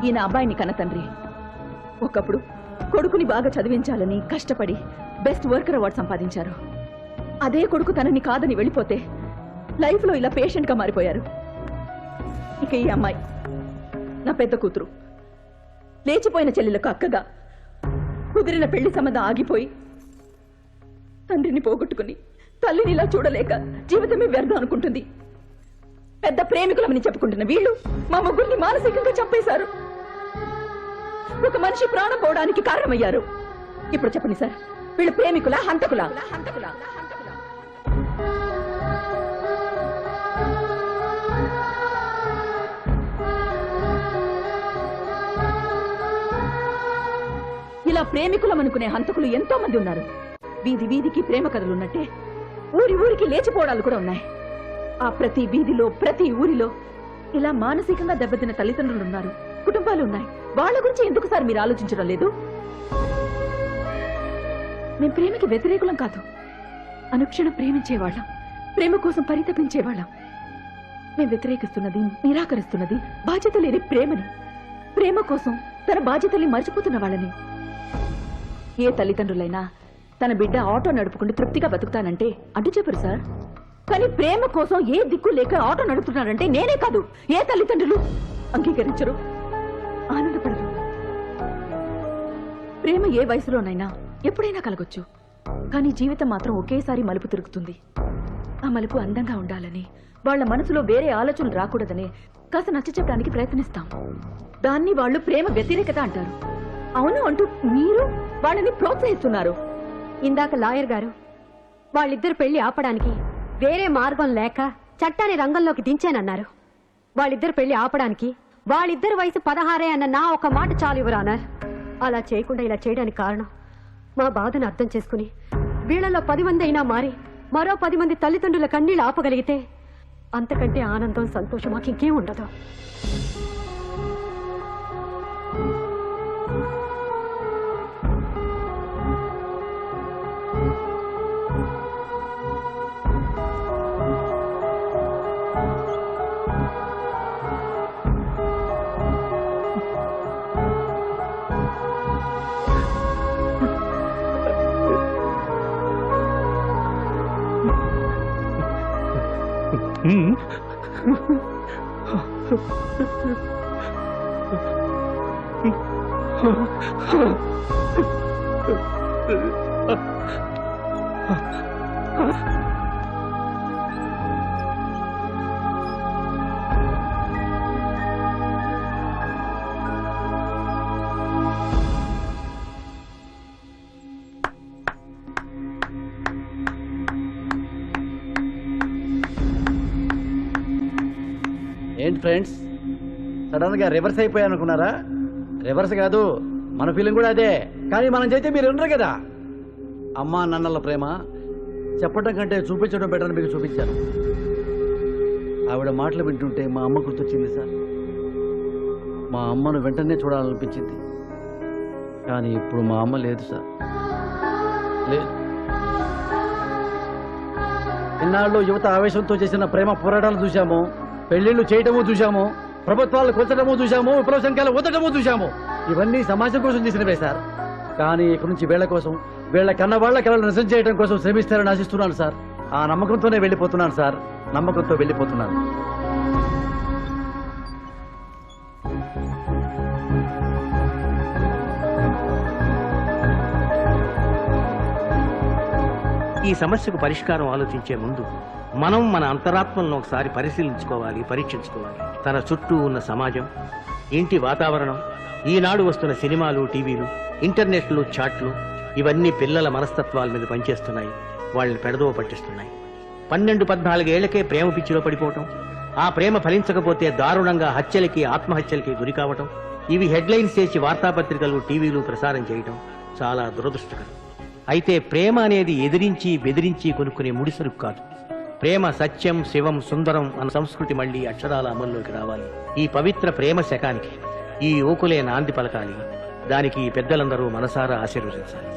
ఈయన అబ్బాయిని కన్న తండ్రి. ఒకప్పుడు కొడుకుని బాగా చదివించాలని కష్టపడి బెస్ట్ వర్కర్ అవార్డు సంపాదించారు. అదే కొడుకు తనని కాదని వెళ్ళిపోతే లైఫ్ లో ఇలా పేషెంట్ గా మారిపోయారు. ఇక ఈ అమ్మాయి నా పెద్ద కూతురు. లేచిపోయిన చెల్లెలకు అక్కగా కుదిరిన పెళ్లి సంబంధం ఆగిపోయి తండ్రిని పోగొట్టుకుని తల్లిని ఇలా చూడలేక జీవితమే వ్యర్థం అనుకుంటుంది. పెద్ద ప్రేమికులమని చెప్పుకుంటున్న వీళ్ళు మా ముగ్గురిని మానసికంగా చంపేశారు. ఒక మనిషి ప్రాణం పోవడానికి కారణమయ్యారు. ఇప్పుడు చెప్పండి సార్, వీళ్ళు ప్రేమికులా హంతకులా? ఇలా ప్రేమికులమనుకునే హంతకులు ఎంతో మంది ఉన్నారు. వీధి వీధికి ప్రేమ కథలున్నట్టే ఊరి ఊరికి లేచిపోవడాలు కూడా ఉన్నాయి. ఆ ప్రతి వీధిలో ప్రతి ఊరిలో ఇలా మానసికంగా దెబ్బతిన్న తల్లిదండ్రులు ఉన్నారు, కుటుంబాలు ఉన్నాయి. వాళ్ళ గురించి ఎందుకు సార్ మీరు ఆలోచించడం లేదు? మేము ప్రేమకి వ్యతిరేకులం కాదు. అనుక్షణం ప్రేమించేవాళ్ళం, ప్రేమ కోసం పరితపించేవాళ్ళం. మేము వ్యతిరేకిస్తున్నది, నిరాకరిస్తున్నది బాధ్యత లేని ప్రేమని, ప్రేమ కోసం తన బాధ్యతల్ని మర్చిపోతున్న వాళ్ళని. ఏ తల్లిదండ్రులైనా తన బిడ్డ ఆటో నడుపుకుంటూ తృప్తిగా బతుకుతానంటే అడ్డు చెప్పరు సార్. కానీ ప్రేమ కోసం ఏ దిక్కు లేక ఆటో నడుపుతున్నారంటే నేనే కాదు, ఏ తల్లిదండ్రులు అంగీకరించరు, ఆనందపడరు. ప్రేమ ఏ వయసులోనైనా ఎప్పుడైనా కలగొచ్చు. కానీ జీవితం మాత్రం ఒకేసారి మలుపు తిరుగుతుంది. ఆ మలుపు అందంగా ఉండాలని, వాళ్ళ మనసులో వేరే ఆలోచనలు రాకూడదని కాస్త నచ్చ చెప్పడానికి ప్రయత్నిస్తాం. దాన్ని వాళ్ళు ప్రేమ వ్యతిరేకత అంటారు. అవును అంటూ మీరు వాళ్ళని ప్రోత్సహిస్తున్నారు. ఇందాక లాయర్ గారు వాళ్ళిద్దరు పెళ్లి ఆపడానికి వేరే మార్గం లేక చట్టాన్ని రంగంలోకి దించానన్నారు. వాళ్ళిద్దరు పెళ్లి ఆపడానికి వాళ్ళిద్దరి వయసు 16 అన్న నా ఒక మాట చాలు యువరానర్. అలా చేయకుండా ఇలా చేయడానికి కారణం మా బాధను అర్థం చేసుకుని వీళ్ళలో 10 మంది అయినా మారి మరో 10 మంది తల్లిదండ్రుల కన్నీళ్ళు ఆపగలిగితే అంతకంటే ఆనందం, సంతోషం మాకు ఇంకేం ఉండదు. ఏం ఫ్రెండ్స్ సడన్ గా రివర్స్ అయిపోయా అనుకున్నారా? రివర్స్ కాదు, మన ఫీలింగ్ కూడా అదే. కానీ మనం చేస్తే మీరు ఉండరు కదా. అమ్మా నాన్నల ప్రేమ చెప్పడం కంటే చూపించడం బెటర్ అని మీకు చూపించాను. ఆవిడ మాటలు వింటుంటే మా అమ్మ గుర్తొచ్చింది సార్. మా అమ్మను వెంటనే చూడాలనిపించింది. కానీ ఇప్పుడు మా అమ్మ లేదు సార్, లేదు. ఇన్నాళ్ళు యువత ఆవేశంతో చేసిన ప్రేమ పోరాటాలు చూశాము, పెళ్లిళ్ళు చేయటము చూశాము, ప్రభుత్వాలు కూర్చడము చూశాము, విప్లవ సంఖ్యలు ఊదటము చూశాము. ఇవన్నీ సమాజం కోసం చేసినవే సార్. కానీ ఇక్కడి నుంచి వీళ్ళ కోసం, వీళ్ళ కన్న వాళ్ళ కళలు నిజం చేయడం కోసం శ్రమిస్తారని ఆశిస్తున్నాను సార్. ఆ నమ్మకంతోనే వెళ్ళిపోతున్నాను సార్, నమ్మకంతో వెళ్ళిపోతున్నాను. ఈ సమస్యకు పరిష్కారం ఆలోచించే ముందు మనం మన అంతరాత్మలను ఒకసారి పరిశీలించుకోవాలి, పరీక్షించుకోవాలి. తన చుట్టూ ఉన్న సమాజం, ఇంటి వాతావరణం, ఈనాడు వస్తున్న సినిమాలు, టీవీలు, ఇంటర్నెట్లు, చాట్లు ఇవన్నీ పిల్లల మనస్తత్వాల మీద పనిచేస్తున్నాయి, వాళ్ళని పెడదోవ పట్టిస్తున్నాయి. 12-14 ఏళ్లకే ప్రేమ పిచ్చిలో పడిపోవటం, ఆ ప్రేమ ఫలించకపోతే దారుణంగా హత్యలకి, ఆత్మహత్యలకి గురి కావటం, ఇవి హెడ్లైన్స్ చేసి వార్తాపత్రికలు, టీవీలు ప్రసారం చేయటం చాలా దురదృష్టకరం. అయితే ప్రేమ అనేది ఎదిరించి బెదిరించి కొనుక్కునే ముడిసరుకు కాదు. ప్రేమ సత్యం, శివం, సుందరం అన్న సంస్కృతి మళ్లీ అక్షరాల అమల్లోకి రావాలి. ఈ పవిత్ర ప్రేమ శకానికి ఈ యువకులే నాంది పలకాలి. దానికి ఈ పెద్దలందరూ మనసారా ఆశీర్వదించాలి.